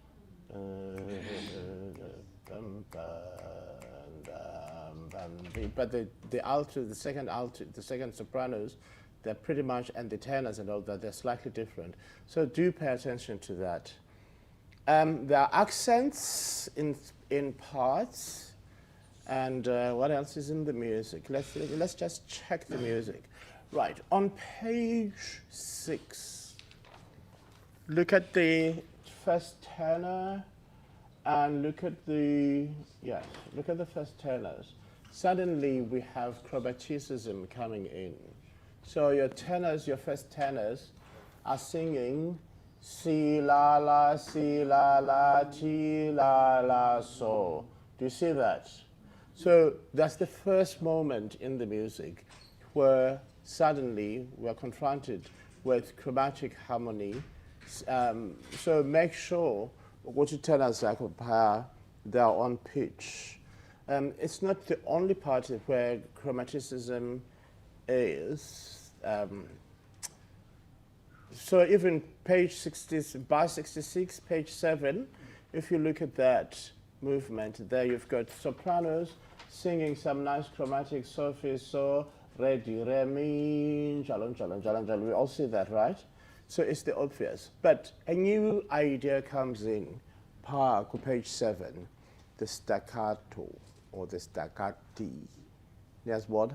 But the alto, the second sopranos, they're pretty much, and the tenors and all that, they're slightly different. So do pay attention to that. There are accents in parts, and what else is in the music? Let's just check the music. Right, on page 6, look at the first tenor, and look at the first tenors. Suddenly we have chromaticism coming in. So your tenors, your first tenors, are singing si la la, ti la la, so. Do you see that? So that's the first moment in the music where suddenly we're confronted with chromatic harmony. So make sure what you tell us, they're on pitch. It's not the only part where chromaticism is. So even page 60, bar 66, page 7, if you look at that movement, there you've got sopranos singing some nice chromatic so, re, di, re, mi, jalon, jalon, jalon, jalon. We all see that, right? So it's the obvious. But a new idea comes in, page 7, the staccato or the staccati. Yes, what?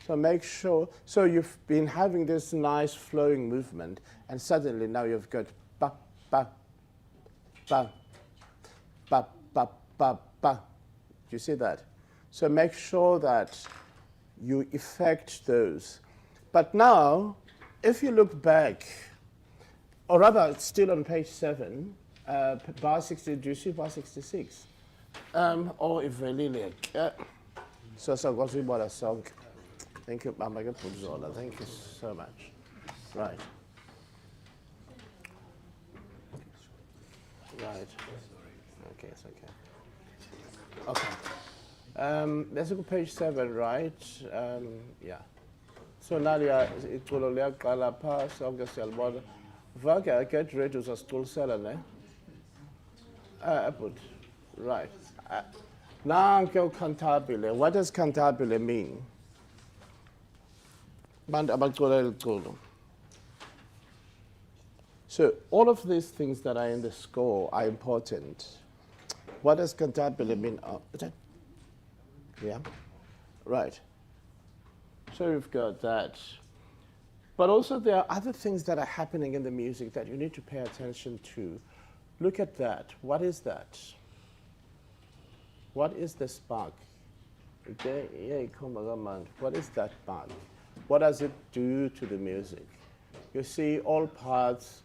So make sure, so you've been having this nice flowing movement, and suddenly now you've got ba, ba, ba, ba, ba, ba, ba. Do you see that? So make sure that you effect those. But now, if you look back, or rather, it's still on page 7, bar 60, do you see bar 66? Or if really, so got about a song. Thank you, Mama Pudzola. Thank you so much. Right. Right. Okay, it's okay. Okay. Let's go page 7, right? Yeah. So Nadia, it's Gololia Kalapa, August Alboda. Vaga, get ready to school seller, ne? Right. Now, go cantabile. What does cantabile mean? So all of these things that are in the score are important. What does cantabile mean? Yeah, right. So we've got that. But also there are other things that are happening in the music that you need to pay attention to. Look at that. What is that? What is the spark? What is that spark? What does it do to the music? You see all parts,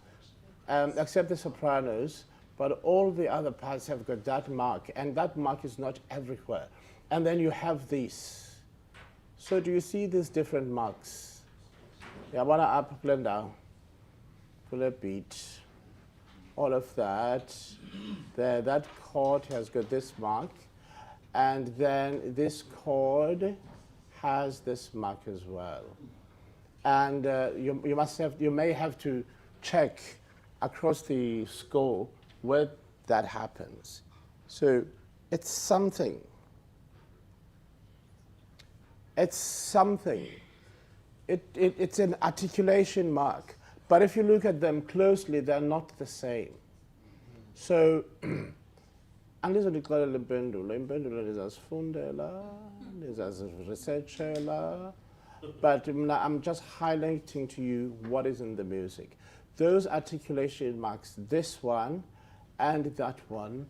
except the sopranos, but all the other parts have got that mark, and that mark is not everywhere. And then you have this. So do you see these different marks? Yabona up, blend down, pull a beat, all of that. There, that chord has got this mark, and then this chord has this mark as well. And you may have to check across the score where that happens. So it's something. It's something. It's an articulation mark. But if you look at them closely, they're not the same. So, andizolixelela impendulo. Impendulo ndizazifundela, ndizazirisetshela. But I'm just highlighting to you what is in the music. Those articulation marks, this one and that one,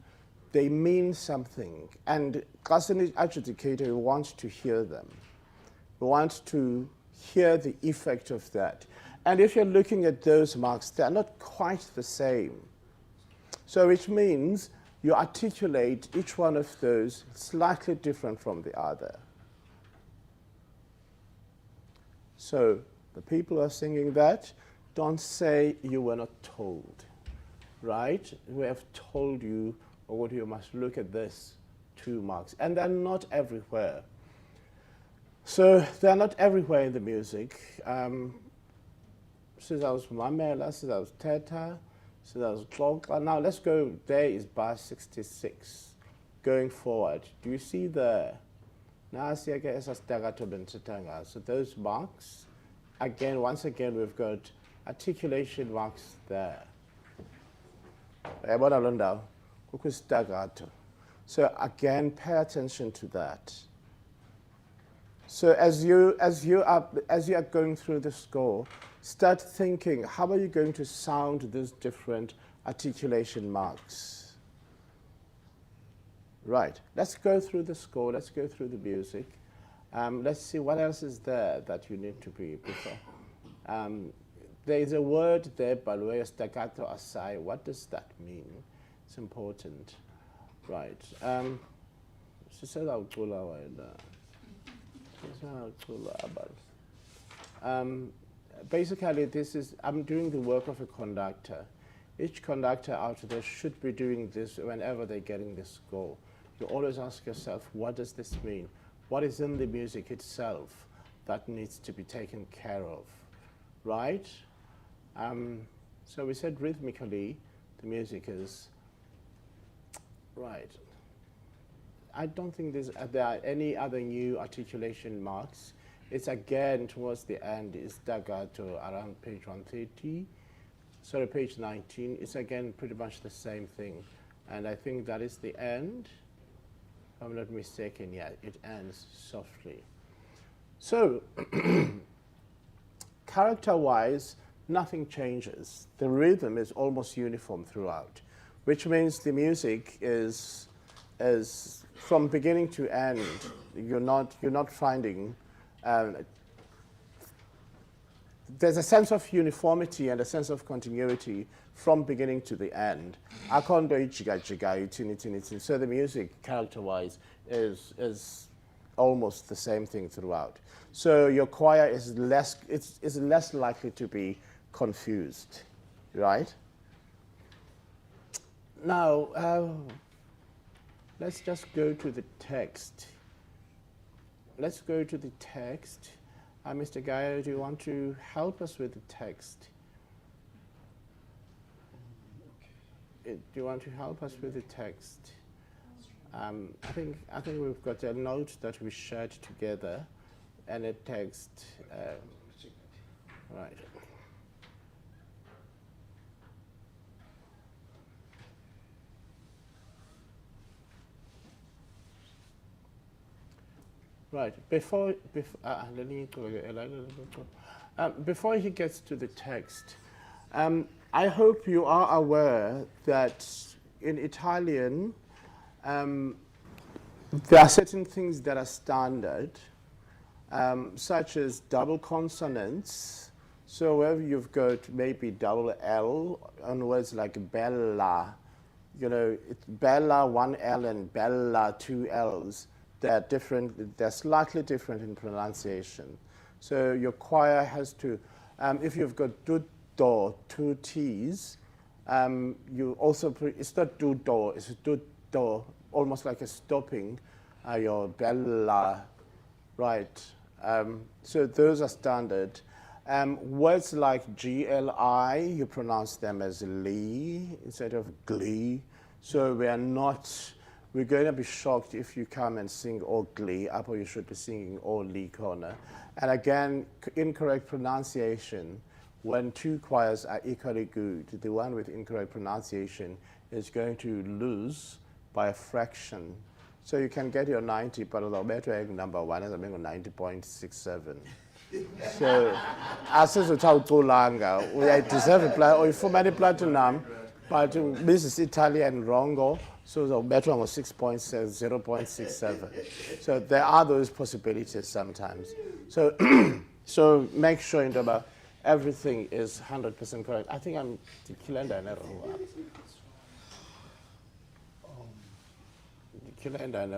they mean something. And as an adjudicator, we want to hear them. We want to hear the effect of that. And if you're looking at those marks, they're not quite the same. So which means you articulate each one of those slightly different from the other. So the people who are singing that, don't say you were not told, right? We have told you, or you must look at this 2 marks. And they're not everywhere. So they're not everywhere in the music. Sizawuzi mamela, sizawuzi thetha, sizawuzi xoxa. Now let's go, there is bar 66. Going forward, do you see there? So those marks, again, once again, we've got articulation marks there. So again, pay attention to that. So as you are going through the score, start thinking, how are you going to sound these different articulation marks? Right, let's go through the score, let's go through the music. Let's see what else is there that you need to be before. There is a word there, by the way, staccato assai. What does that mean? It's important. Right. Basically, I'm doing the work of a conductor. Each conductor out there should be doing this whenever they're getting the score. You always ask yourself, what does this mean? What is in the music itself that needs to be taken care of, right? So we said rhythmically, the music is, right. I don't think there are any other new articulation marks. It's again towards the end, it's staccato around page 130. Sorry, page 19. It's again pretty much the same thing. And I think that is the end. If I'm not mistaken, yeah, it ends softly. So, character-wise, nothing changes. The rhythm is almost uniform throughout, which means the music is from beginning to end. You're not finding. There's a sense of uniformity and a sense of continuity from beginning to the end. So the music, character-wise, is almost the same thing throughout. So your choir is less likely to be confused, right? Now, let's just go to the text. Let's go to the text. Mr. Gaia, do you want to help us with the text? Do you want to help us with the text? I think we've got a note that we shared together, and a text. Right. Right. Before he gets to the text, I hope you are aware that in Italian, there are certain things that are standard, such as double consonants. So wherever you've got maybe double L on words like bella, it's bella 1 L and bella 2 L's. They're different, they're slightly different in pronunciation. So your choir has to If you've got do do, two T's, you also, it's not do do, it's do do, almost like a stopping your bella, right? So those are standard. Words like GLI, you pronounce them as Lee instead of glee. So we're going to be shocked if you come and sing all glee, or you should be singing all Lee corner. And again, incorrect pronunciation. When two choirs are equally good, the one with incorrect pronunciation is going to lose by a fraction. So you can get your 90, but the better number one is 90.67. So, asizotawuculanga, I deserve a platinum, or ifumane platinum, but this is Italian wrong, so the better one was 0.67. So there are those possibilities sometimes. So, so make sure everything is 100% correct. I think I'm killing the wrong.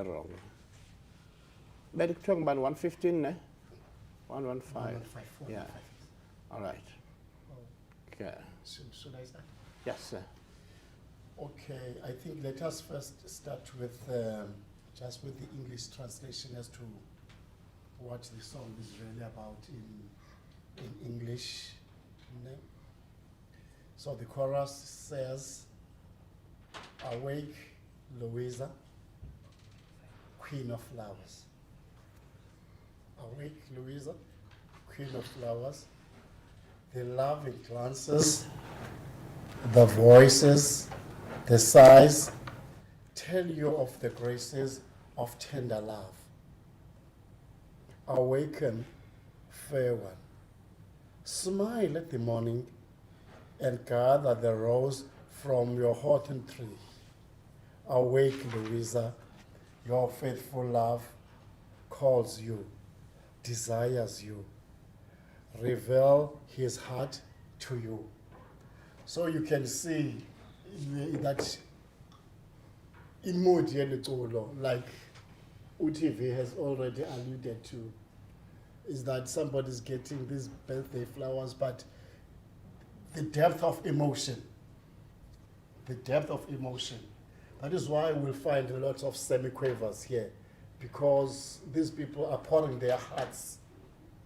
Wrong. But it's talking about 115, ne? 115. Yeah. All right. Okay. Should I start? Yes, sir. Okay, I think let us first start with just with the English translation as to what the song is really about in English. So the chorus says, "Awake, Louisa, Queen of Flowers." Awake, Louisa, Queen of Flowers. The loving glances, the voices, the sighs tell you of the graces of tender love. Awaken, fair one. Smile at the morning and gather the rose from your hawthorn tree. Awake, Louisa, your faithful love calls you, desires you. Reveal his heart to you. So you can see that in mood like UTV has already alluded to, is that somebody's getting these birthday flowers, but the depth of emotion, that is why we'll find a lot of semiquavers here, because these people are pouring their hearts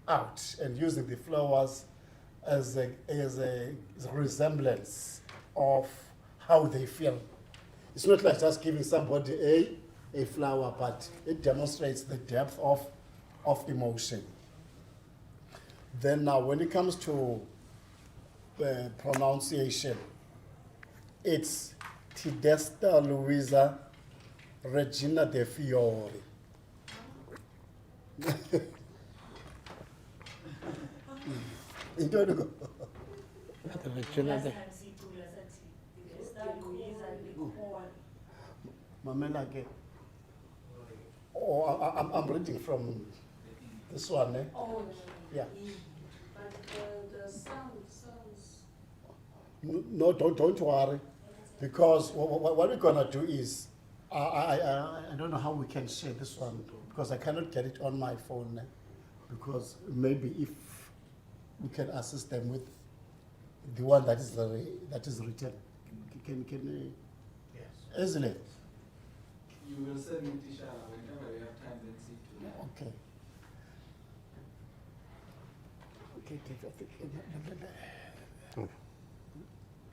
out and using the flowers as a resemblance of how they feel. It's not like just giving somebody a flower, but it demonstrates the depth of emotion. Then now, when it comes to pronunciation, it's Tidesta Luisa Regina de Fiori. Regina de Mamela again. Oh, I'm reading from this one, eh? Oh, Yeah. but the sounds. No, don't worry, because what we're gonna do is, I don't know how we can share this one, because I cannot get it on my phone, because maybe if we can assist them with the one that is written. Can Yes. Isn't it? You will send me Tishala whenever you have time, then see to that. Okay.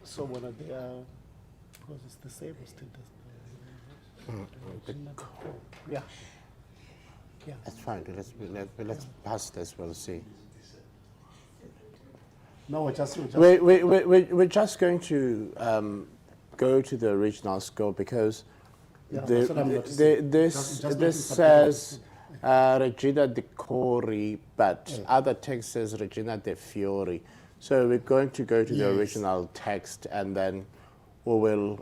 So when they are, because it's the same status. Yeah. Yeah. That's fine. Let's pass this. We'll see. No, we're just We're just going to go to the original score, because that's what I'm noticing. this says Regina de Cori, but other text says Regina de Fiori. So we're going to go to the original text, and then we will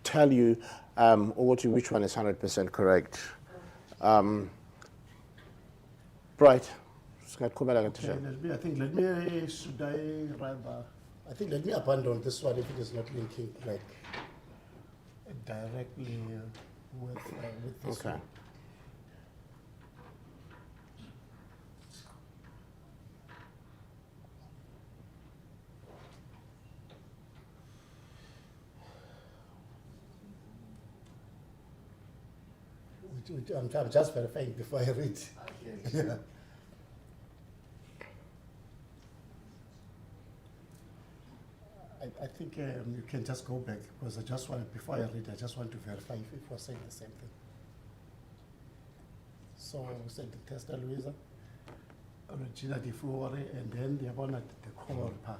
tell you which one is 100% correct. Right. Okay, let me abandon this one if it is not linking like directly with this Okay. one. I'm just verifying before I read. Yeah. I think you can just go back because I just want, before I read, I just want to verify if we're saying the same thing. So we said the tester Luisa, Regina Di Fuori, and then the one at the choral part.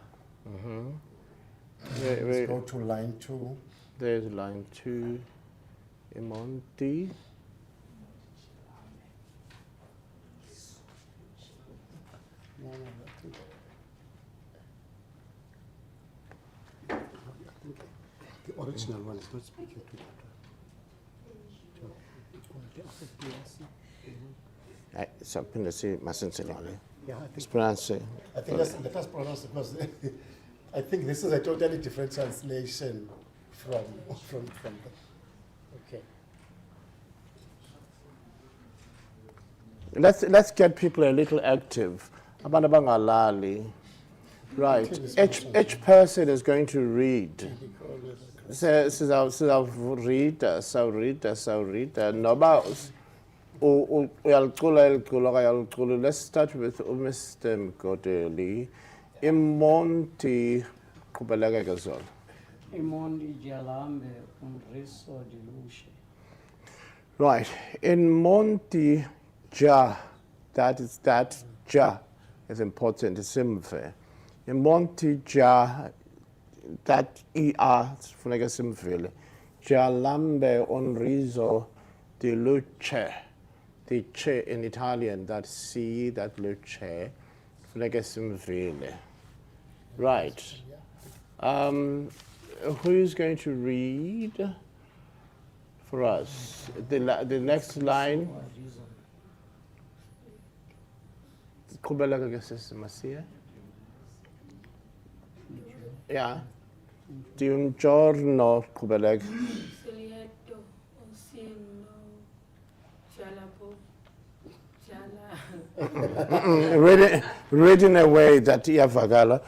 Let's go to line 2. There's line 2. Imonti. No, I think the original one is not speaking to that. Something to say, mustn't say only. Yeah, I think, It's pronounced. I think let us pronounce it because I think this is a totally different translation from the. Okay. Let's get people a little active. Abantu abangalali. Right. Each person is going to read. Sizawurida. Noba uyalicula. Let's start with Mr. Mgodeli. Imonti qhubeleka ke zona. Imondi Jalambe Unriso de Luce. Right. In Monti Ja, that Ja is important, it's simve. In Monti Ja, that ER funeka simvile. Jalambe Unriso de Luce. The che in Italian, that C, that luce, funeka simvile. Right. Who's going to read for us? The next line. Yeah. Di un giorno Kubeleg. Silietto, Osieno, Jalabo, Jala. Read in a way that Iavagala.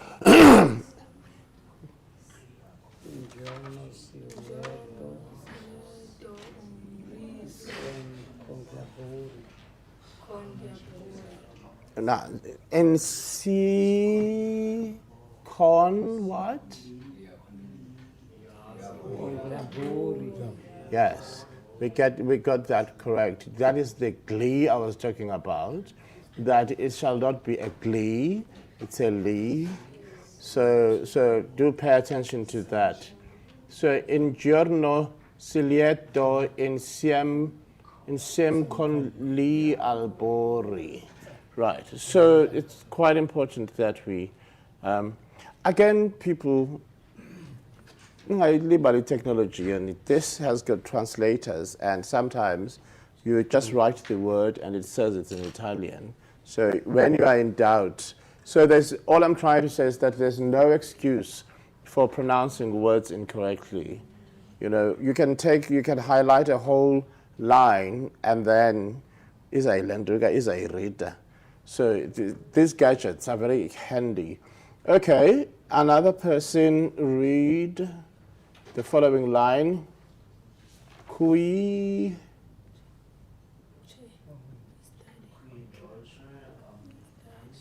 Now, in C con what? Yes, we got that correct. That is the glee I was talking about. That it shall not be a glee, it's a lee. So do pay attention to that. So in giorno silieto insieme con gli albori. Right, so it's quite important that we, again, people, liberty technology, and this has got translators, and sometimes you just write the word and it says it's in Italian. So when you are in doubt, all I'm trying to say is that there's no excuse for pronouncing words incorrectly. You know, you can highlight a whole line and then is a reader. So these gadgets are very handy. Okay, another person read the following line. Qui.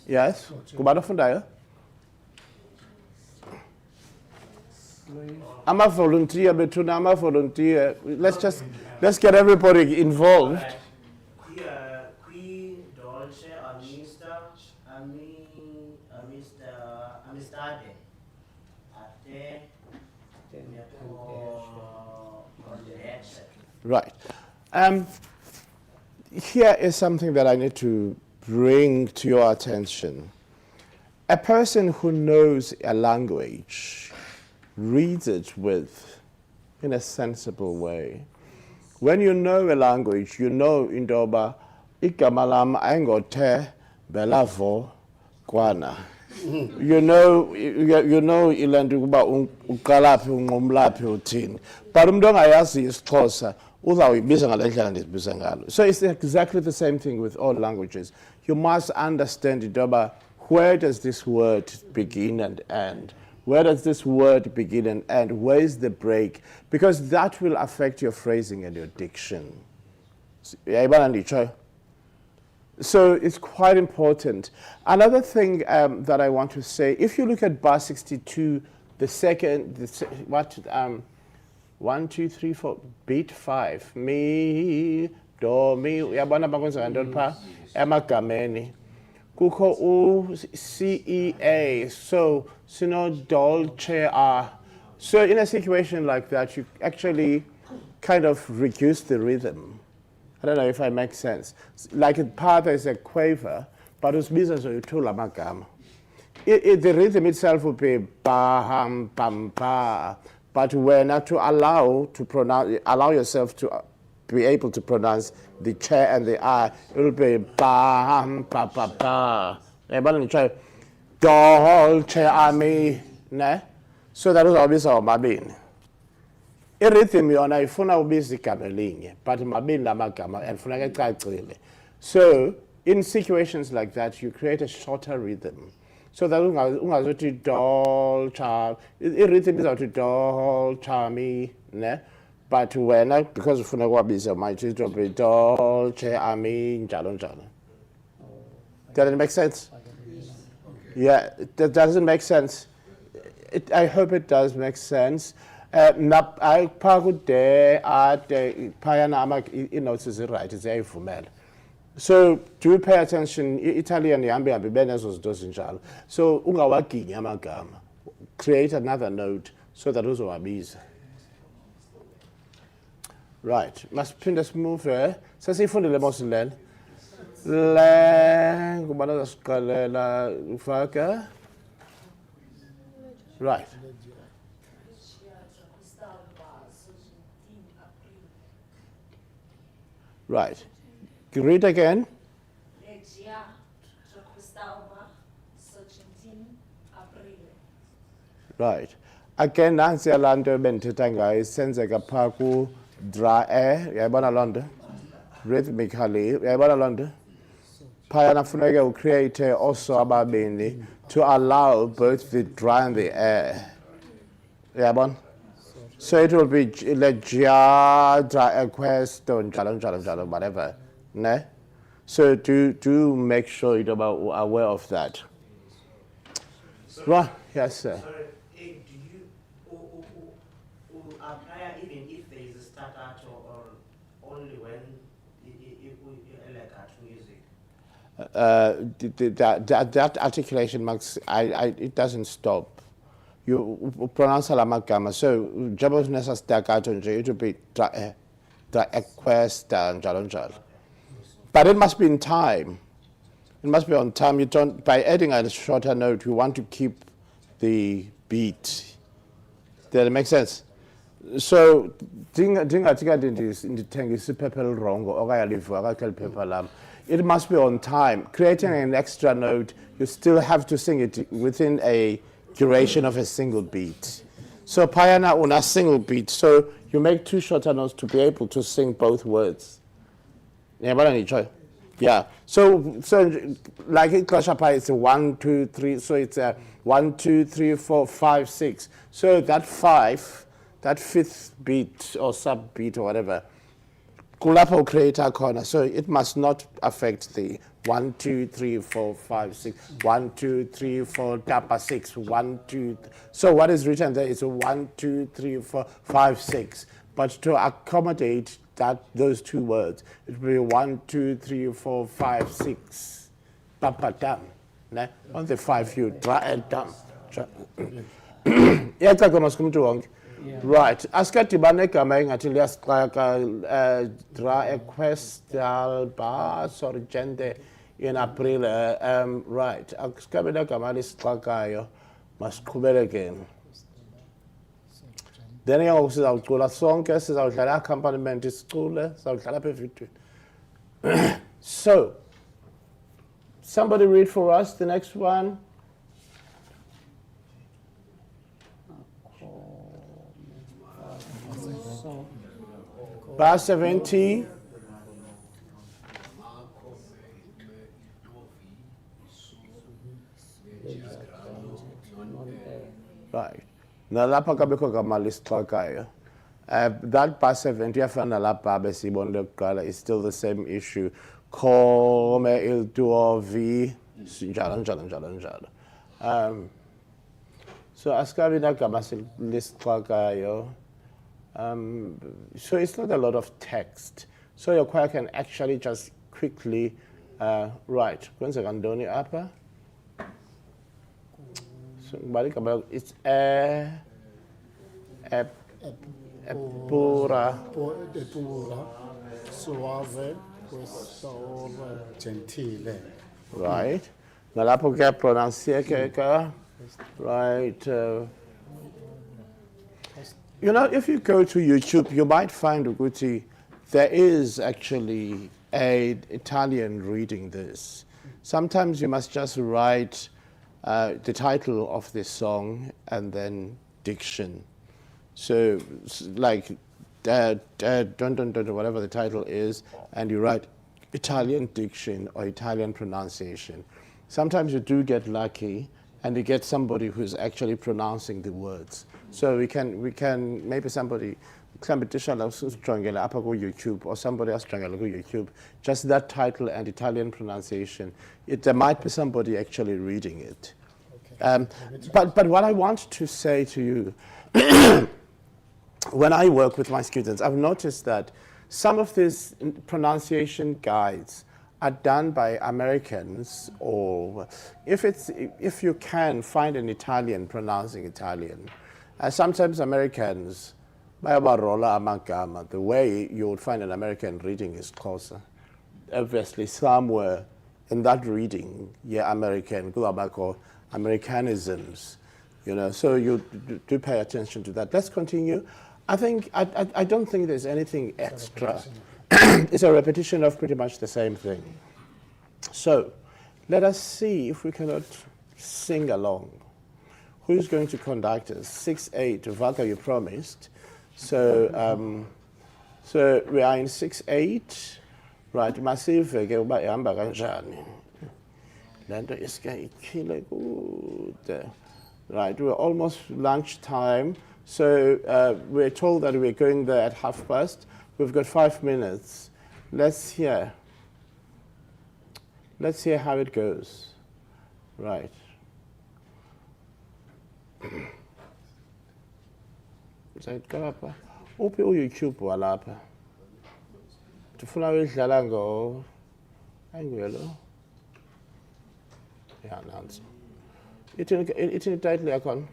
Yes, kubana fundayo. I'm a volunteer, between I'm a volunteer. Let's get everybody involved. Right. Here is something that I need to bring to your attention. A person who knows a language reads it in a sensible way. When you know a language, you know indoba ikamalam angote belavo kwana. You know ilandu kuba uqalapi unqomlapi uthini. But umuntu ongayazi isiXhosa uzawuyibiza ngalendlela ndizibiza ngalo. So it's exactly the same thing with all languages. You must understand indoba where does this word begin and end? Where does this word begin and end? Where is the break? Because that will affect your phrasing and your diction. Uyayibona nditshoyo? So it's quite important. Another thing that I want to say, if you look at bar 62, the second, 1, 2, 3, 4, beat 5, mi, do, mi, uyabona bakwenza ngantoni pha emagameni. Kukho C, E, A, so sino dolce a. So in a situation like that, you actually kind of reduce the rhythm. I don't know if I make sense. Like in part there's a quaver, but it's business or you tool amagama. The rhythm itself will be ba ham bam ba, but we're not to allow yourself to be able to pronounce the ch and the I. It will be ba ham ba ba ba. Everybody try dolce ami, ne? So that is always our mabini. I-rhythm yona ifuna ubiza igama elinye but mabini lamagama and funeka ecacile. So in situations like that you create a shorter rhythm so that ungazothi dol cha, i-rhythm izawuthi dol cha mi, ne? But wena because ufuna ukuwabiza manje it will be dolce ami njalo njalo. Does it make sense? Yeah, that doesn't make sense. I hope it does make sense. I pakude at payana inotes is right, it's a fumel. So do pay attention, Italian yambi benezos dosinjal. So ungawaki yamagama. Create another note so that those are busy. Right, must pin this move here. So see for the lemon right. Right. Read again. Right. Again, nansi alando benthetha ngayo isenzeka pha ku dra uyayibona loo nto rhythmically uyayibona loo nto phayana funeke ucreate also ababini to allow both the dry and the air. Uyayibona? So it will be like dra questo njalo whatever, ne? So do make sure you're aware of that. Right, yes sir. Sorry, do you apply even if there is a start or only when you like art music? That articulation marks, it doesn't stop. You pronounce alamagama, so jabos nesa staccato nje, it will be equesta njalo njalo. But it must be in time. It must be on time. You don't, by adding a shorter note, you want to keep the beat. Does that make sense? So, it must be on time. Creating an extra note, you still have to sing it within a duration of a single beat. So, payana una single beat. So, you make two shorter notes to be able to sing both words. Yeah. So like in Klashapa, it's a 1, 2, 3. So it's a 1, 2, 3, 4, 5, 6. So that 5, that fifth beat or sub beat or whatever, Kulapo create a corner. So it must not affect the 1, 2, 3, 4, 5, 6. 1, 2, 3, 4, tapa 6. 1, 2. So what is written there is a 1, 2, 3, 4, 5, 6. But to accommodate those two words, it will be 1, 2, 3, 4, 5, 6. Papa dam. On the 5 you try and dam. Right. Askatibane kama ingathi liyasixaka dra equestal ba sorgente in April. Right. Askabela kama lisixakayo masiqhubele again. Then ke ngoku sizawucula sonke sizawudlala accompaniment isicule sizawudlala apha evidweni. So somebody read for us the next one. Bar 70. Right. Nalapha kabekho gama lisixakayo. That bar 70 yafana lapha besibonile kuqala is still the same issue. Come il tuo vi, njalo, njalo, njalo, njalo. So asikabi nagama lisixakayo. So it's not a lot of text. So your choir can actually just quickly write. Kwenzeka ntoni apha? So it's pura. Pura, suave, questa ora gentile. Right. Nalapho ke pronounce ke. Right. You know, if you go to YouTube, you might find, Uguti, there is actually an Italian reading this. Sometimes you must just write the title of this song and then diction. So, like, dun, dun, dun, whatever the title is, and you write Italian diction or Italian pronunciation. Sometimes you do get lucky, and you get somebody who's actually pronouncing the words. So we can maybe somebody, YouTube, or somebody else YouTube, just that title and Italian pronunciation. There might be somebody actually reading it. Okay. But what I want to say to you, when I work with my students, I've noticed that some of these pronunciation guides are done by Americans, or if you can find an Italian pronouncing Italian, sometimes Americans, the way you would find an American reading is closer. Obviously, somewhere in that reading, American, Americanisms, so you do pay attention to that. Let's continue. I don't think there's anything extra. It's a repetition of pretty much the same thing. So, let us see if we cannot sing along. Who's going to conduct us? 6/8, Vaka, you promised. So, so we are in 6/8. Right, massive, uba ihamba kanjani. Lento iske ikhile kude. Right, we're almost lunchtime. So we're told that we're going there at past. We've got 5 minutes. Let's hear how it goes. Right. Sayidqapha. Uphi uYouTube walapha? Ndifuna uyidlala ngo ayingelo. Yeah, nansi. Ithini title yakhona?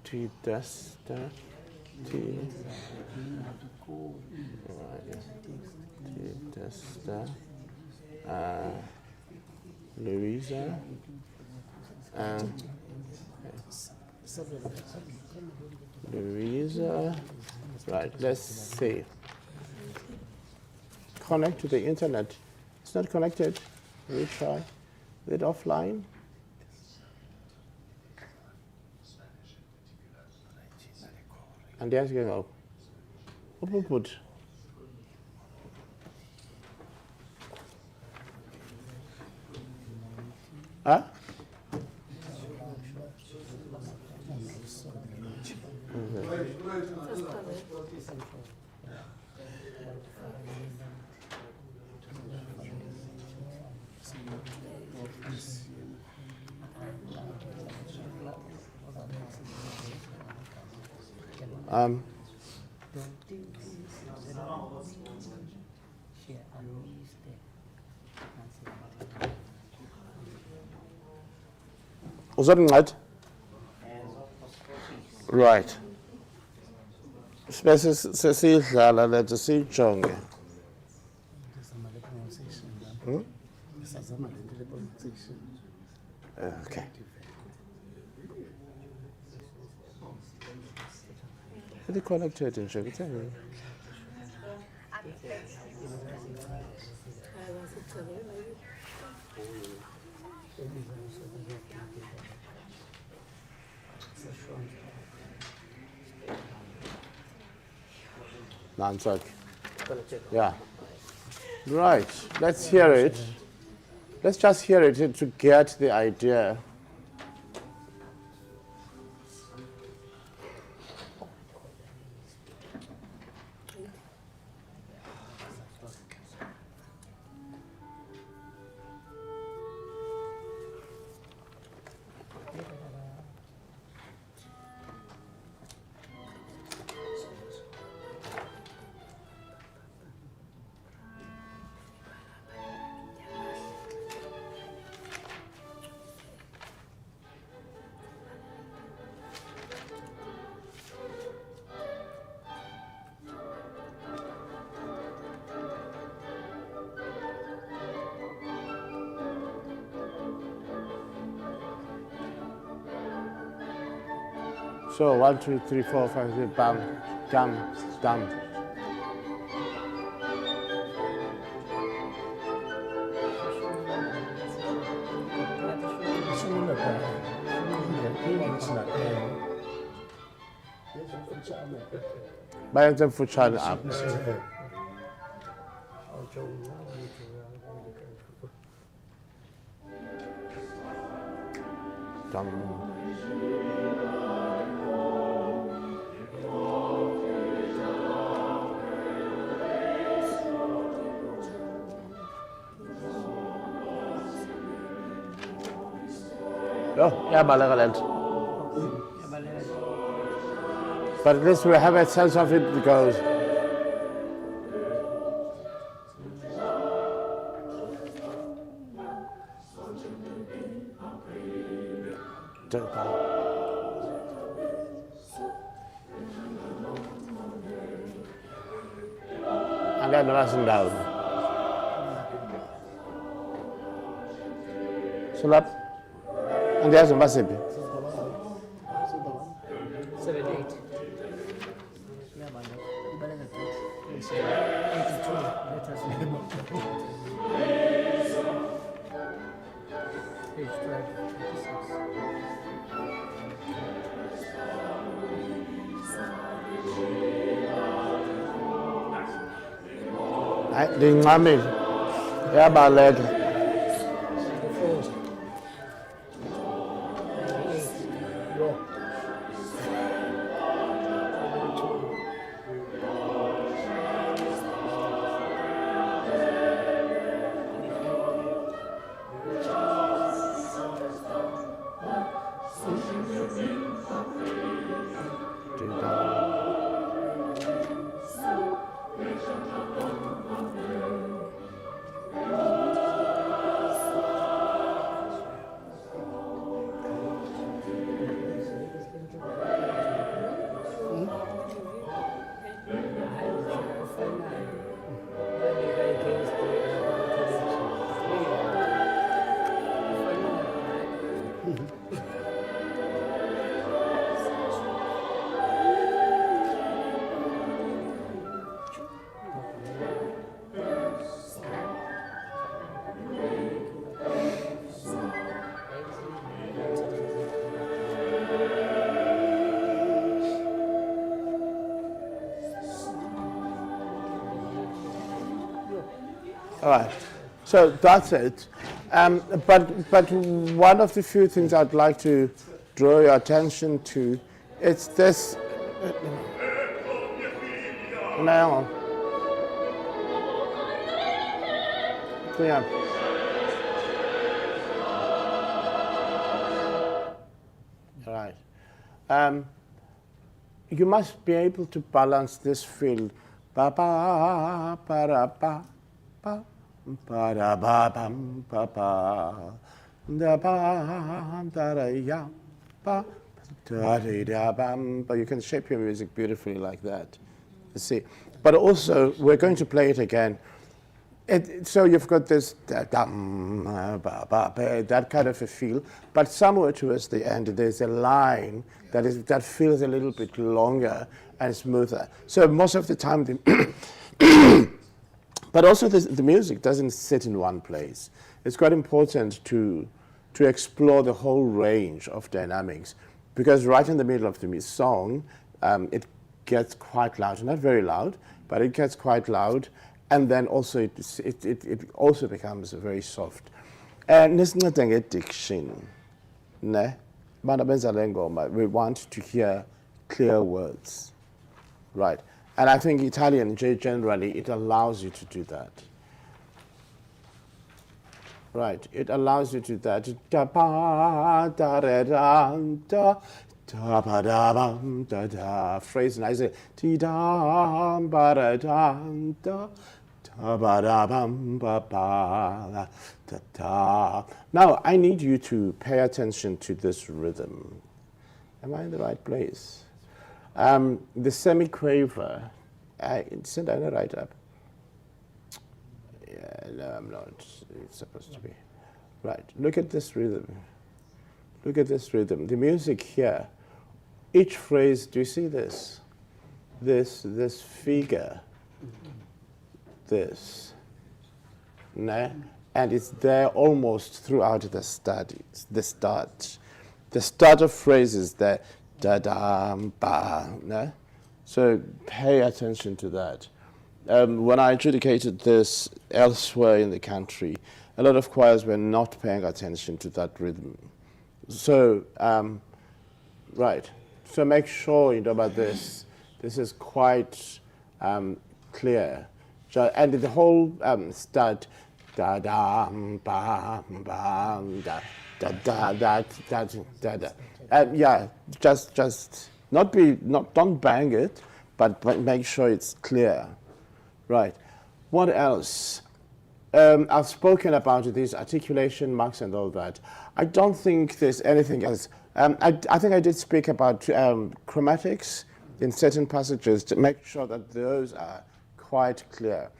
T-Duster. T-Duster. Louisa. Louisa. Right, let's see. Connect to the internet. It's not connected. Retry. Is it offline? And there's going up. Put. Huh? Was that right? Right. Sesiyidlala lethe siyijonge. Okay. Is it connected in Sheffield? Nansak. Yeah. Right. Let's hear it. Let's just hear it to get the idea. So 1, 2, 3, 4, 5, 6, bam, dum, dum. Bayenze mfutshane apha. Dum. Oh, iyabaleka le nto. But at least we have a sense of it because angeke noba sindawo. Sulapha? Andiyazi noba siphi. 7, 8. Ibaleka 82. Let us name page 12, 56. Hayi, ndincamile. Iyabaleka. 94. All right, so that's it. But one of the few things I'd like to draw your attention to, it's this. Now, yeah. All right. You must be able to balance this field. Ba ba ba da ba ba ba da ba bam ba ba da ba da da ya ba da da da bam. But you can shape your music beautifully like that. You see. But also, we're going to play it again. So you've got this that kind of a feel, but somewhere towards the end there's a line that feels a little bit longer and smoother. So most of the time, but also the music doesn't sit in one place. It's quite important to explore the whole range of dynamics, because right in the middle of the song, it gets quite loud, not very loud, but it gets quite loud. And then also it also becomes very soft. Nisincede ngediction, ne? Abantu abenza le ngoma, we want to hear clear words, right? And I think Italian generally it allows you to do that, right? It allows you to do that. Da ba da da da da. Da ba da bam da da. Phrase, and I say ti da ba da da da da ba da bam ba ba da da. Now I need you to pay attention to this rhythm. Am I in the right place? The semiquaver. Isn't I right up? Yeah, no, I'm not. It's supposed to be. Right. Look at this rhythm. Look at this rhythm. The music here each phrase, do you see this? This figure, this, ne? And it's there almost throughout the study, the start. The start of phrases there, da-da-ba, ne? So pay attention to that. When I adjudicated this elsewhere in the country, a lot of choirs were not paying attention to that rhythm. So, right. So make sure you know about this. This is quite clear. And the whole start, da da ba ba da da da da da. Yeah, just don't bang it, but make sure it's clear. Right. What else? I've spoken about these articulation marks and all that. I don't think there's anything else. I think I did speak about chromatics in certain passages to make sure that those are quite clear.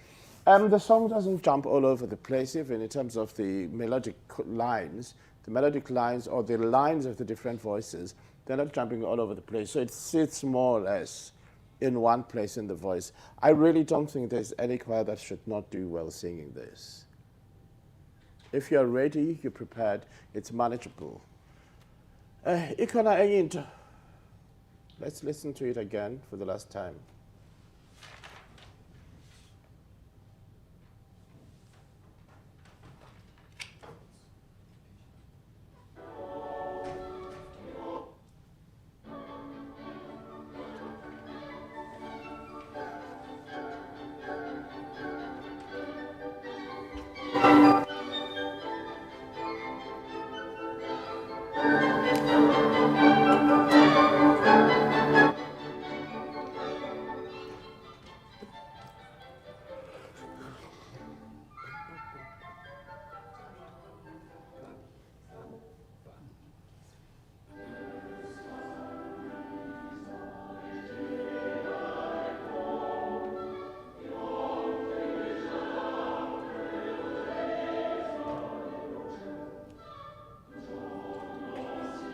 The song doesn't jump all over the place, even in terms of the melodic lines. The melodic lines or the lines of the different voices, they're not jumping all over the place. So it sits more or less in one place in the voice. I really don't think there's any choir that should not do well singing this. If you're ready, you're prepared, it's manageable. Ikona Eyinto. Let's listen to it again for the last time.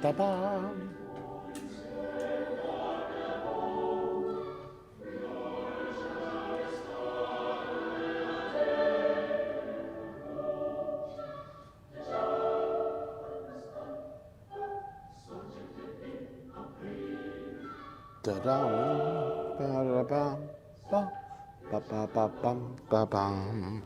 Da-bam. Da-dam, ba-da-bam, ba, ba-ba-ba-bam, ba-bam.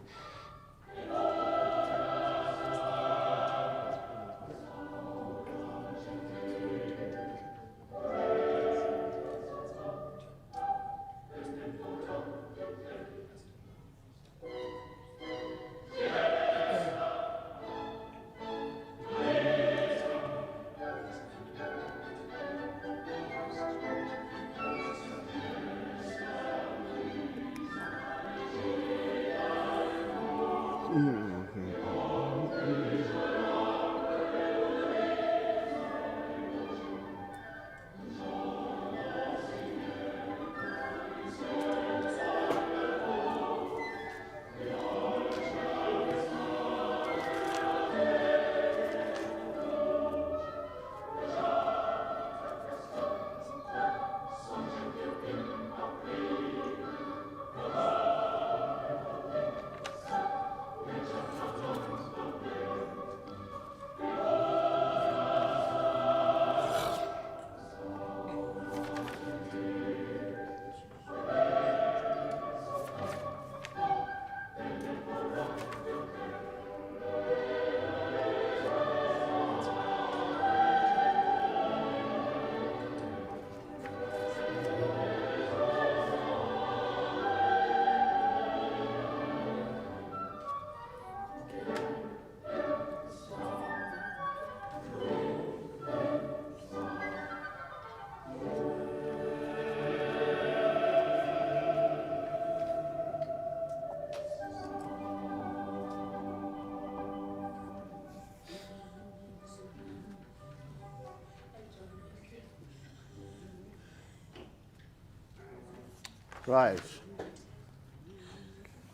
Right.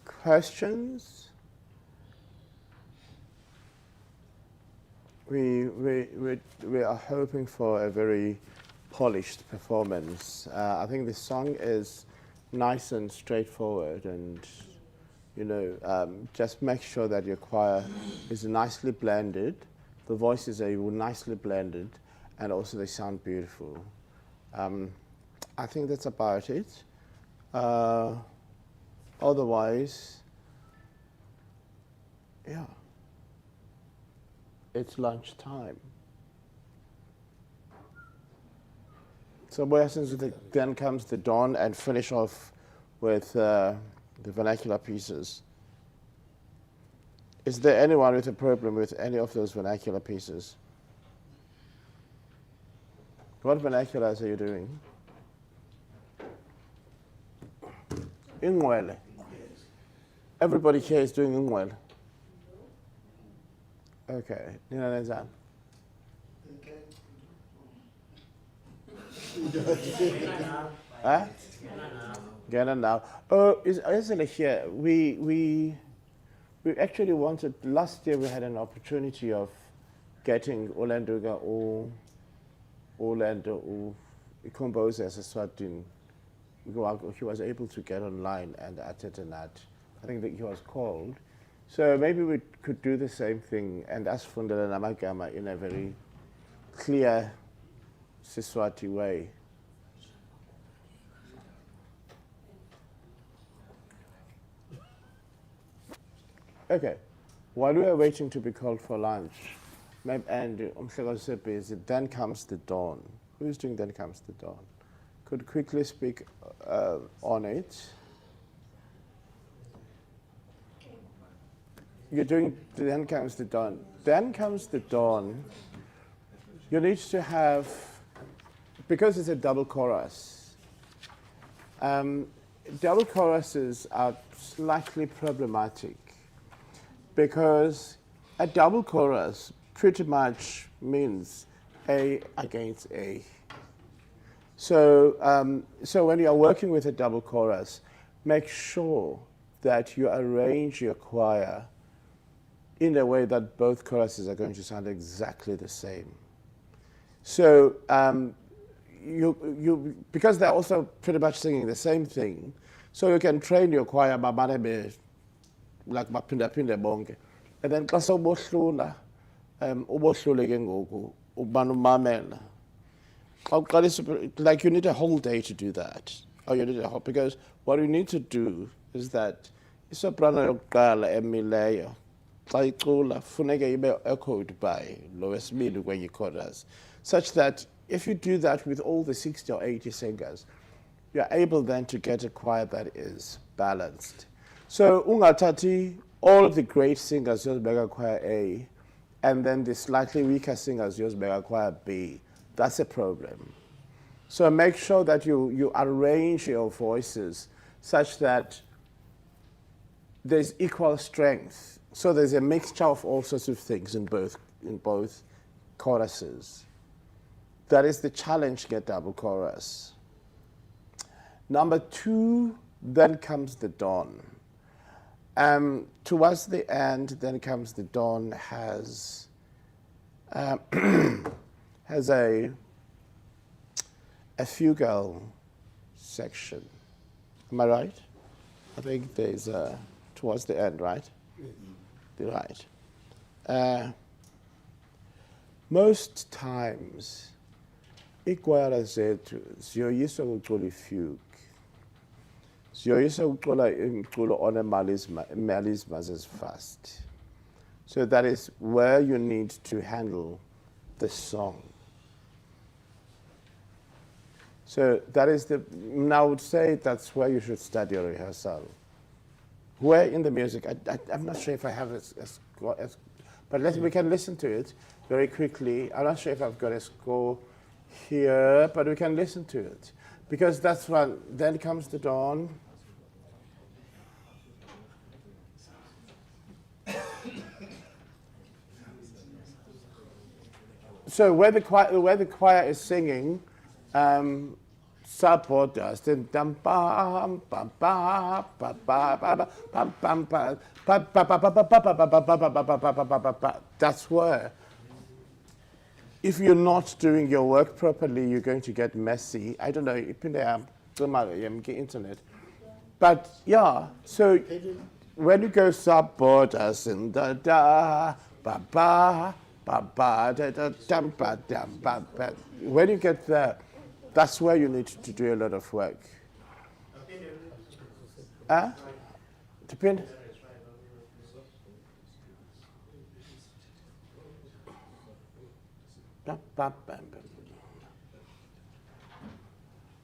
Questions? We are hoping for a very polished performance. I think the song is nice and straightforward, and just make sure that your choir is nicely blended, the voices are nicely blended, and also they sound beautiful. I think that's about it. Otherwise, yeah, it's lunchtime. So where since then comes the dawn, and finish off with the vernacular pieces. Is there anyone with a problem with any of those vernacular pieces? What vernaculars are you doing? Ingwele. Everybody here is doing Ingwele. Okay. Nina Nezan. Huh? Get it now. Oh, isn't here? We actually wanted, last year we had an opportunity of getting Orlando composer as a Swatini. He was able to get online and attend that. I think that he was called. So maybe we could do the same thing and ask Fundela Namagama in a very clear Siswati way. Okay, while we are waiting to be called for lunch, and then comes the dawn. Who's doing Then Comes the Dawn? Could quickly speak on it. You're doing Then Comes the Dawn. Then Comes the Dawn. You need to have, because it's a double chorus, double choruses are slightly problematic because a double chorus pretty much means A against A. So, so when you are working with a double chorus, make sure that you arrange your choir in a way that both choruses are going to sound exactly the same. So because they're also pretty much singing the same thing, so you can train your choir like baphinda bonke, and then xa sowubohlula ubohlule ke ngoku ubani umamela. Like you need a whole day to do that, or you need a whole, because what you need to do is that isoprano yokuqala emileyo xa icula funeke ibe echoed by lo wesibili kwenye chorus, such that if you do that with all the 60 or 80 singers, you're able then to get a choir that is balanced. So ungatati all of the great singers yozibeka choir A, and then the slightly weaker singers yozibeka choir B. That's a problem. So make sure that you arrange your voices such that there's equal strength. So there's a mixture of all sorts of things in both choruses. That is the challenge, get double chorus. Number 2, Then Comes the Dawn. Towards the end, Then Comes the Dawn has has a fugal section. Am I right? I think there's towards the end, right? Right. Most times, ikwayala zethu ziyoyiswa ukucula ifugue. Ziyoyiswa ukucula umculo onemalismas as fast. So that is where you need to handle the song. So that is now I would say that's where you should start your rehearsal. Where in the music, I'm not sure if I have but we can listen to it very quickly. I'm not sure if I've got a score here, but we can listen to it. Because that's when Then Comes the Dawn. So where the choir is singing, support us, then dum bam bam bam bam bam bam bam bam. That's where. if you're not doing your work properly, you're going to get messy. I don't know, internet. But yeah, so when you go sub borders and da da ba ba ba ba da da dum ba dum ba ba, when you get there, that's where you need to do a lot of work. Depend.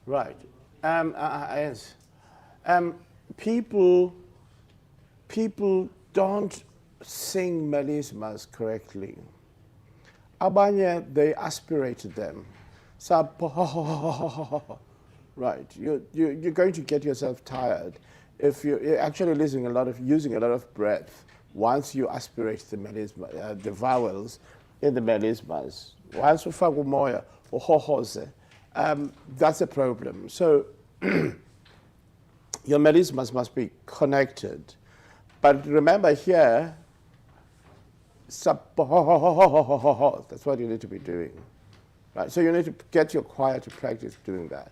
Right. Yes. People don't sing melismas correctly. Abanye, they aspirated them. So, right. You're going to get yourself tired if you're actually using a lot of breath once you aspirate the melisma, the vowels in the melismas. Once you fag umoya, that's a problem. So your melismas must be connected. But remember here, that's what you need to be doing. Right? So you need to get your choir to practice doing that.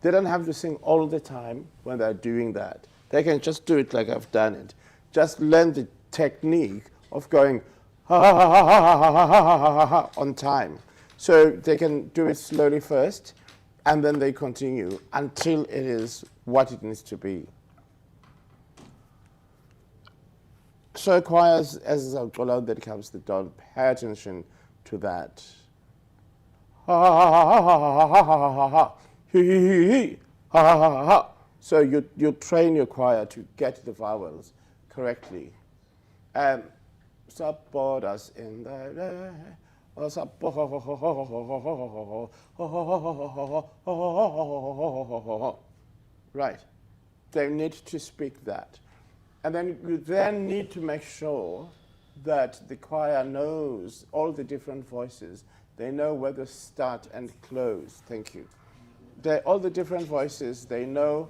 They don't have to sing all the time when they're doing that. They can just do it like I've done it. Just learn the technique of going on time. So they can do it slowly first, and then they continue until it is what it needs to be. So choirs, as that comes the dawn, pay attention to that. So you train your choir to get the vowels correctly. Support us in the right. They need to speak that. And then you then need to make sure that the choir knows all the different voices. They know where to start and close. Thank you. All the different voices, they know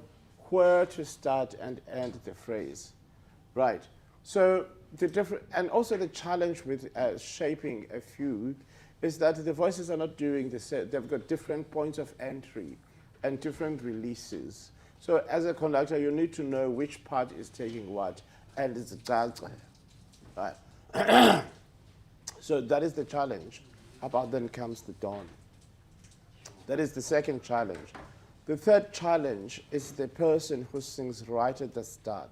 where to start and end the phrase. Right. So and also the challenge with shaping a fugue is that the voices are not doing the same. They've got different points of entry and different releases. So as a conductor, you need to know which part is taking what, and it's right. So that is the challenge. About then comes the dawn. That is the second challenge. The third challenge is the person who sings right at the start.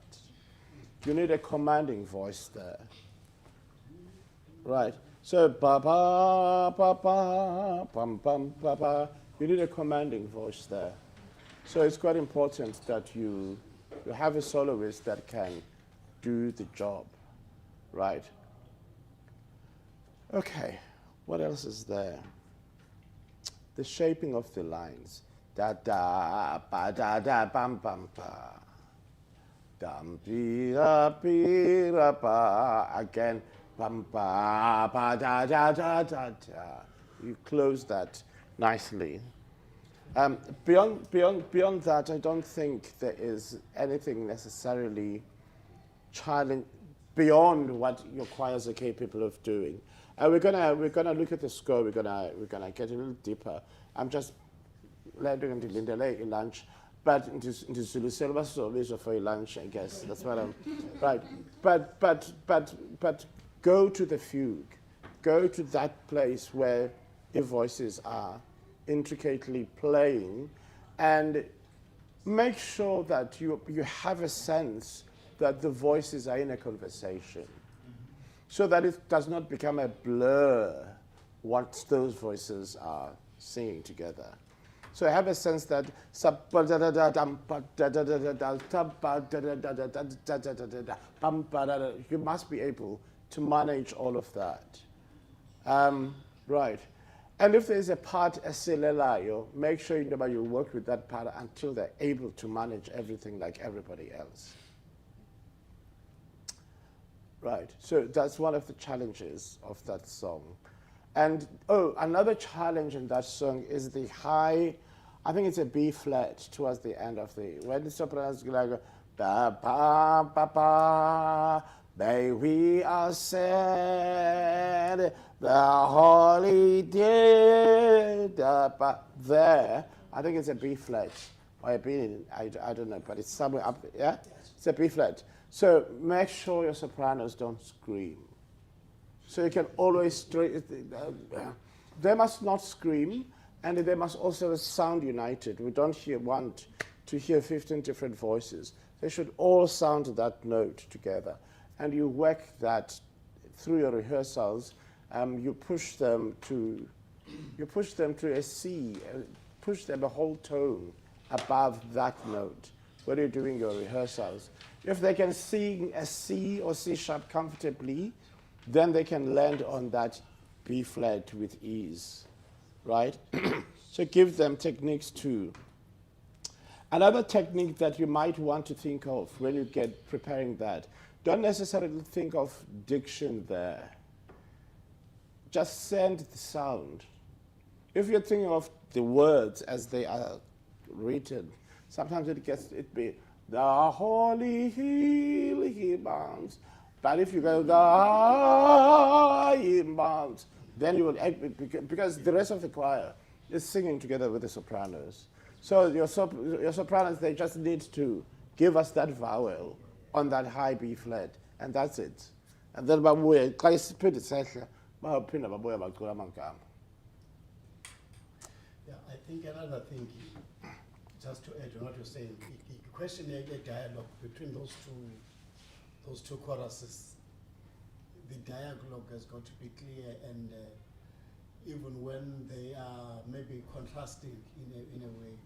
You need a commanding voice there. Right. So ba ba ba ba bum bum ba ba. You need a commanding voice there. So it's quite important that you have a soloist that can do the job, right? Okay, what else is there? The shaping of the lines. Da da ba da da bam bam ba. Dam pi ra ba. Again, bam ba ba da da da da da. You close that nicely. Beyond that, I don't think there is anything necessarily challenge beyond what your choirs are capable of doing. We're gonna look at the score. We're gonna get a little deeper. I'm just letting delay lunch, but into Zulu syllabus for lunch, I guess. That's what I'm right. But go to the fugue. Go to that place where your voices are intricately playing, and make sure that you have a sense that the voices are in a conversation, so that it does not become a blur once those voices are singing together. So I have a sense that you must be able to manage all of that. Right. And if there's a part esilelayo, make sure you work with that part until they're able to manage everything like everybody else. Right, so that's one of the challenges of that song. And, another challenge in that song is the high, I think it's a B flat towards the end of when the sopranos go like, ba ba ba ba May we ascend the holy day. But there, I think it's a B flat. Or a B, I don't know, but it's somewhere up, yeah? It's a B flat. So make sure your sopranos don't scream. So you can always, they must not scream, and they must also sound united. We don't want to hear 15 different voices. They should all sound that note together. And you work that through your rehearsals. You push them to a C, push them a whole tone above that note when you're doing your rehearsals. If they can sing a C or C sharp comfortably, then they can land on that B flat with ease, right? So give them techniques too. Another technique that you might want to think of when you get preparing that, don't necessarily think of diction there. Just send the sound. If you're thinking of the words as they are written, sometimes it be the holy hill he bounds. But if you go the high bounds, then you will, because the rest of the choir is singing together with the sopranos. So your sopranos, they just need to give us that vowel on that high B flat, and that's it. And then babuye xa isiphinda isehla bayaphinda babuye bacula amagama. Yeah, I think another thing, just to add to what you're saying, the question a dialogue between those two choruses. The dialogue has got to be clear, and even when they are maybe contrasting in a way,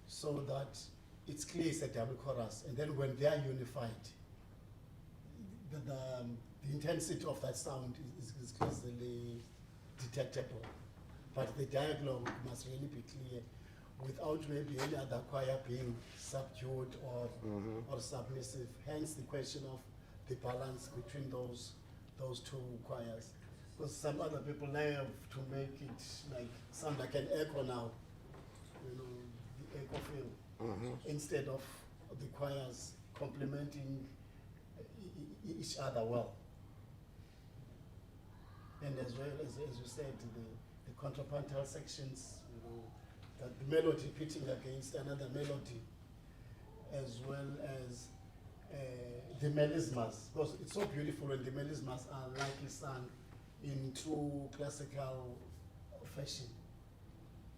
so that it's clear it's a double chorus, and then when they are unified, the intensity of that sound is easily detectable. But the dialogue must really be clear, without maybe any other choir being subdued or submissive. Hence the question of the balance between those two choirs. Because some other people have to make it sound like an echo now, the echo feel, instead of the choirs complementing each other well. And as well as you said, the contrapuntal sections, that the melody pitching against another melody, as well as the melismas, because it's so beautiful when the melismas are likely sung in true classical fashion.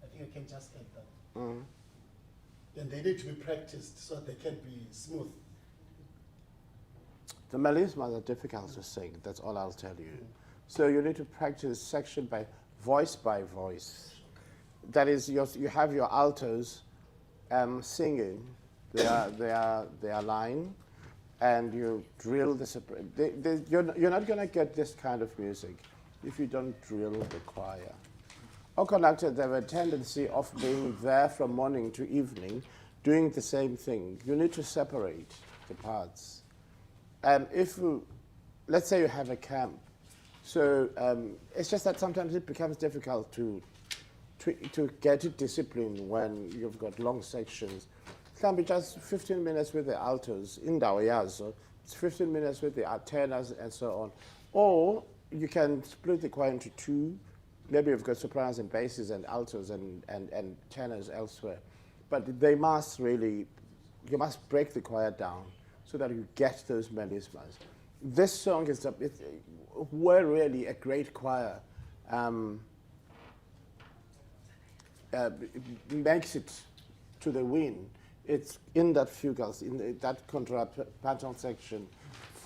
I think I can just add that. And they need to be practiced so they can be smooth. The melismas are difficult to sing, that's all I'll tell you. So you need to practice section by voice. That is, you have your altos singing their line, and you drill the you're not going to get this kind of music if you don't drill the choir. All conductors have a tendency of being there from morning to evening, doing the same thing. You need to separate the parts. Let's say you have a camp, so it's just that sometimes it becomes difficult to get it disciplined when you've got long sections. It can be just 15 minutes with the altos in Dawayazo, it's 15 minutes with the tenors and so on. Or you can split the choir into two. Maybe you've got sopranos and basses and altos and tenors elsewhere. But they must really, you must break the choir down so that you get those melismas. This song we're really a great choir. Makes it to the win. It's in that fugals, in that contrapuntal section.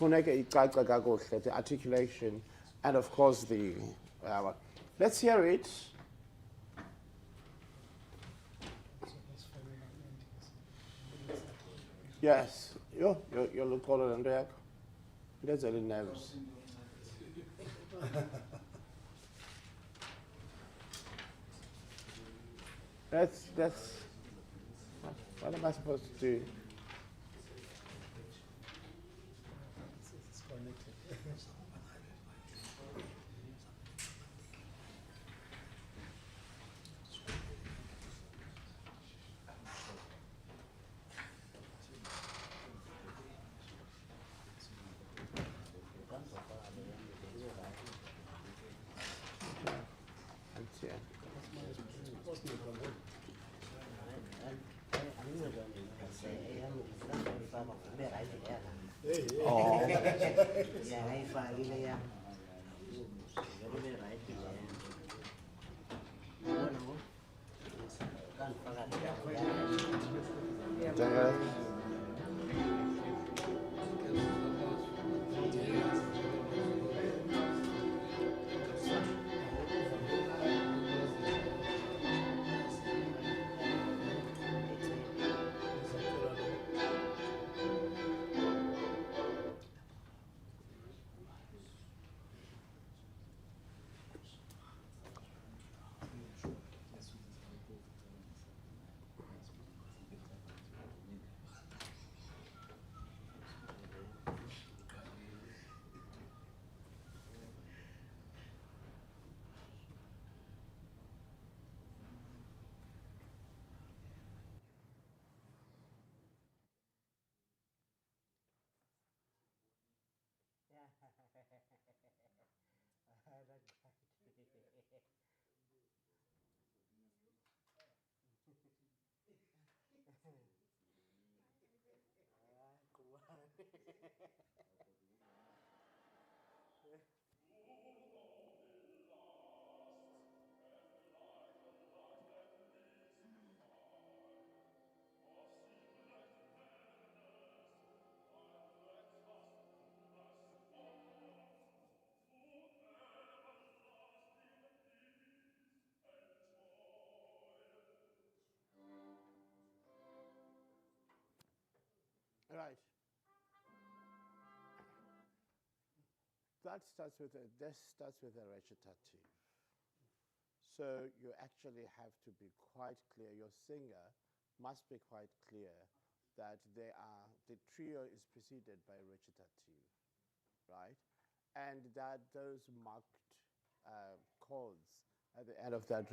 Funeka icaca kakuhle, the articulation, and of course the. Let's hear it. Yes, you look older than that. That's a little nervous. That's what am I supposed to do? It's connected. lapha ngokube right leya Oh. ngayifakile yam vele ube right leya ubona ngo kandifaka Right. This starts with a recitative. So you actually have to be quite clear. Your singer must be quite clear that the trio is preceded by a recitative, right? And that those marked chords at the end of that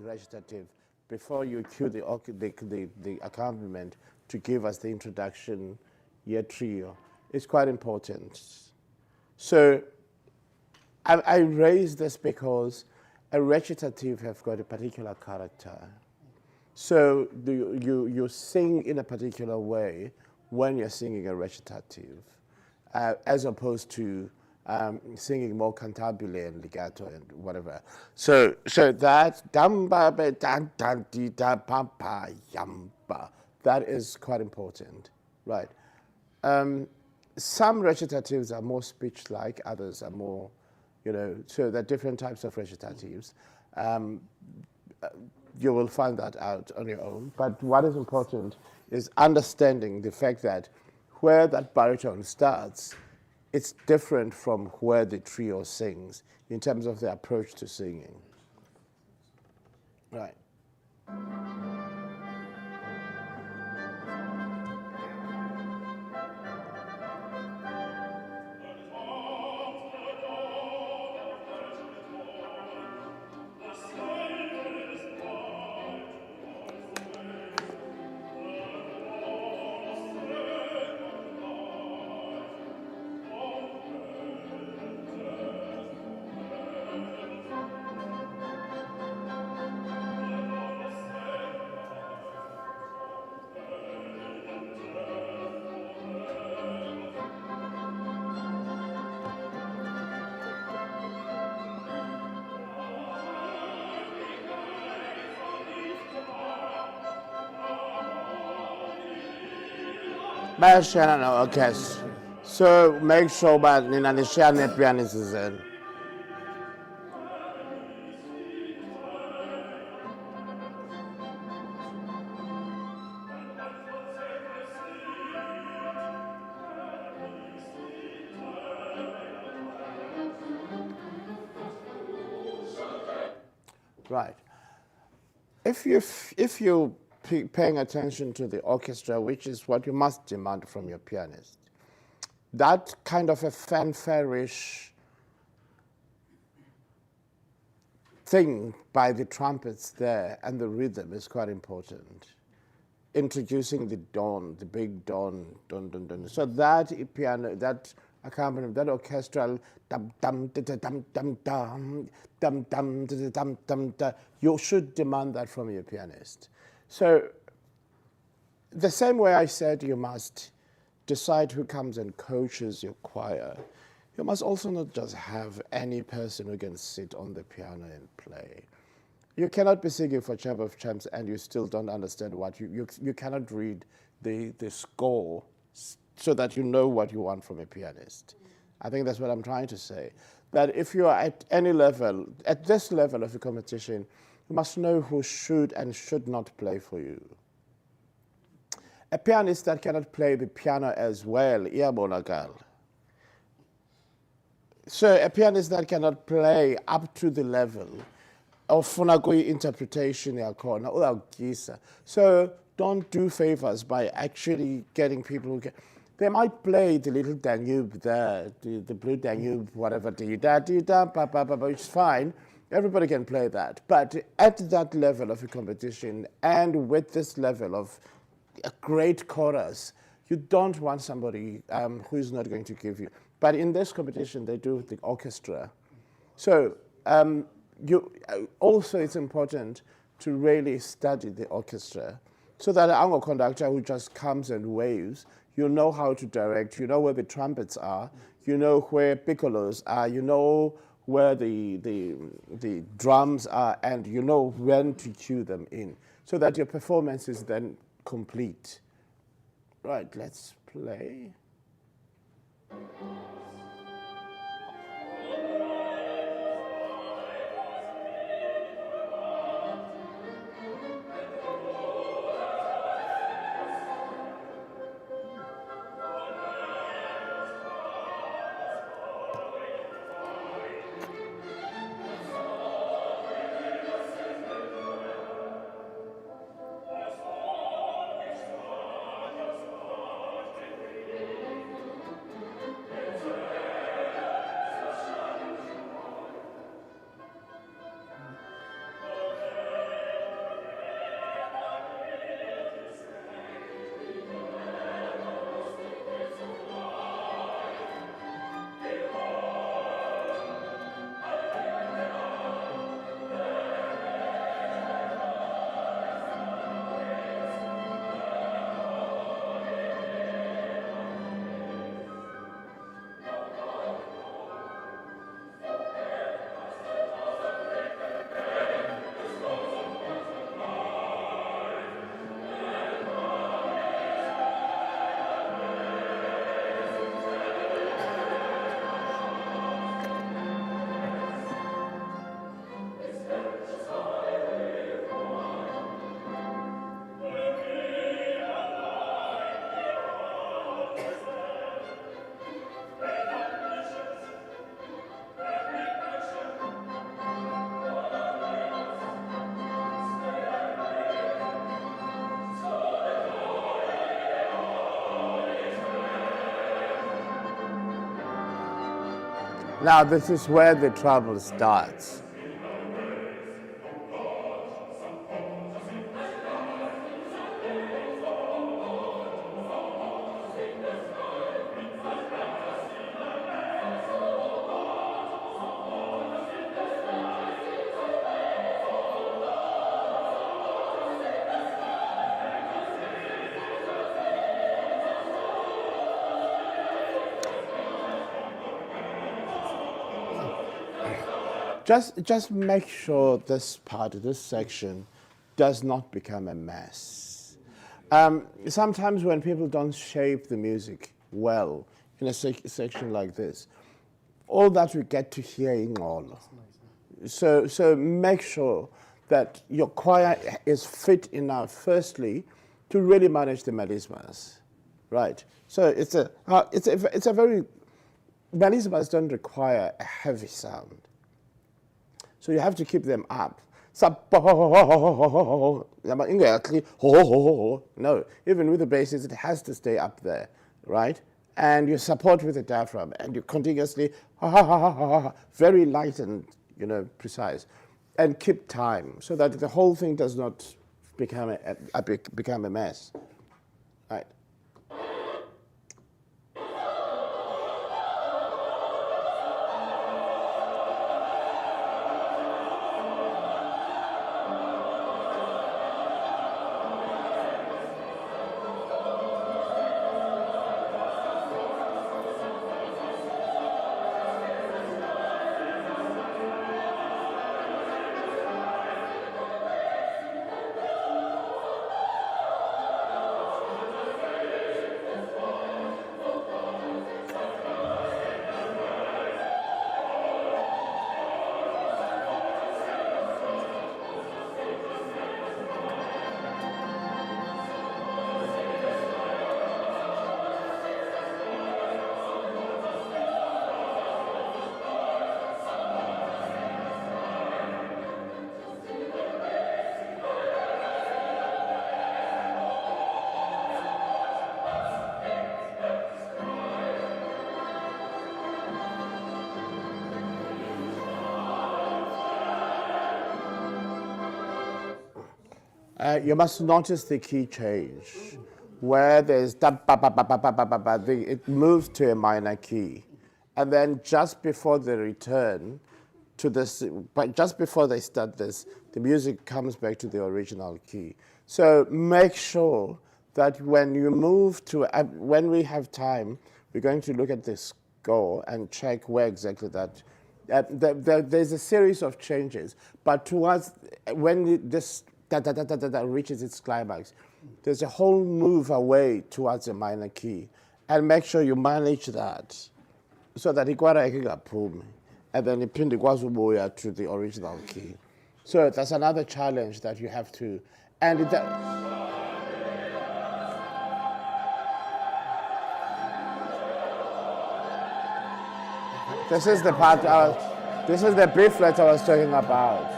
recitative, before you cue the accompaniment to give us the introduction year trio, is quite important. So I raise this because a recitative have got a particular character. So you sing in a particular way when you're singing a recitative, as opposed to singing more cantabile and legato and whatever. So that damba be dan dan di da pampa yamba, that is quite important, right? Some recitatives are more speech-like, others are more, so there are different types of recitatives. You will find that out on your own. But what is important is understanding the fact that where that baritone starts, it's different from where the trio sings in terms of the approach to singing. Right. Bayashare na orchestra. So make sure that nina ni share ne pianist in. Right. If you paying attention to the orchestra, which is what you must demand from your pianist, that kind of a fanfare-ish thing by the trumpets there and the rhythm is quite important. Introducing the dawn, the big dawn, dun dun dun. So that piano, that accompaniment, that orchestral dum dum da dum dum dum dum dum da dum dum da, you should demand that from your pianist. So the same way I said you must decide who comes and coaches your choir, you must also not just have any person who can sit on the piano and play. You cannot be singing for Chamber of Champs and you still don't understand what you cannot read the score so that you know what you want from a pianist. I think that's what I'm trying to say. That if you are at any level, at this level of a competition, you must know who should and should not play for you. A pianist that cannot play the piano as well, iyabonakala. So a pianist that cannot play up to the level of interpretation yakhona uyawugisa. So don't do favors by actually getting people who can. They might play the little Danube there, the blue Danube, whatever, which is fine. Everybody can play that. But at that level of a competition and with this level of a great chorus, you don't want somebody who is not going to give you. But in this competition, they do the orchestra. So also it's important to really study the orchestra so that an angle conductor who just comes and waves, you know how to direct, you know where the trumpets are, you know where piccolos are, you know where the drums are, and you know when to cue them in, so that your performance is then complete. Right, let's play. Now this is where the trouble starts. Just make sure this part, this section, does not become a mess. Sometimes when people don't shape the music well in a section like this, all that we get to hear in all. So make sure that your choir is fit enough, firstly, to really manage the melismas, right? So it's a very, melismas don't require a heavy sound. So you have to keep them up. No, even with the basses, it has to stay up there, right? And you support with the diaphragm, and you continuously very light and precise, and keep time so that the whole thing does not become a mess, right? You must notice the key change. Where there's da ba ba ba ba ba ba ba ba, it moves to a minor key. And then just before they return to this, but just before they start this, the music comes back to the original key. So make sure that when you move to, when we have time, we're going to look at the score and check where exactly that. There's a series of changes, but towards when this da da da da da da reaches its climax, there's a whole move away towards a minor key, and make sure you manage that so that ikwara ingaphumi, and then iphinde ikwazi ubuya to the original key. So that's another challenge that you have to, and this is the part this is the B flat I was talking about.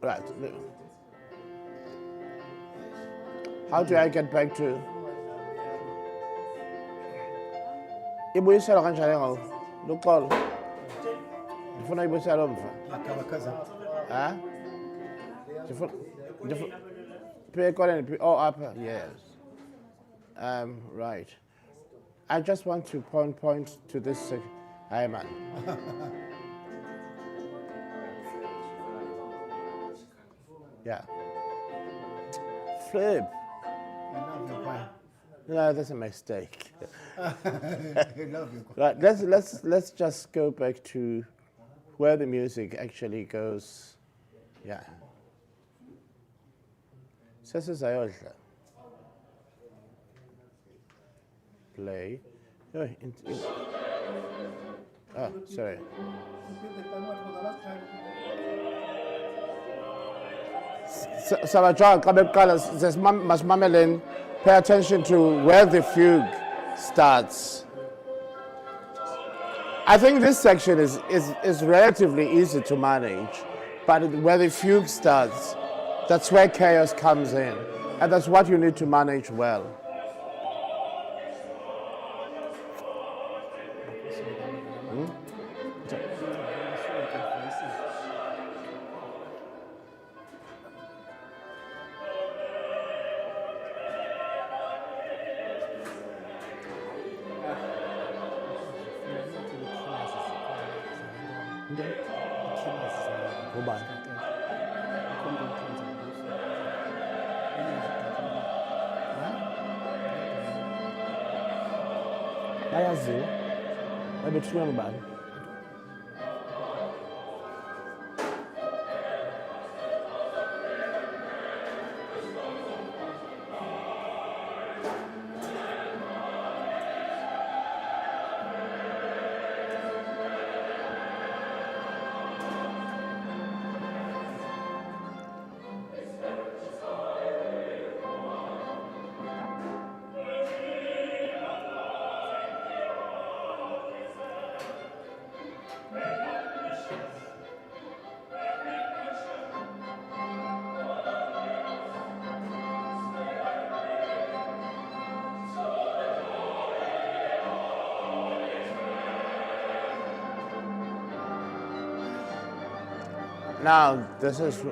Right. How do I get back to? Ibuyisela kanjani ngawo? Luqolo. Ngifuna ibuyisela umva. Ha? Oh, up. Yes. Right. I just want to point to this. Hi, man. Yeah. Flip. No, that's a mistake. Right, let's just go back to where the music actually goes. Yeah. Sesizayodla. Play. Oh, sorry. Sabajan, Mamelin, pay attention to where the fugue starts. I think this section is relatively easy to manage, but where the fugue starts, that's where chaos comes in, and that's what you need to manage well. Bayaziwa babethulwa ngubani? Now, this is.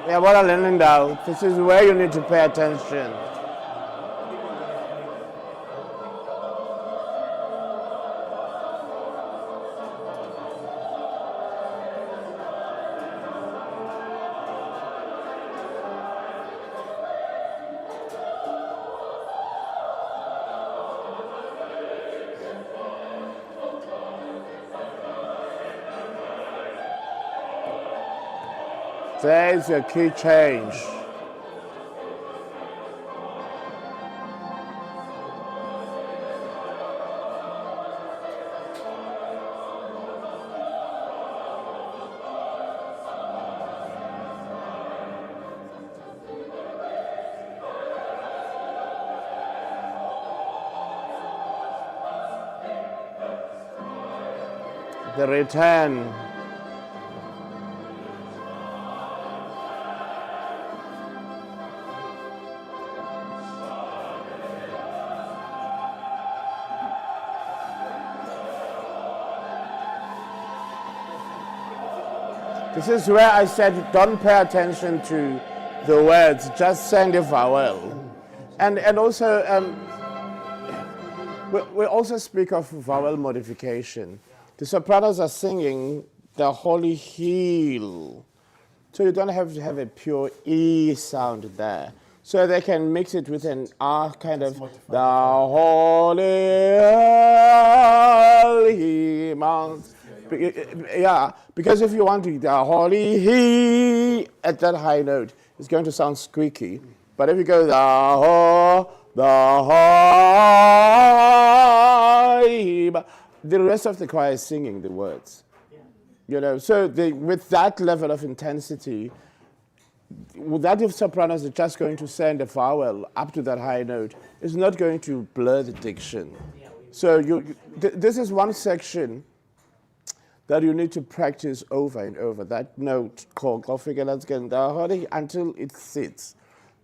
Yeah, what I'm learning now, this is where you need to pay attention. There's a key change. The return. This is where I said don't pay attention to the words, just send a vowel. And also, we also speak of vowel modification. The sopranos are singing the holy heel. So you don't have to have a pure E sound there. So they can mix it with an R kind of, the holy mount. Yeah, because if you want to, the holy he at that high note, it's going to sound squeaky. But if you go the holy, the rest of the choir is singing the words. You know, so with that level of intensity, that if sopranos are just going to send a vowel up to that high note, it's not going to blur the diction. So this is one section that you need to practice over and over. That note called until it sits.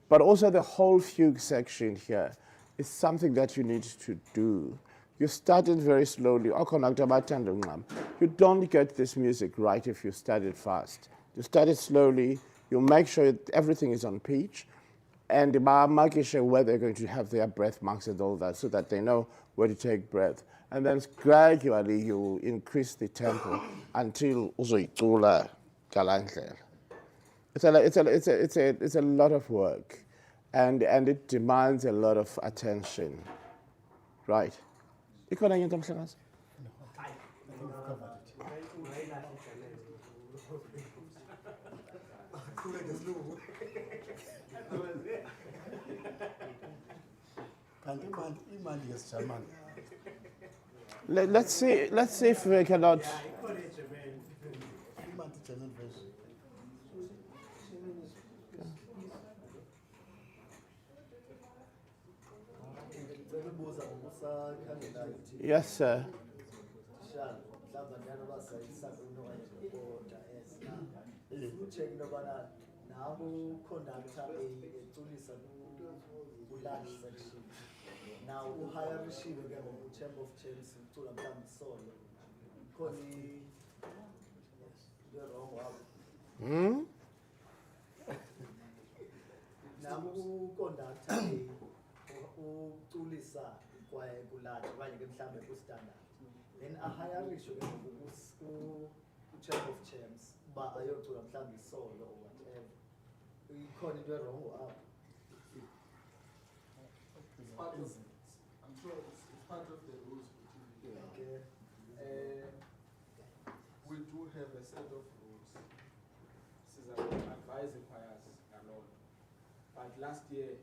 But also the whole fugue section here is something that you need to do. You start it very slowly. You don't get this music right if you start it fast. You start it slowly. You make sure everything is on pitch. And making sure where they're going to have their breath marks and all that so that they know where to take breath. And then gradually you increase the tempo until uzoyicula galanglela. It's a lot of work. And it demands a lot of attention. Right. Ikhona into Mhlekazi? Let's see if we cannot. Yes, sir. Now uhire ishiwe ke ngoku-Chamber of Champs ucula mhlawumbe isolo khona wrong wabo nabo uconductor uculisa kwaye kulala okanye ke mhlawumbe ku-standard then ahayarishwe ke ngoku ku-Chamber of Champs uba ayocula mhlawumbe isolo or whatever ikhona into wrong wabo. I'm sure it's part of the rules. Okay. We do have a set of rules. This is advise the choirs alone. But last year,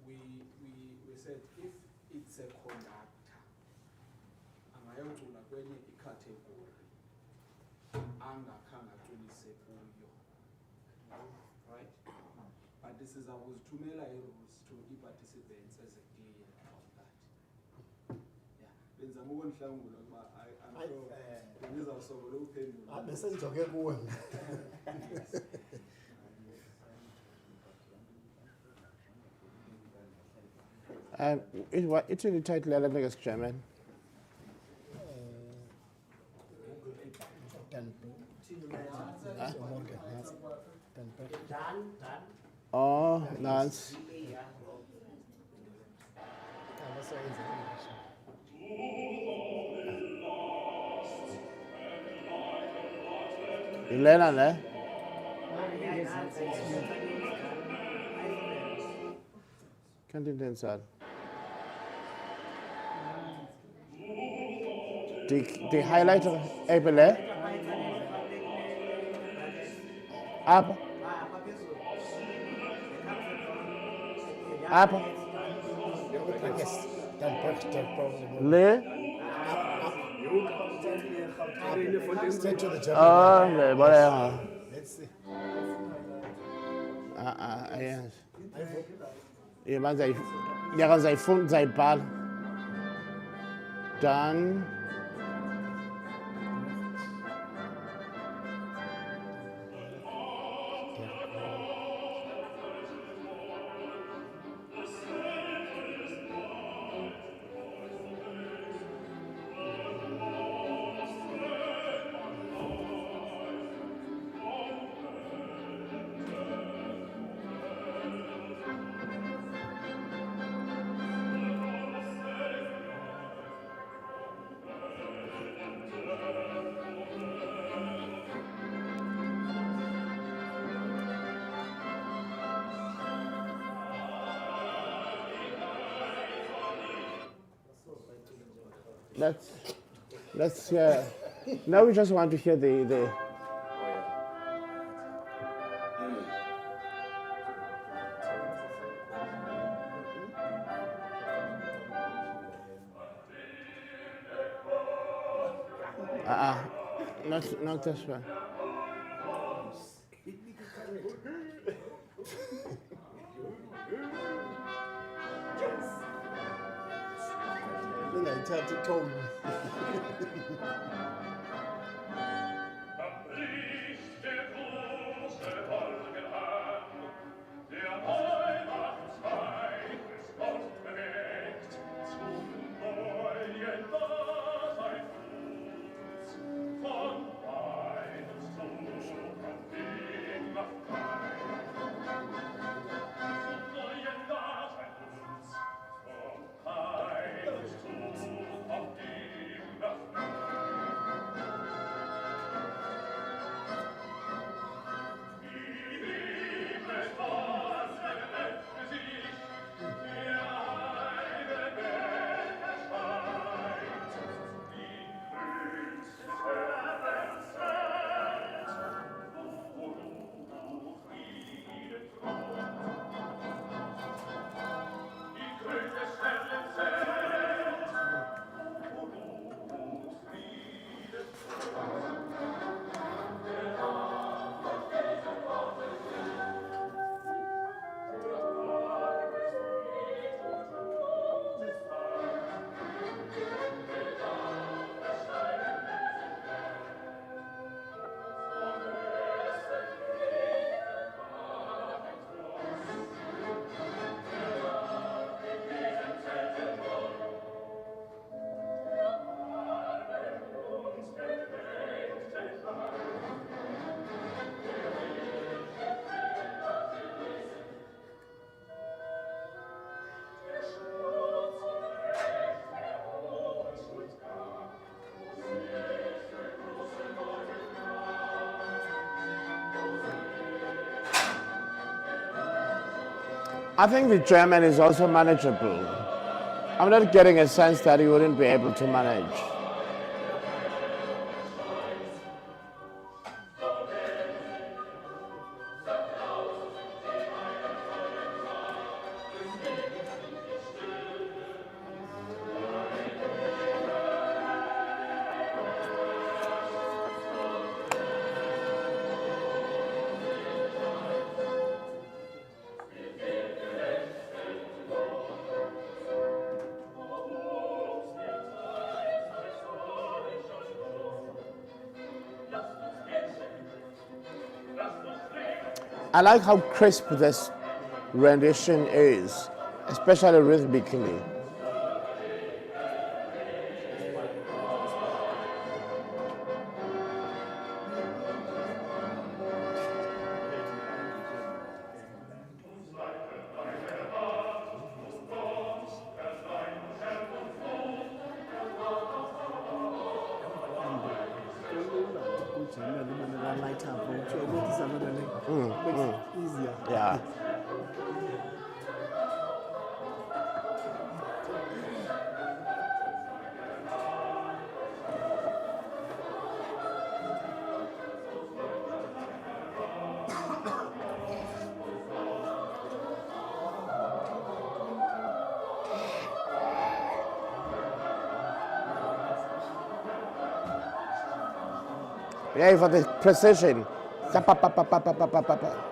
we said if it's a conductor, angayocula kwenye category, angakanga tulise kuyo. Right? But this is our thumela rules to the participants as a clear about that. Yeah. Benza ngokonhlangula kuba I'm sure ngizasoloko uphendula. Besengijoke kuwe. It's in the title, I think it's German. Oh, nice. Elena, ne? Kan du den sagen? Die Highlighter, Ebele? Apha. apha phezulu Apha. I guess that birthday probably. Le. Straight to the German. Oh, whatever. Let's see. Yes. Ja, kan zij vond zij bal. Dan. Let's hear. Now we just want to hear the. Not this one. Ningayithatha ithombe. I think the German is also manageable. I'm not getting a sense that he wouldn't be able to manage. I like how crisp this rendition is, especially rhythmically. Easier. Yeah. Yeah, for the precision. Pa, pa, pa, pa, pa, pa, pa, pa, pa.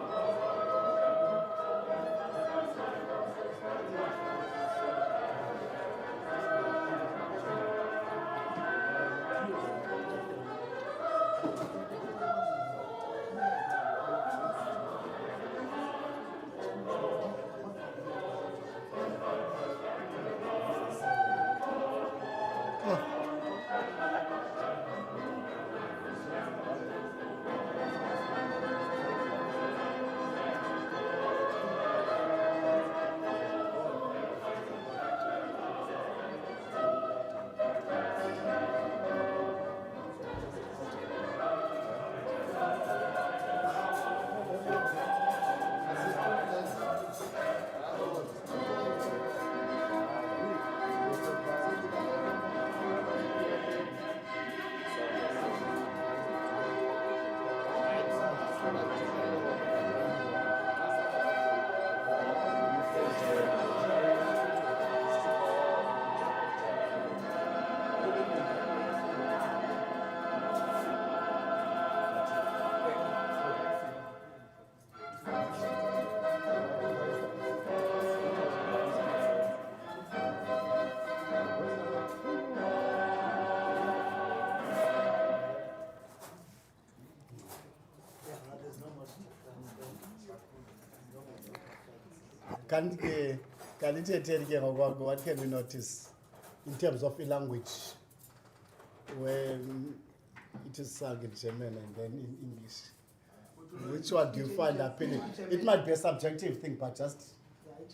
Can what can we notice in terms of the language when it is sung in German and then in English? Which one do you find appealing? It might be a subjective thing, but just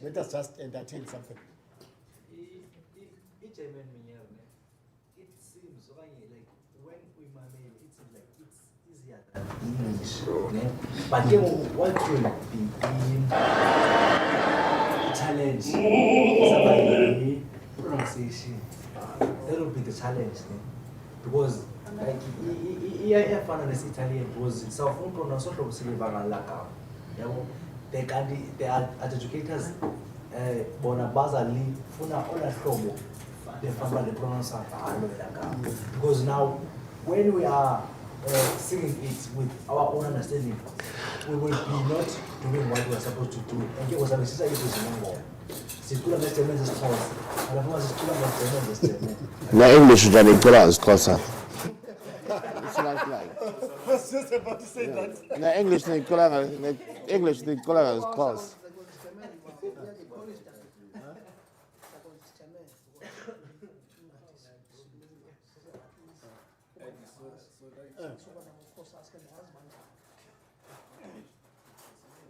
let us just entertain something. German it seems like when we mamel, it seems like it's easier than English. But what will be the challenge is about the pronunciation. That will be the challenge, because like I found this Italian was self pronounce the educators bona bazali funa ola hlobo the pronounce because now when we are singing it with our own understanding, we will be not doing what we are supposed to do. And it was a message Na English than Nicola is closer. It's like. I was just about to say that. Na English Nicola is close.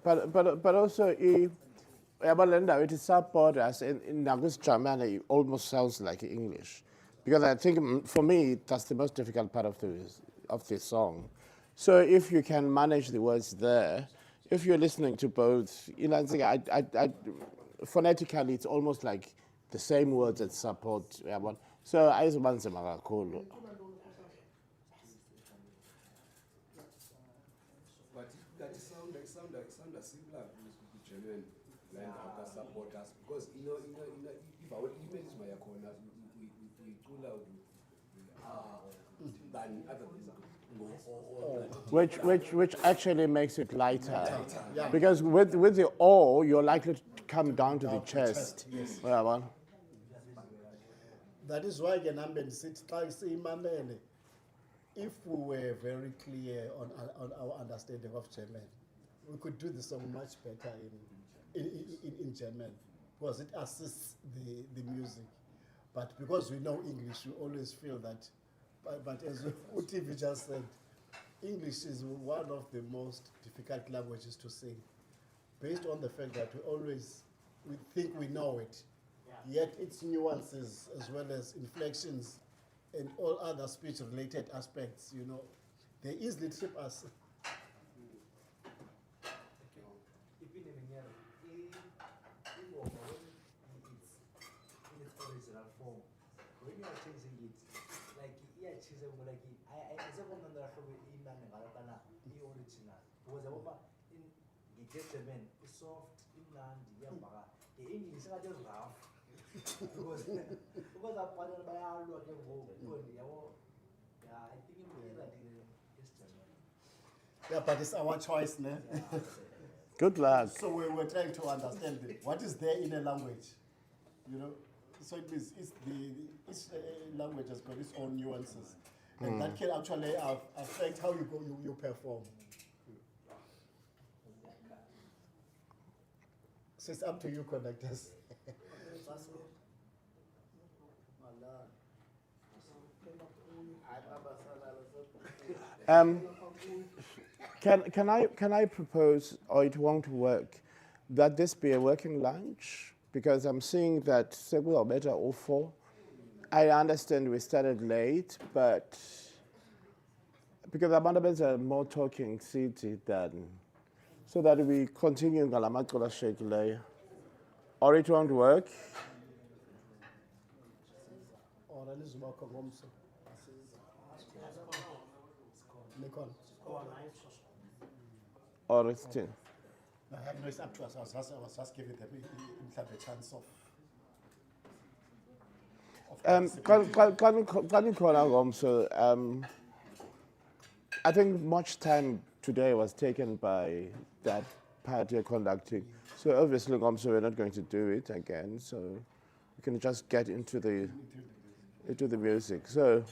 But also it is support as in Nagus German it almost sounds like English, because I think for me that's the most difficult part of the song. So if you can manage the words there, if you're listening to both, phonetically it's almost like the same words that support. So I just want to cool. But that sound similar to German land after supporters, because if our email is my corner, we pull out than other which actually makes it lighter. Yeah. Because with the O, you're likely to come down to the chest. Yes. That is why if we were very clear on our understanding of German, we could do the song much better in German, because it assists the music. But because we know English, we always feel that. But as Utivi just said, English is one of the most difficult languages to sing, based on the fact that we think we know it, yet its nuances as well as inflections and all other speech-related aspects, they easily trip us. In its original form, when you are changing it, like I original, because in German, it's soft, the English is rough. Because I think Yeah, but it's our choice, ne? Good luck. So we're trying to understand what is there in a language, you know. So it means each language has got its own nuances, and that can actually affect how you perform. So it's up to you, conductors. Can I propose, or it won't work, that this be a working lunch? Because I'm seeing that several are better or four. I understand we started late, but because abantu are more talking city than, so that we continue ngalamakhola shakileyo. Or it won't work. Or it's still. No, it's up to us. I was just giving them a chance of. I think much time today was taken by that part you're conducting. So obviously, we're not going to do it again. So we can just get into the music. So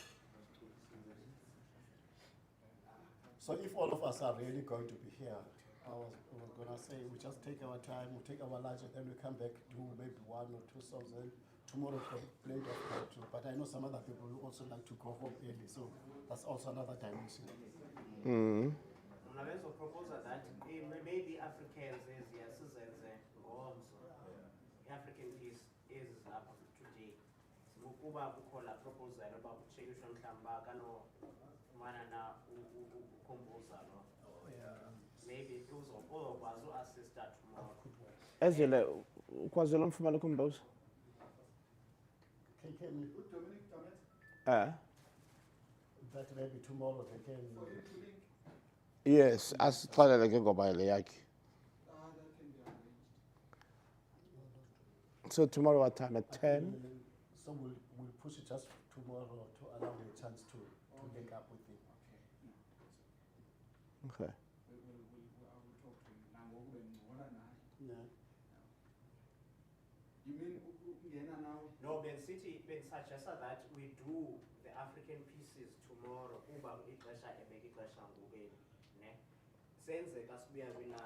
If all of us are really going to be here, I was going to say we just take our time, we take our lunch, and then we come back, do maybe 1 or 2 songs. Tomorrow, plenty of time too. But I know some other people who also like to go home early, so that's also another dimension. Unaweza propose that maybe Africans is yasizenze ngomso. I-African piece is lapha today. Ukuba kukhola proposal about kuchekishwa mhlamba kano mana na ukomposer lo. Maybe uzokwazi uassist tomorrow. Ezile ukwazela umfumana kumbuzo. That maybe tomorrow they can. Yes, asixelele ke ngoba le yakhe. So tomorrow what time? At 10? So we'll push it just tomorrow to allow me a chance to link up with him. Okay. I will talk to him. Yeah. You mean now? No, Ben City, Ben suggests that we do the African pieces tomorrow.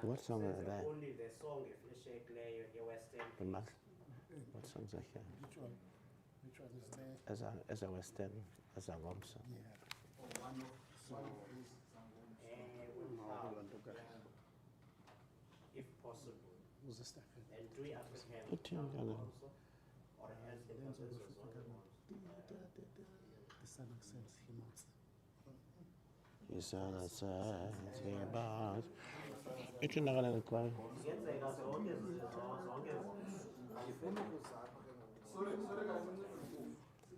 What song are they? Only the song if Western. What songs are here? Which one? Which one is there? As a Western, as a Gomso. Yeah. One of these if possible. Who's the stuff? And do African also, or else the process was on The son sends him out. You saw that side, about. It's not going to require.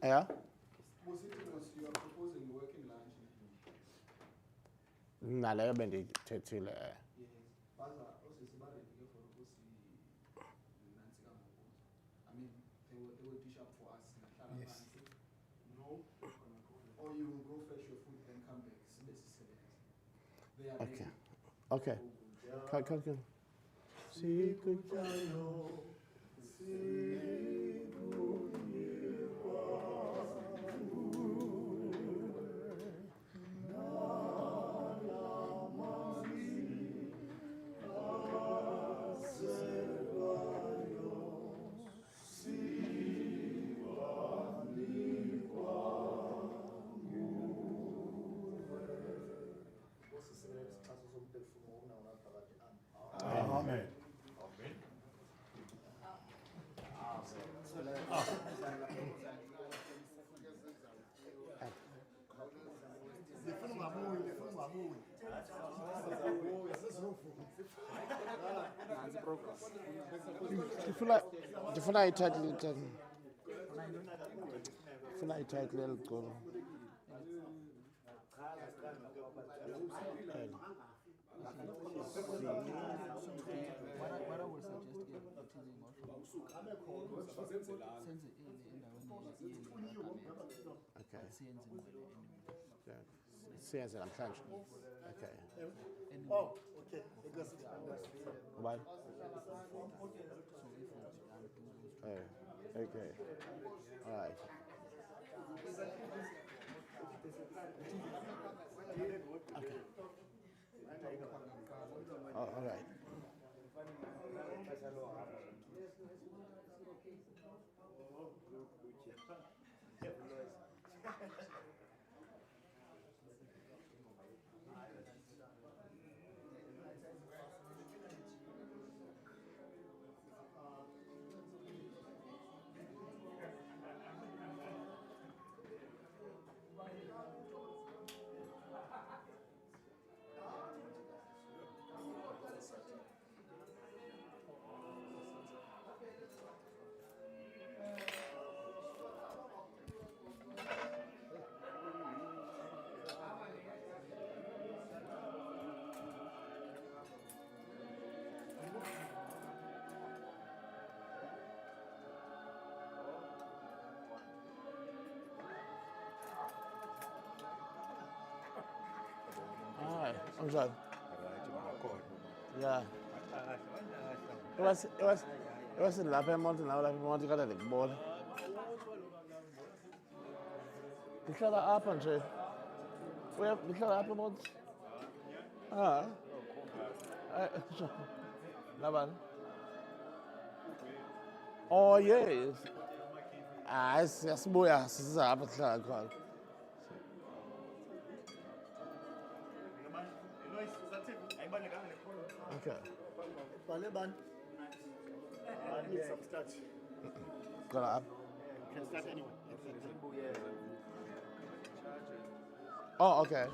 Yeah? You are proposing working lunch. Naleyo bendithethile. Yes. Baza osisibale for ukuthi nansi kaMogogo. I mean they will dish up for us. Yes. No. Or you will go fetch your food and come back. They are Okay. ready. Okay. Come. Amen. Ndifuna i-title eligqolo. Okay. Siyenze namhlanje. Okay. Oh, okay. Because Ubani? Okay. All right. Okay. Oh, all right. Hi, I'm sorry. Yeah. It was in Lappa Mountain, now Lappa Mountain got a ball. The color up and trade. We have the color up about. Ah. Laban. Oh, yes. Ah, it's just boy, it's a bit like that. Okay. Baleban. I need some starch. Got up. You can start anyway. Oh, okay.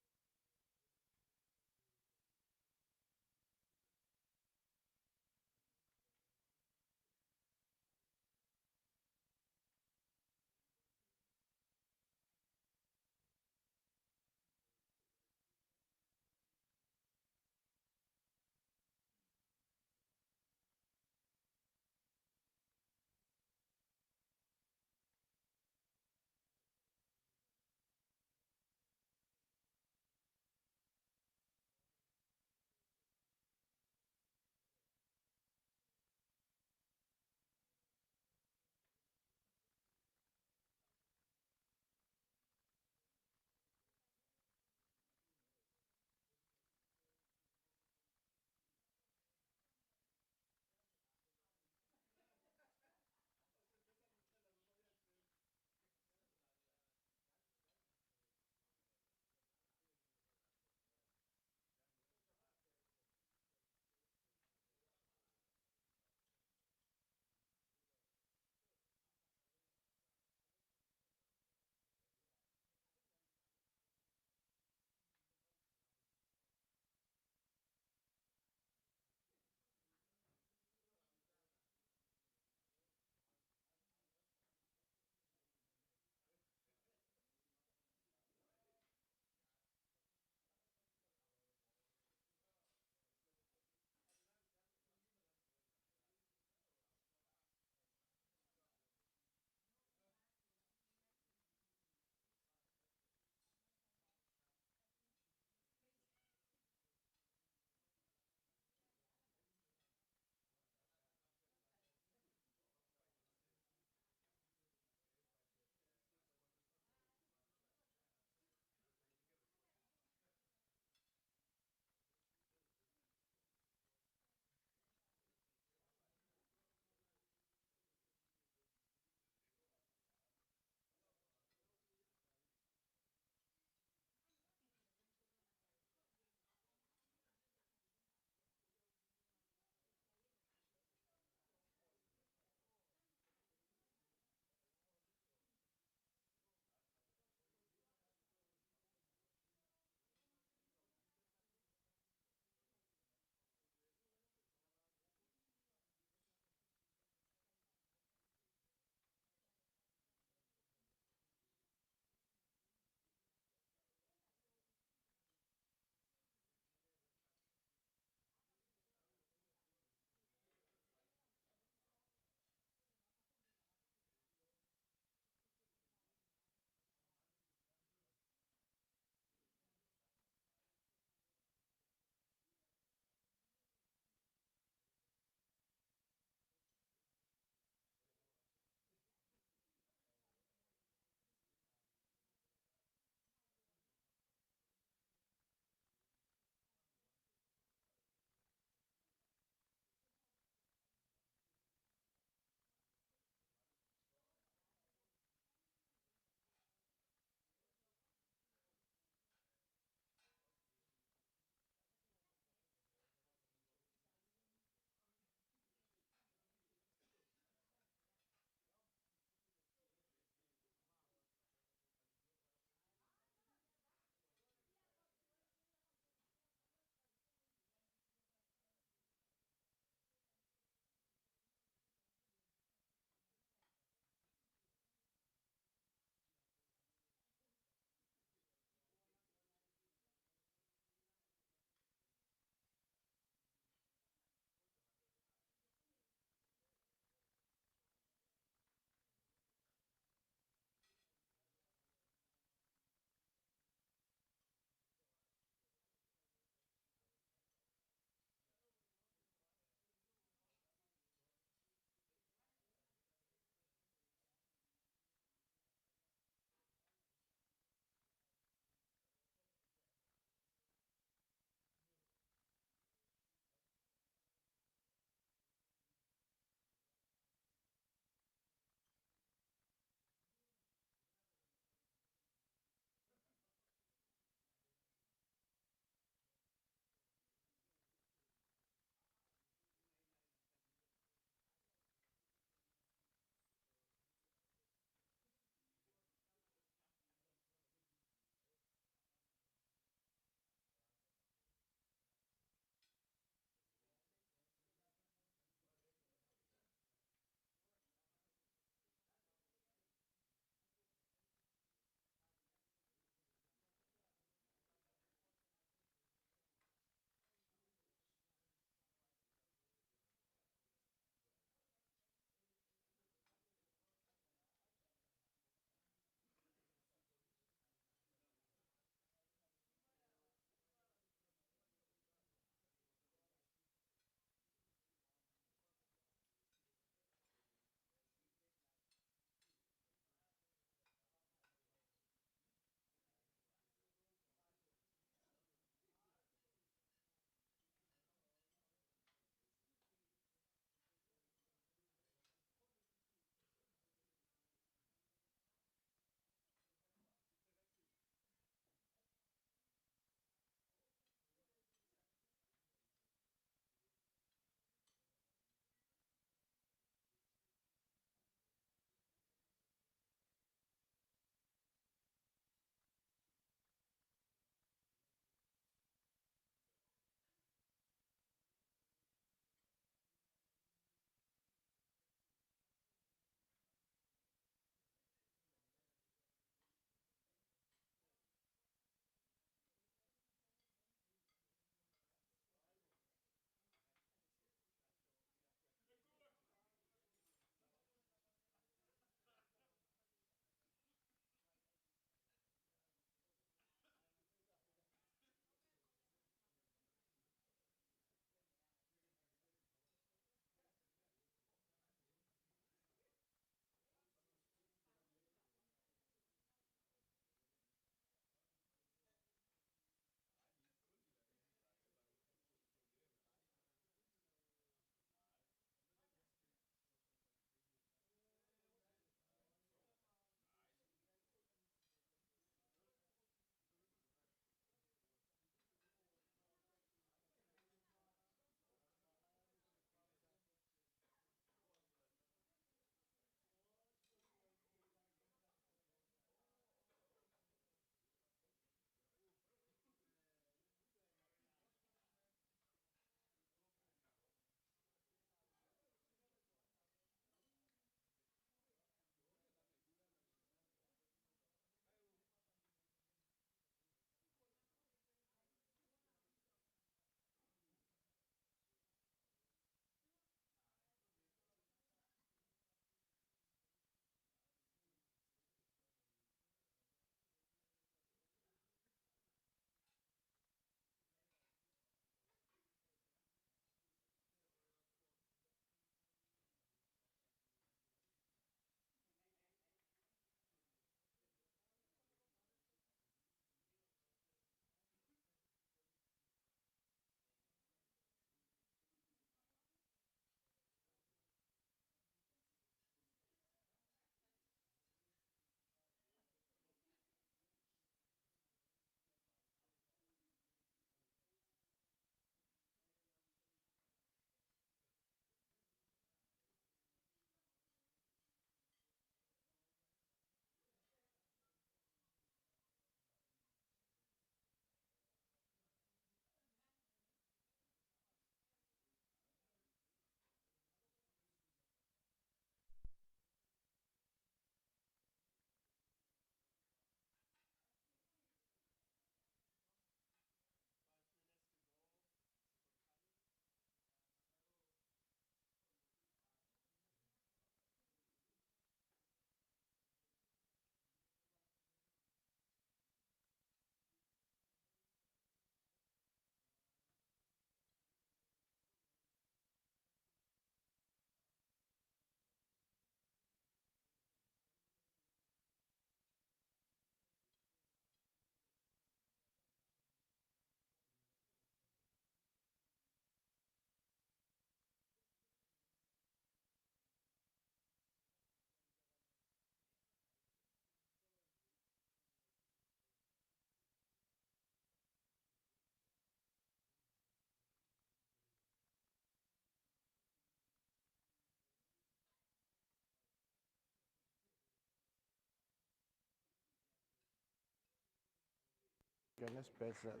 Okay, let's bet that.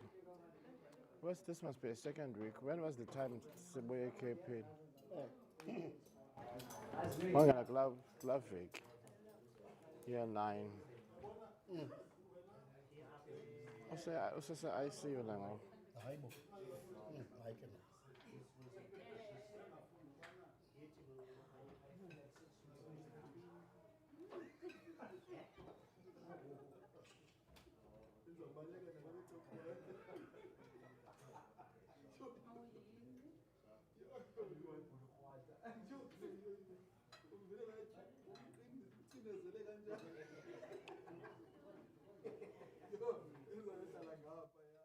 This must be a second week. When was the time Sibuye paid? Mangala glove week. Year 9. Also, I see you now. Hayi bo. Hayi ke na. Ucinezele kanjani? Yo, ezohlala ngapha ya.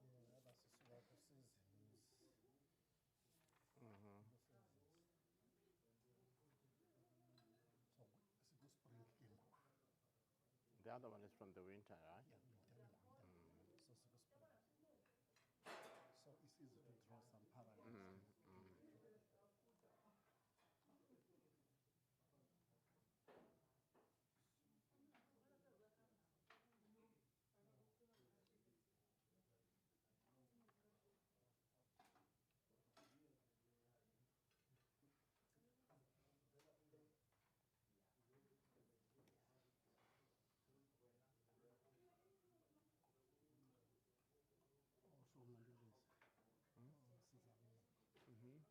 Yeah, basisuka kusizini. So siku-spring ke ngoku. The other one is from the winter, right? Yeah, winter. So siku-spring. So it's easy to draw some parallels. Oh, so ungalilisa. Sizabona. Siyaqala sizabona.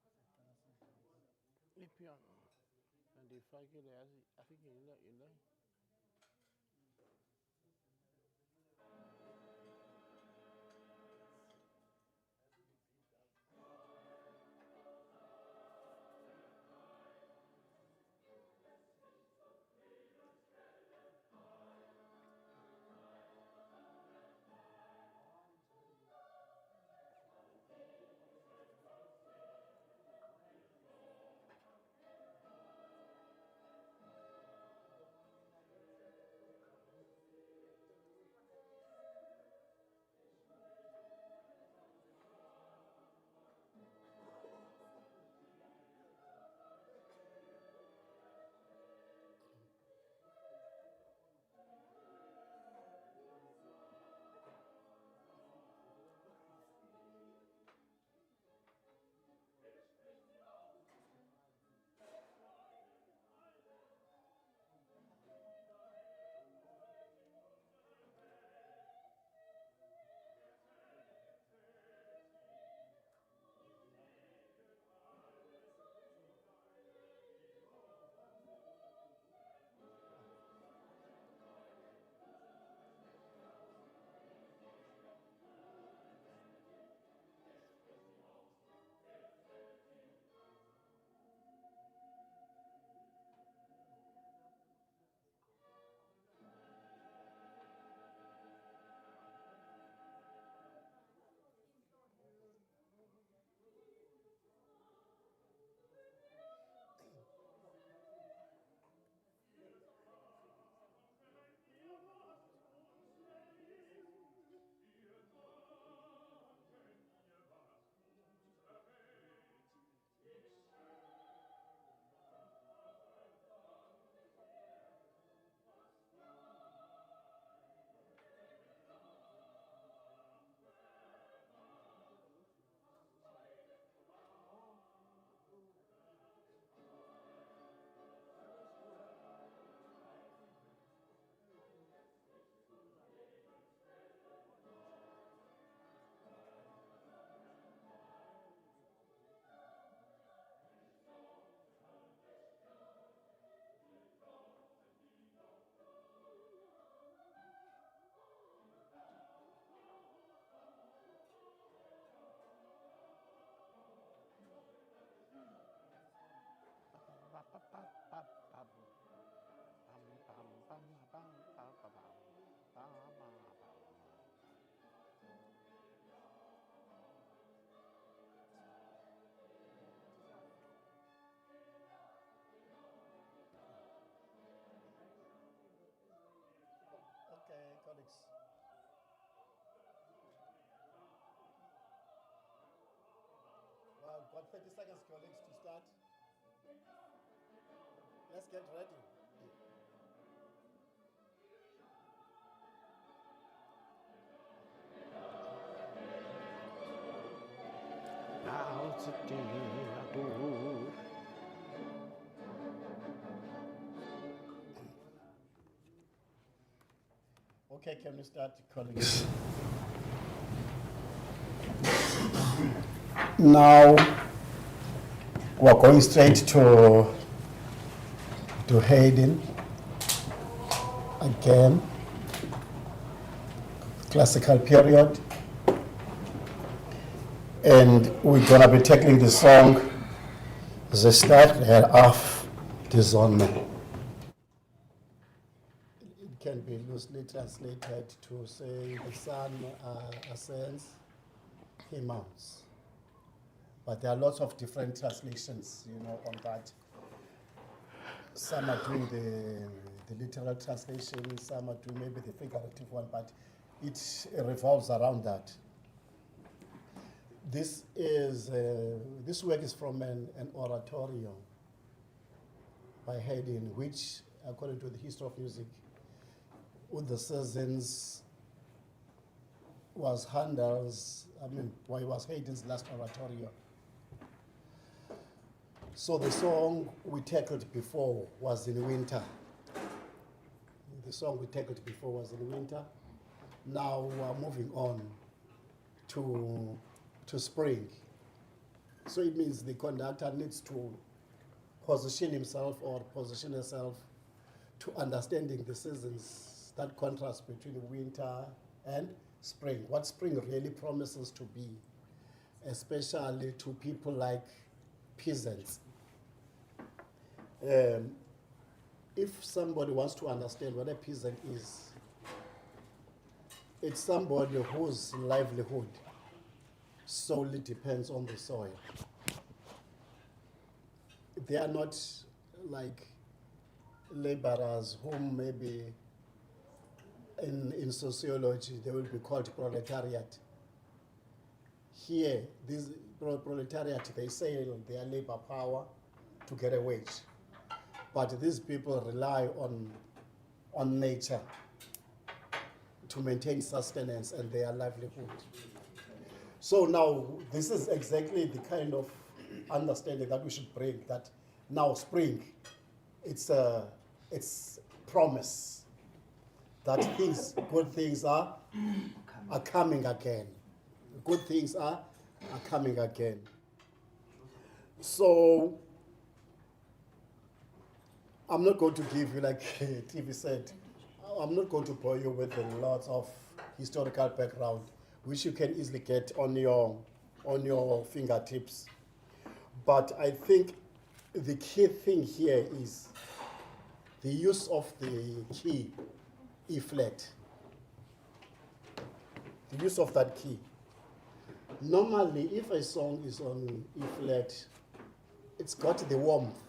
Ipion. And if I get it, I think you know. Okay, colleagues. Well, got 30 seconds, colleagues, to start. Let's get ready. Now today I do. Okay, can we start, colleagues? Now, we're going straight to Haydn again, classical period, and we're gonna be tackling the song "The Start of the Sonne." It can be loosely translated to say the sun ascends, he mounts. But there are lots of different translations, on that. Some are doing the literal translation, some are doing maybe the figurative one, but it revolves around that. This work is from an oratorio by Haydn, which, according to the history of music, with the seasons was was Haydn's last oratorio. So the song we tackled before was in winter. The song we tackled before was in winter. Now we're moving on to spring. So it means the conductor needs to position himself or position herself to understanding the seasons, that contrast between winter and spring. What spring really promises to be, especially to people like peasants. If somebody wants to understand what a peasant is, it's somebody whose livelihood solely depends on the soil. They are not like laborers whom maybe in sociology they will be called proletariat. Here, this proletariat, they sell their labor power to get a wage. But these people rely on nature to maintain sustenance and their livelihood. So now, this is exactly the kind of understanding that we should bring, that now spring, it's promise that good things are coming again. Good things are coming again. So, I'm not going to give you, like TV said, I'm not going to bore you with a lot of historical background, which you can easily get on your fingertips. But I think the key thing here is the use of the key E flat. The use of that key. Normally, if a song is on E flat, it's got the warmth.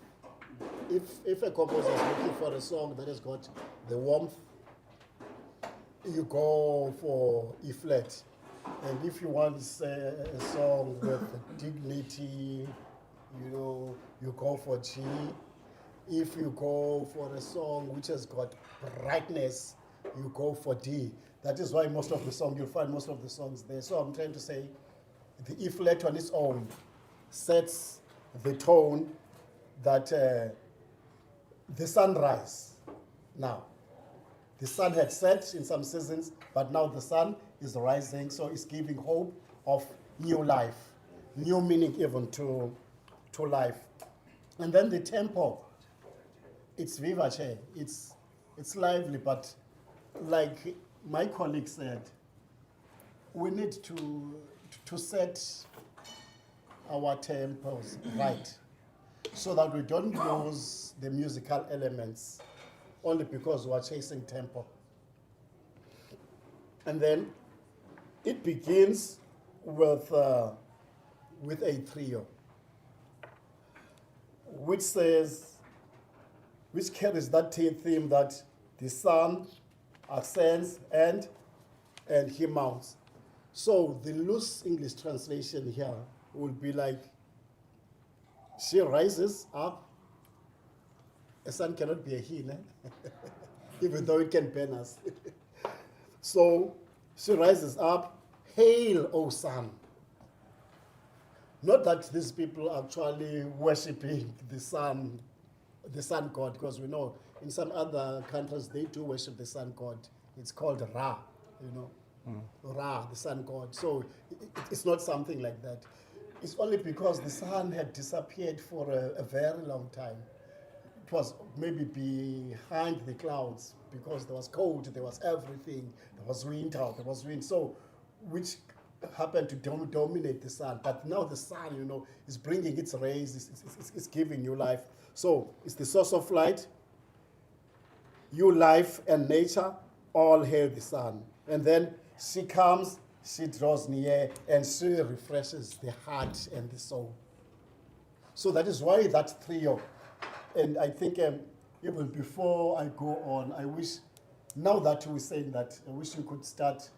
If a composer is looking for a song that has got the warmth, you go for E flat. And if you want a song with dignity, you go for G. If you go for a song which has got brightness, you go for D. That is why you'll find most of the songs there. So I'm trying to say the E flat on its own sets the tone that the sunrise now. The sun had set in some seasons, but now the sun is rising, so it's giving hope of new life, new meaning even to life. And then the tempo, it's vivace, it's lively, but like my colleague said, we need to set our tempos right. so that we don't lose the musical elements only because we're chasing tempo. And then it begins with a trio, which carries that theme that the sun ascends and he mounts. So the loose English translation here will be like, she rises up. A sun cannot be a he, even though it can burn us. So she rises up, hail, O sun. Not that these people are actually worshipping the sun god, because we know in some other countries they do worship the sun god. It's called Ra, Ra, the sun god. So it's not something like that. It's only because the sun had disappeared for a very long time. It was maybe behind the clouds because there was cold, there was everything, there was winter, there was wind. So, which happened to dominate the sun. But now the sun, is bringing its rays, it's giving you life. So, it's the source of light. You, life, and nature all hail the sun. And then she comes, she draws near, and she refreshes the heart and the soul. So that is why that trio. And I think even before I go on, I wish, now that we're saying that, I wish we could start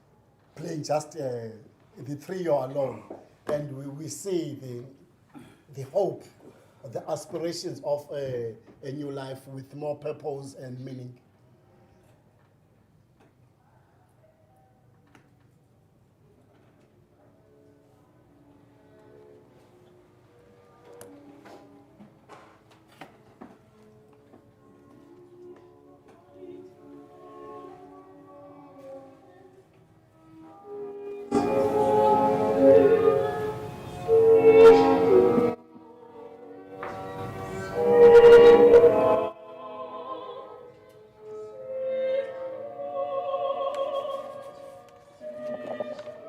playing just the trio alone. And we see the hope, the aspirations of a new life with more purpose and meaning.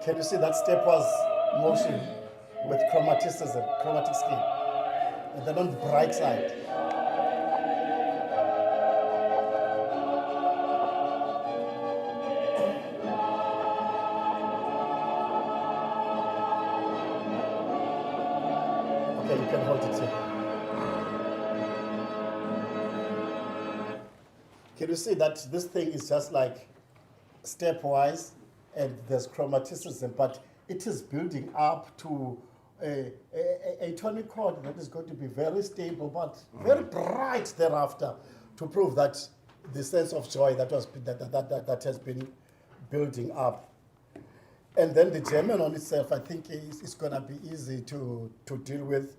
Can you see that stepwise motion with chromatic scale? And then on the bright side. Okay, you can hold it here. Can you see that this thing is just like stepwise, and there's chromaticism, but it is building up to a tonic chord that is going to be very stable, but very bright thereafter, to prove that the sense of joy that has been building up. And then the German on itself, I think, is going to be easy to deal with.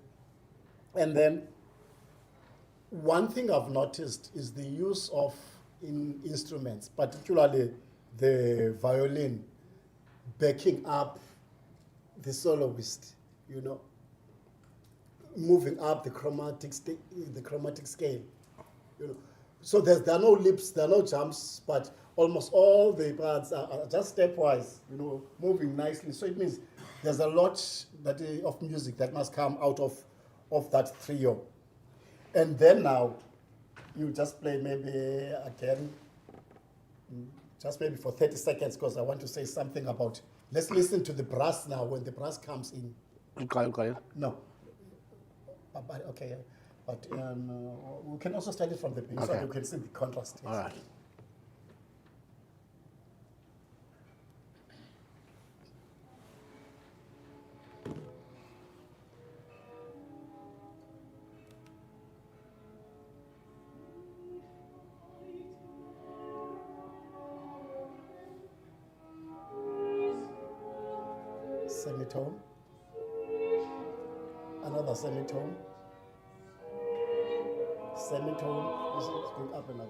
And then one thing I've noticed is the use of instruments, particularly the violin, backing up the soloist, moving up the chromatic scale. So there are no leaps, there are no jumps, but almost all the parts are just stepwise, moving nicely. So it means there's a lot of music that must come out of that trio. And then now, you just play maybe again, just maybe for 30 seconds, because I want to say something about, let's listen to the brass now when the brass comes in. Okay. No. Okay. But we can also start it from the beginning, so you can see the contrast. All right. Semitone, another semitone, semitone, you see it's going up and up.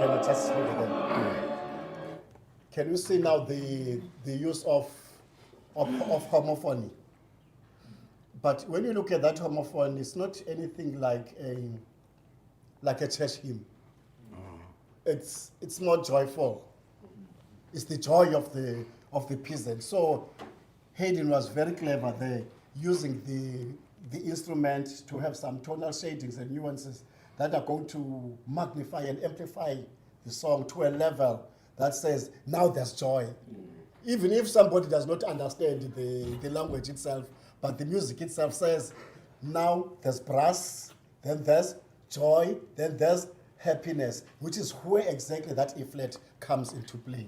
can you just hold it there? Can you see now the use of homophony? But when you look at that homophone, it's not anything like a church hymn. It's more joyful. It's the joy of the peasant. So Haydn was very clever there, using the instrument to have some tonal shadings and nuances that are going to magnify and amplify the song to a level that says, now there's joy. Even if somebody does not understand the language itself, but the music itself says, now there's brass, then there's joy, then there's happiness, which is where exactly that E flat comes into play.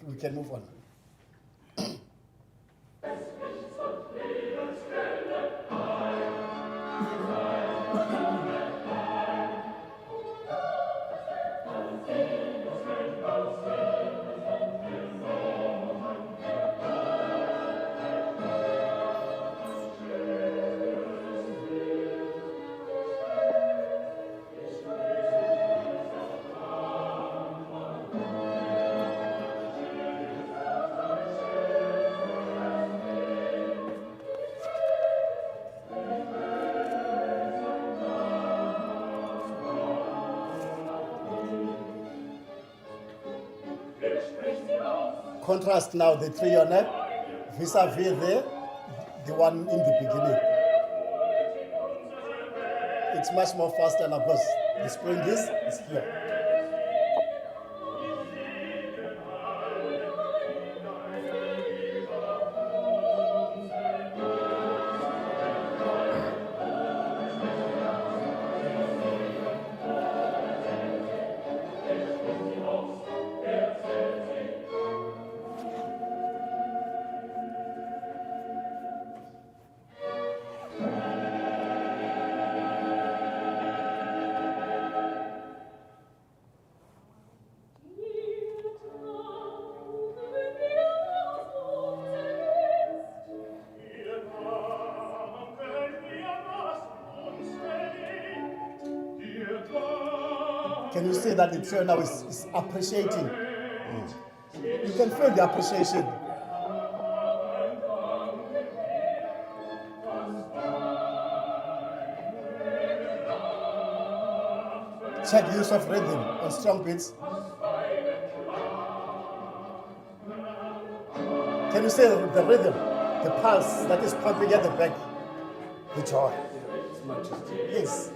We can move on. Contrast now the trionet vis-a-vis the one in the beginning. It's much more faster now because the spring is here. Can you see that the trio now is appreciating? You can feel the appreciation. Check use of rhythm on strong beats. Can you see the rhythm, the pulse that is pumping at the back? The joy. Yes.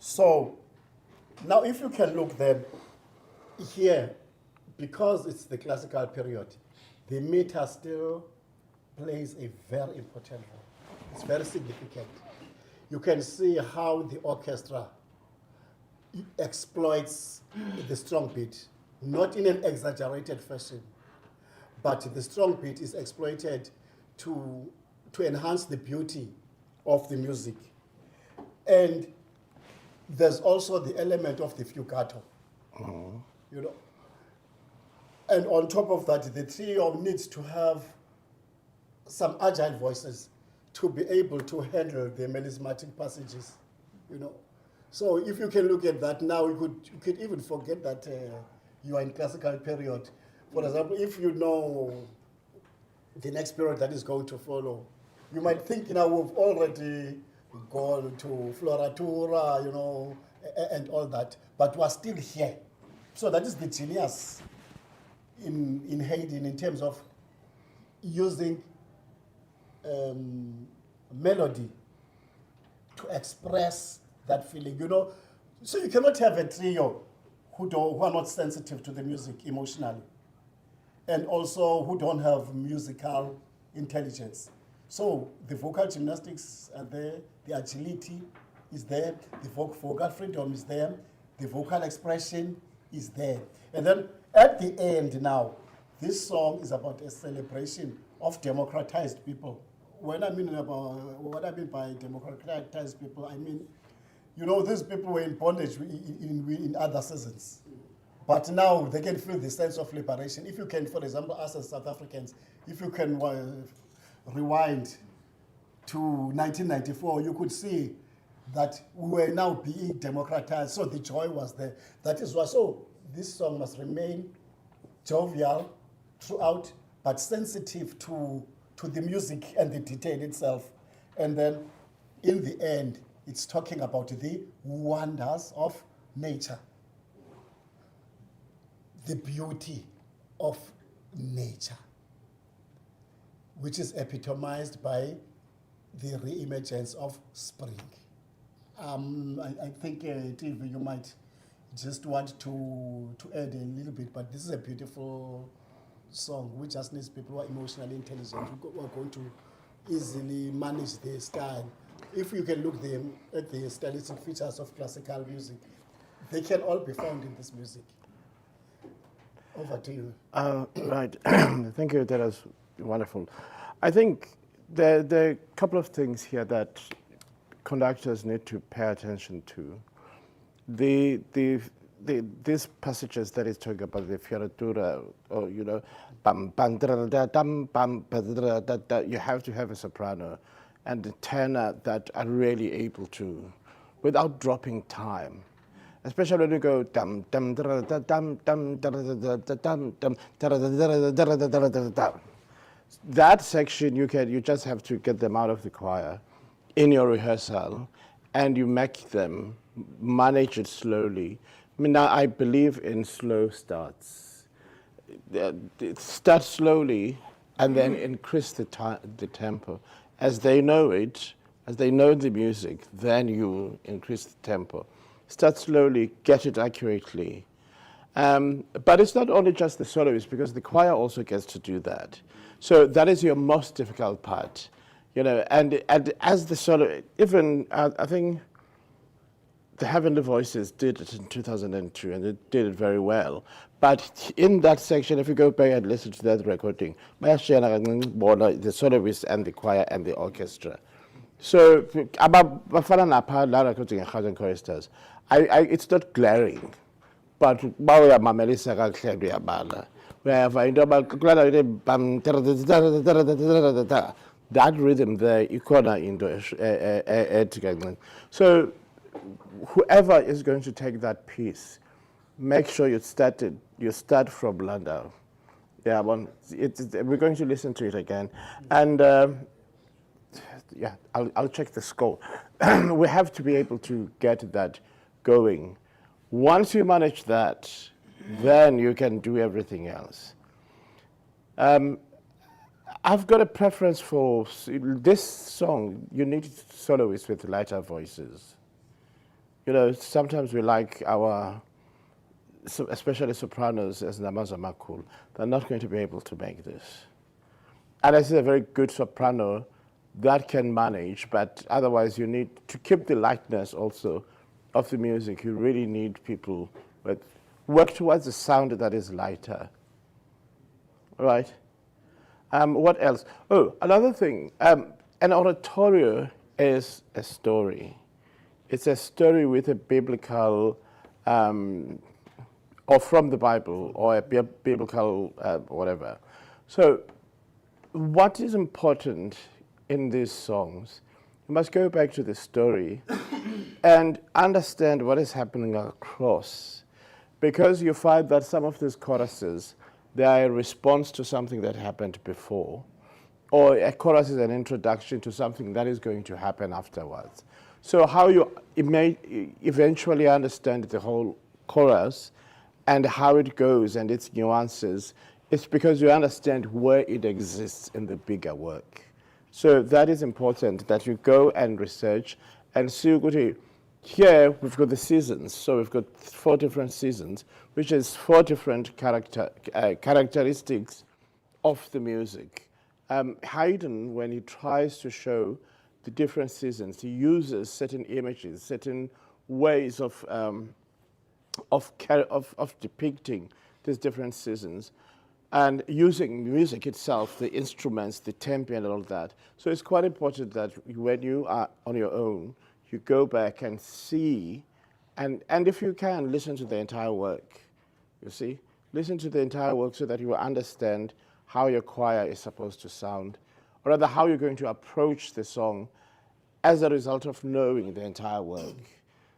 So now if you can look then here, because it's the classical period, the meter still plays a very important role. It's very significant. You can see how the orchestra exploits the strong beat, not in an exaggerated fashion, but the strong beat is exploited to enhance the beauty of the music. And there's also the element of the fugato, you know. And on top of that, the trio needs to have some agile voices to be able to handle the melismatic passages, you know. So if you can look at that now, you could even forget that you are in classical period, For example, if you know the next period that is going to follow, you might think, you know, we've already gone to Floratura, you know, and all that, but we're still here. So that is the genius in Haydn in terms of using melody to express that feeling, you know. So you cannot have a trio who are not sensitive to the music emotionally, and also who don't have musical intelligence. So the vocal gymnastics are there, the agility is there, the vocal freedom is there, the vocal expression is there. And then at the end now, this song is about a celebration of democratized people. What I mean by democratized people, I mean, you know, these people were in bondage in other seasons. But now they can feel the sense of liberation. If you can, for example, us as South Africans, if you can rewind to 1994, you could see that we were now being democratized. So the joy was there. That is why, so this song must remain jovial throughout, but sensitive to the music and the detail itself. And then in the end, it's talking about the wonders of nature, the beauty of nature, which is epitomized by the re-emergence of spring. I think, TV, you might just want to add a little bit, but this is a beautiful song which just needs people who are emotionally intelligent, who are going to easily manage their style. If you can look at the stylistic features of classical music, they can all be found in this music. Over to you. Right. Thank you. That was wonderful. I think there are a couple of things here that conductors need to pay attention to. These passages that is talking about the fioritura, or, you know, you have to have a soprano and a tenor that are really able to, without dropping time. Especially when you go dum dum dum dum dum dum dum. That section you just have to get them out of the choir in your rehearsal, and you make them manage it slowly. I mean, now I believe in slow starts. Start slowly and then increase the tempo. As they know it, as they know the music, then you increase the tempo. Start slowly, get it accurately. But it's not only just the soloist, because the choir also gets to do that. So that is your most difficult part, you know. And as the solo, even I think the Heavenly Voices did it in 2002, and it did it very well. But in that section, if you go back and listen to that recording, the soloist and the choir and the orchestra. So it's not glaring, but that rhythm there, so whoever is going to take that piece, make sure you start from Landau. Yeah, we're going to listen to it again, and yeah, I'll check the score. We have to be able to get that going. Once you manage that, then you can do everything else. I've got a preference for this song. You need soloists with lighter voices. You know, sometimes we like our, especially sopranos as Namaza Makul, they're not going to be able to make this. Unless it's a very good soprano that can manage, but otherwise you need to keep the lightness also of the music. You really need people that work towards a sound that is lighter. All right? What else? Oh, another thing. An oratorio is a story. It's a story with a biblical, or from the Bible, or a biblical whatever. So what is important in these songs, you must go back to the story and understand what is happening across. Because you find that some of these choruses They are a response to something that happened before, or a chorus is an introduction to something that is going to happen afterwards. So how you may eventually understand the whole chorus and how it goes and its nuances, it's because you understand where it exists in the bigger work. So that is important, that you go and research and see. Here we've got the seasons, so we've got 4 different seasons, which is 4 different characteristics of the music. Haydn, when he tries to show the different seasons, he uses certain images, certain ways of depicting these different seasons, and using music itself, the instruments, the tempi and all that. So it's quite important that when you are on your own, you go back and see, and if you can, listen to the entire work, you see? Listen to the entire work so that you will understand how your choir is supposed to sound, or rather how you're going to approach the song as a result of knowing the entire work.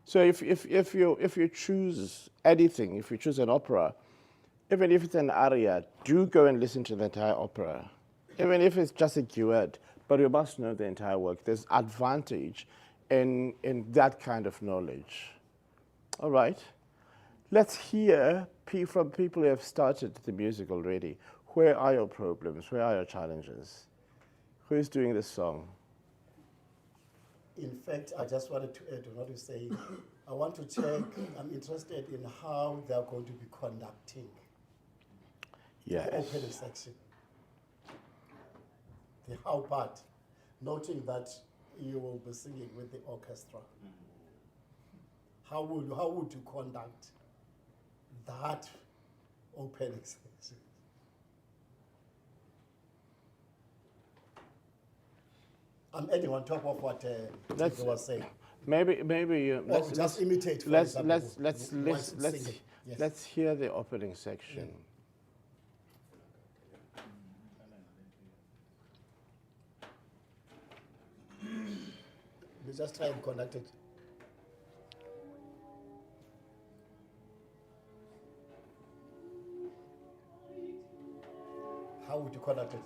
So if you choose anything, if you choose an opera, even if it's an aria, do go and listen to the entire opera. Even if it's just a duet, but you must know the entire work. There's advantage in that kind of knowledge. All right. Let's hear from people who have started the music already. Where are your problems? Where are your challenges? Who is doing this song? In fact, I just wanted to add on what you say. I want to check, I'm interested in how they're going to be conducting Yes. the opening section. The how part, noting that you will be singing with the orchestra. How would you conduct that opening section? I'm adding on top of what Tito was saying. Maybe let's imitate. For let's example, let's hear the opening section. We just try and conduct it. How would you conduct it?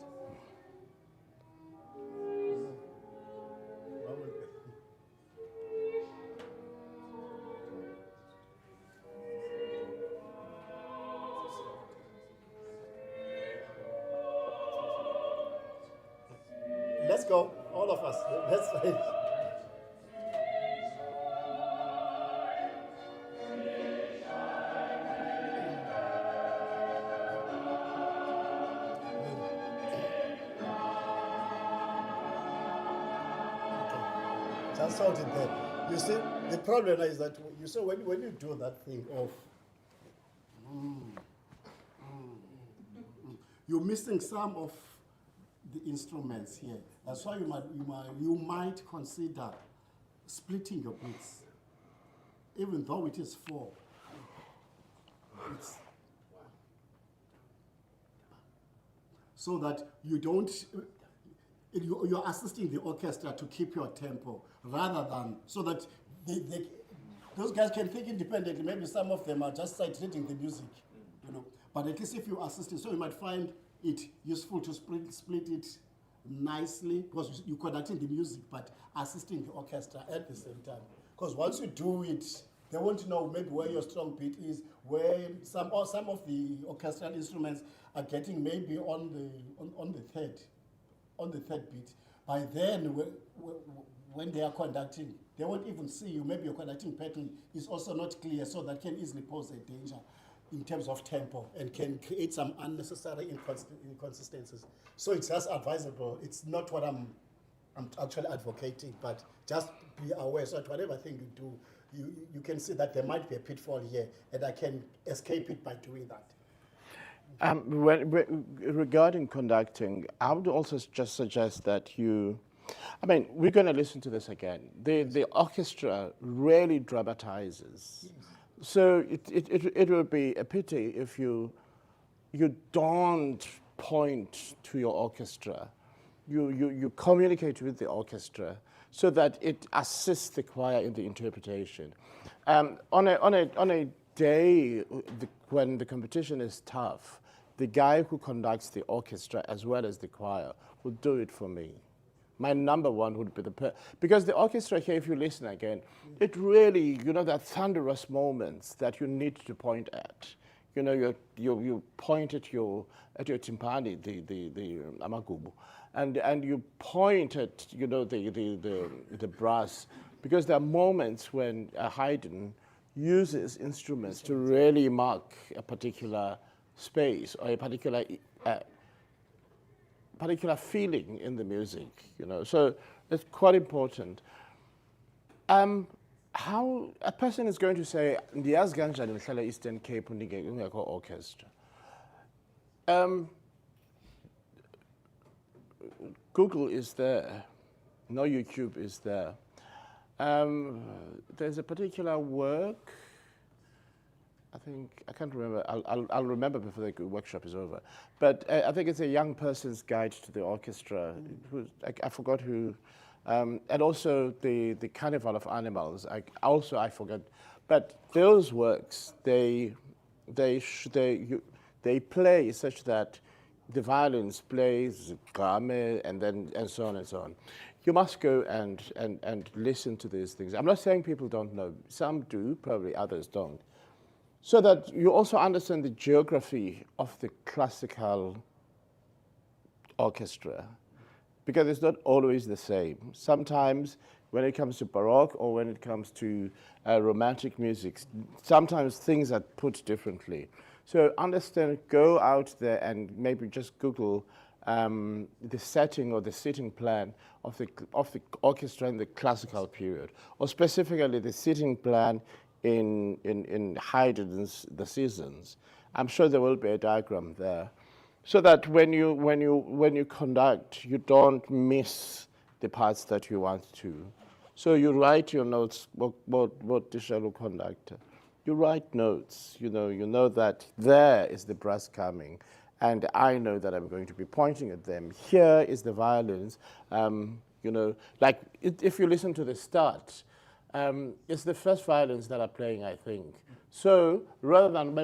Let's go, all of us. Let's try it. Just hold it there. You see, the problem is that you see when you do that thing of you're missing some of the instruments here. That's why you might consider splitting your beats, even though it is 4. It's so that you don't. You're assisting the orchestra to keep your tempo, rather than so that those guys can think independently. Maybe some of them are just sight reading the music, you know. But at least if you assist it, so you might find it useful to split it nicely, because you're conducting the music but assisting the orchestra at the same time. Because once you do it, they want to know maybe where your strong beat is, where some of the orchestral instruments are getting maybe on the third beat. By then, when they are conducting, they won't even see you. Maybe your conducting pattern is also not clear, so that can easily pose a danger in terms of tempo and can create some unnecessary inconsistencies. So it's just advisable. It's not what I'm actually advocating, but just be aware so that whatever thing you do, you can see that there might be a pitfall here, and I can escape it by doing that. Regarding conducting, I would also just suggest that we're going to listen to this again. The orchestra really dramatizes. Yes. So it would be a pity if you don't point to your orchestra. You communicate with the orchestra so that it assists the choir in the interpretation. On a day when the competition is tough, the guy who conducts the orchestra as well as the choir will do it for me. My number one would be because the orchestra here, if you listen again, it really, that thunderous moments that you need to point at. You point at your timpani, the amagubu, and you point at the brass, because there are moments when Haydn uses instruments to really mark a particular space or a particular feeling in the music, So it's quite important. How a person is going to say, "Ndiyazi kanjani ngihlala Eastern Cape ungekho orchestra." Google is there. No, YouTube is there. There's a particular work. I can't remember. I'll remember before the workshop is over. But I think it's a young person's guide to the orchestra. I forgot who. And also the Carnival of Animals. I forgot. But those works, they play such that the violins plays game and so on and so on. You must go and listen to these things. I'm not saying people don't know. Some do, probably others don't. So that you also understand the geography of the classical orchestra, because it's not always the same. Sometimes when it comes to Baroque or when it comes to romantic music, sometimes things are put differently. So understand, go out there and maybe just Google the setting or the sitting plan of the orchestra in the classical period, or specifically the sitting plan in Haydn's The Seasons. I'm sure there will be a diagram there, so that when you conduct, you don't miss the parts that you want to. So you write your notes. What shall conduct? You write notes. You know that there is the brass coming, and I know that I'm going to be pointing at them. Here is the violins. Like if you listen to the start. It's the first violins that are playing, I think. So rather than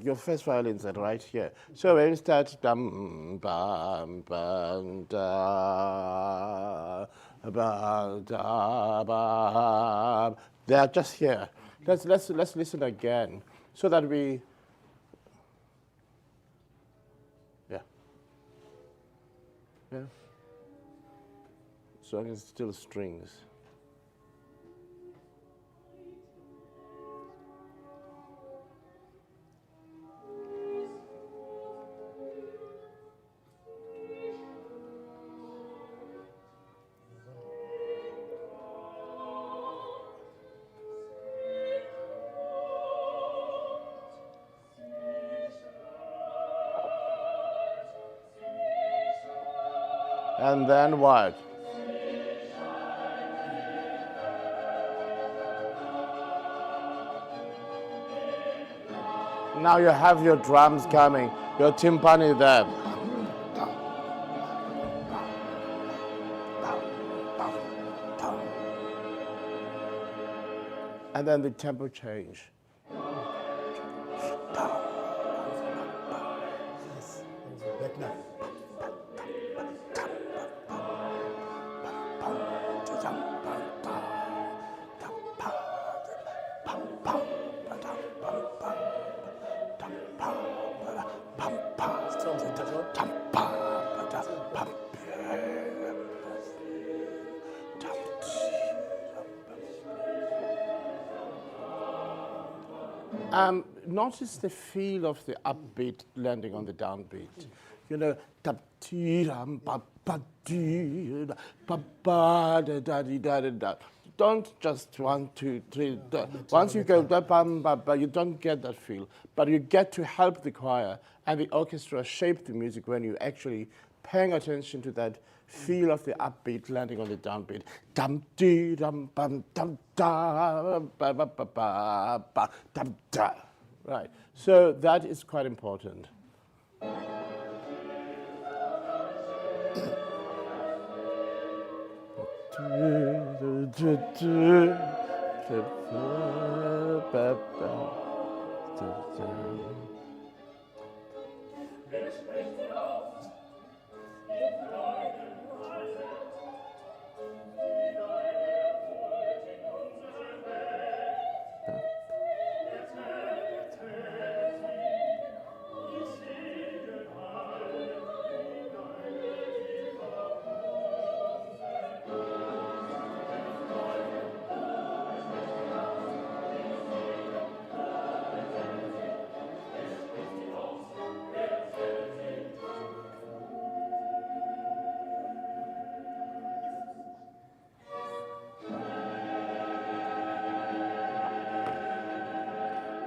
your first violins are right here. So when you start dum bam bam da ba da ba, they are just here. Let's listen again, so that we. Yeah. So it's still strings. And then what? Now you have your drums coming, your timpani there. And then the tempo change. Notice the feel of the upbeat landing on the downbeat. Don't just 1, 2, 3. Once you go, you don't get that feel. But you get to help the choir and the orchestra shape the music when you actually paying attention to that feel of the upbeat landing on the downbeat. Dum dee dum bum dum da ba ba ba ba ba dum da. Right. So that is quite important.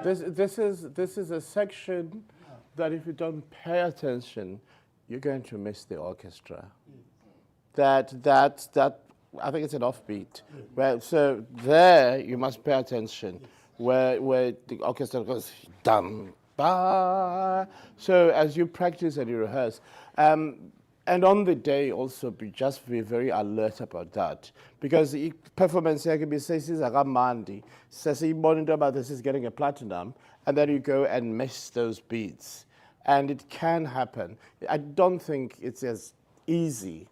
This is a section that if you don't pay attention, you're going to miss the orchestra. That I think it's an offbeat. Well, so there you must pay attention, where the orchestra goes dum ba. So as you practice and you rehearse, and on the day also be very alert about that, because the performance can be says Mandi says about this is getting a platinum, and then you go and miss those beats, and it can happen. I don't think it's as easy.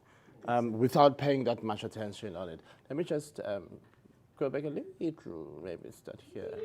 Without paying that much attention on it. Let me just go back a little, maybe start here.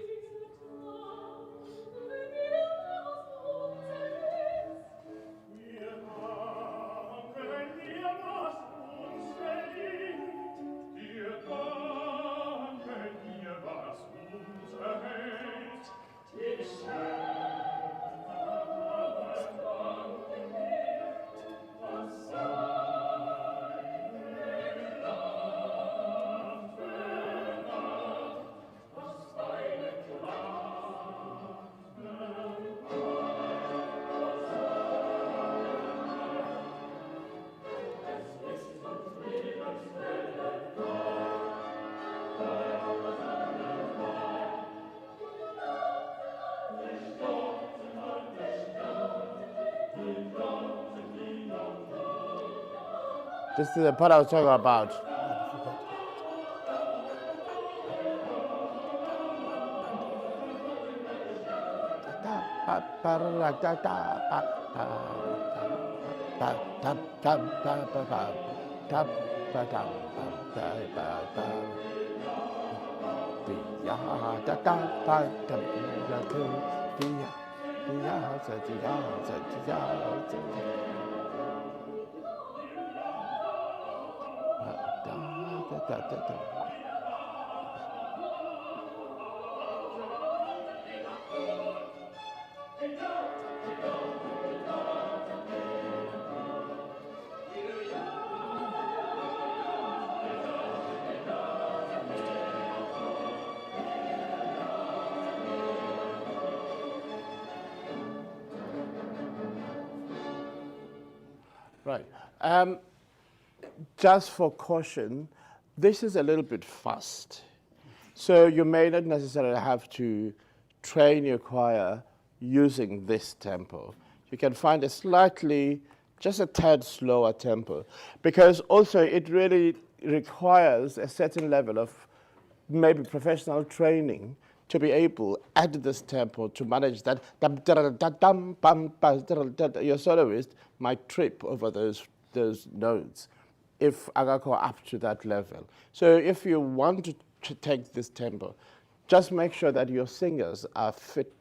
This is the part I was talking about. Right. Just for caution, this is a little bit fast. So you may not necessarily have to train your choir using this tempo. You can find a slightly, just a tad slower tempo, because also it really requires a certain level of maybe professional training to be able, at this tempo, to manage that. Your soloist might trip over those notes if I go up to that level. So if you want to take this tempo, just make sure that your singers are fit,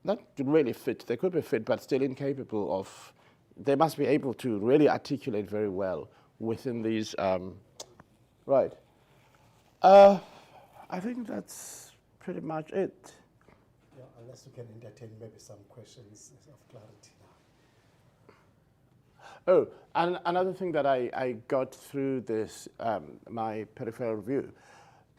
not really fit, they could be fit, but still incapable of, they must be able to really articulate very well within these, right. I think that's pretty much it. Yeah, unless you can entertain maybe some questions of clarity now. Oh, and another thing that I got through this, my peripheral view,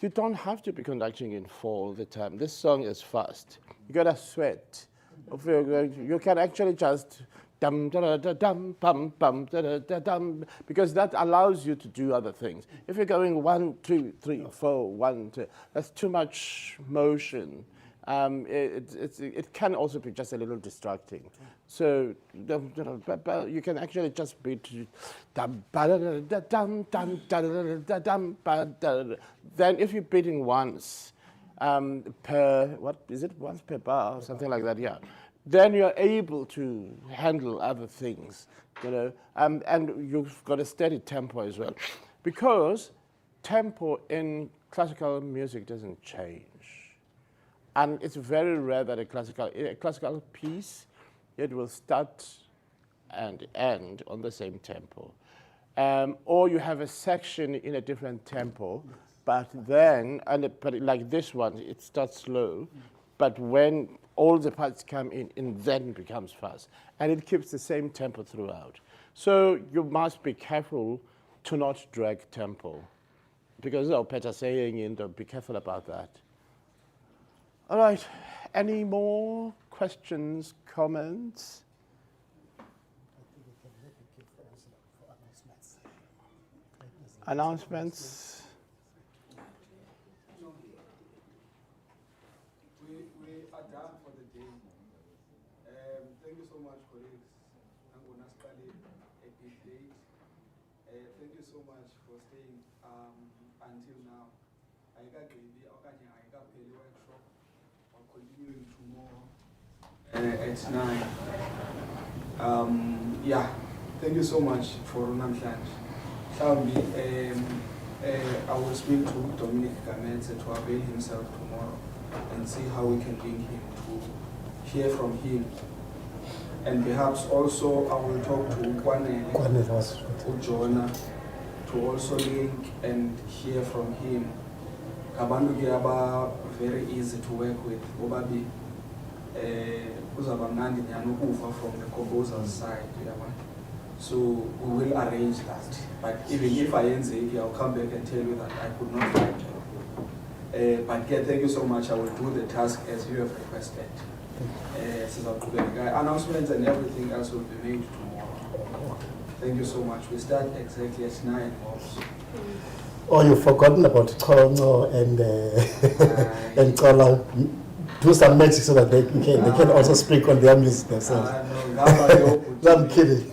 you don't have to be conducting in 4 all the time. This song is fast. You gotta sweat. You can actually just dum da da dum bum bum da da dum, because that allows you to do other things. If you're going 1 2 3 4 1 2, that's too much motion. It can also be just a little distracting. So you can actually just be dum ba da da dum dum da da dum ba da. Then if you're beating once per, what is it, once per bar or something like that, yeah. then you're able to handle other things, and you've got a steady tempo as well. Because tempo in classical music doesn't change. And it's very rare that a classical piece, it will start and end on the same tempo. Or you have a section in a different tempo, but then, but like this one, it starts slow, but when all the parts come in, it then becomes fast. And it keeps the same tempo throughout. So you must be careful to not drag tempo. Because Peter saying, be careful about that. All right, any more questions, comments? Announcements? We are done for the day. Thank you so much, colleagues. I'm going to start a bit late. Thank you so much for staying until now. I got the workshop. I'll continue tomorrow at 9. Yeah, thank you so much for Namhlanje. I will speak to Dominic Gametse to avail himself tomorrow and see how we can link him to hear from him. And perhaps also I will talk to Kwanele, Jonah, to also link and hear from him. Kabandu Giaba, very easy to work with. Obabi, from the composer's side. So we will arrange that. But even if I end it, I'll come back and tell you that I could not find her. But yeah, thank you so much. I will do the task as you have requested. Announcements and everything else will be made tomorrow. Thank you so much. We start exactly at 9 also. Oh, you've forgotten about Choral and Choral. Do some magic so that they can also speak on their music themselves. No, I'm kidding.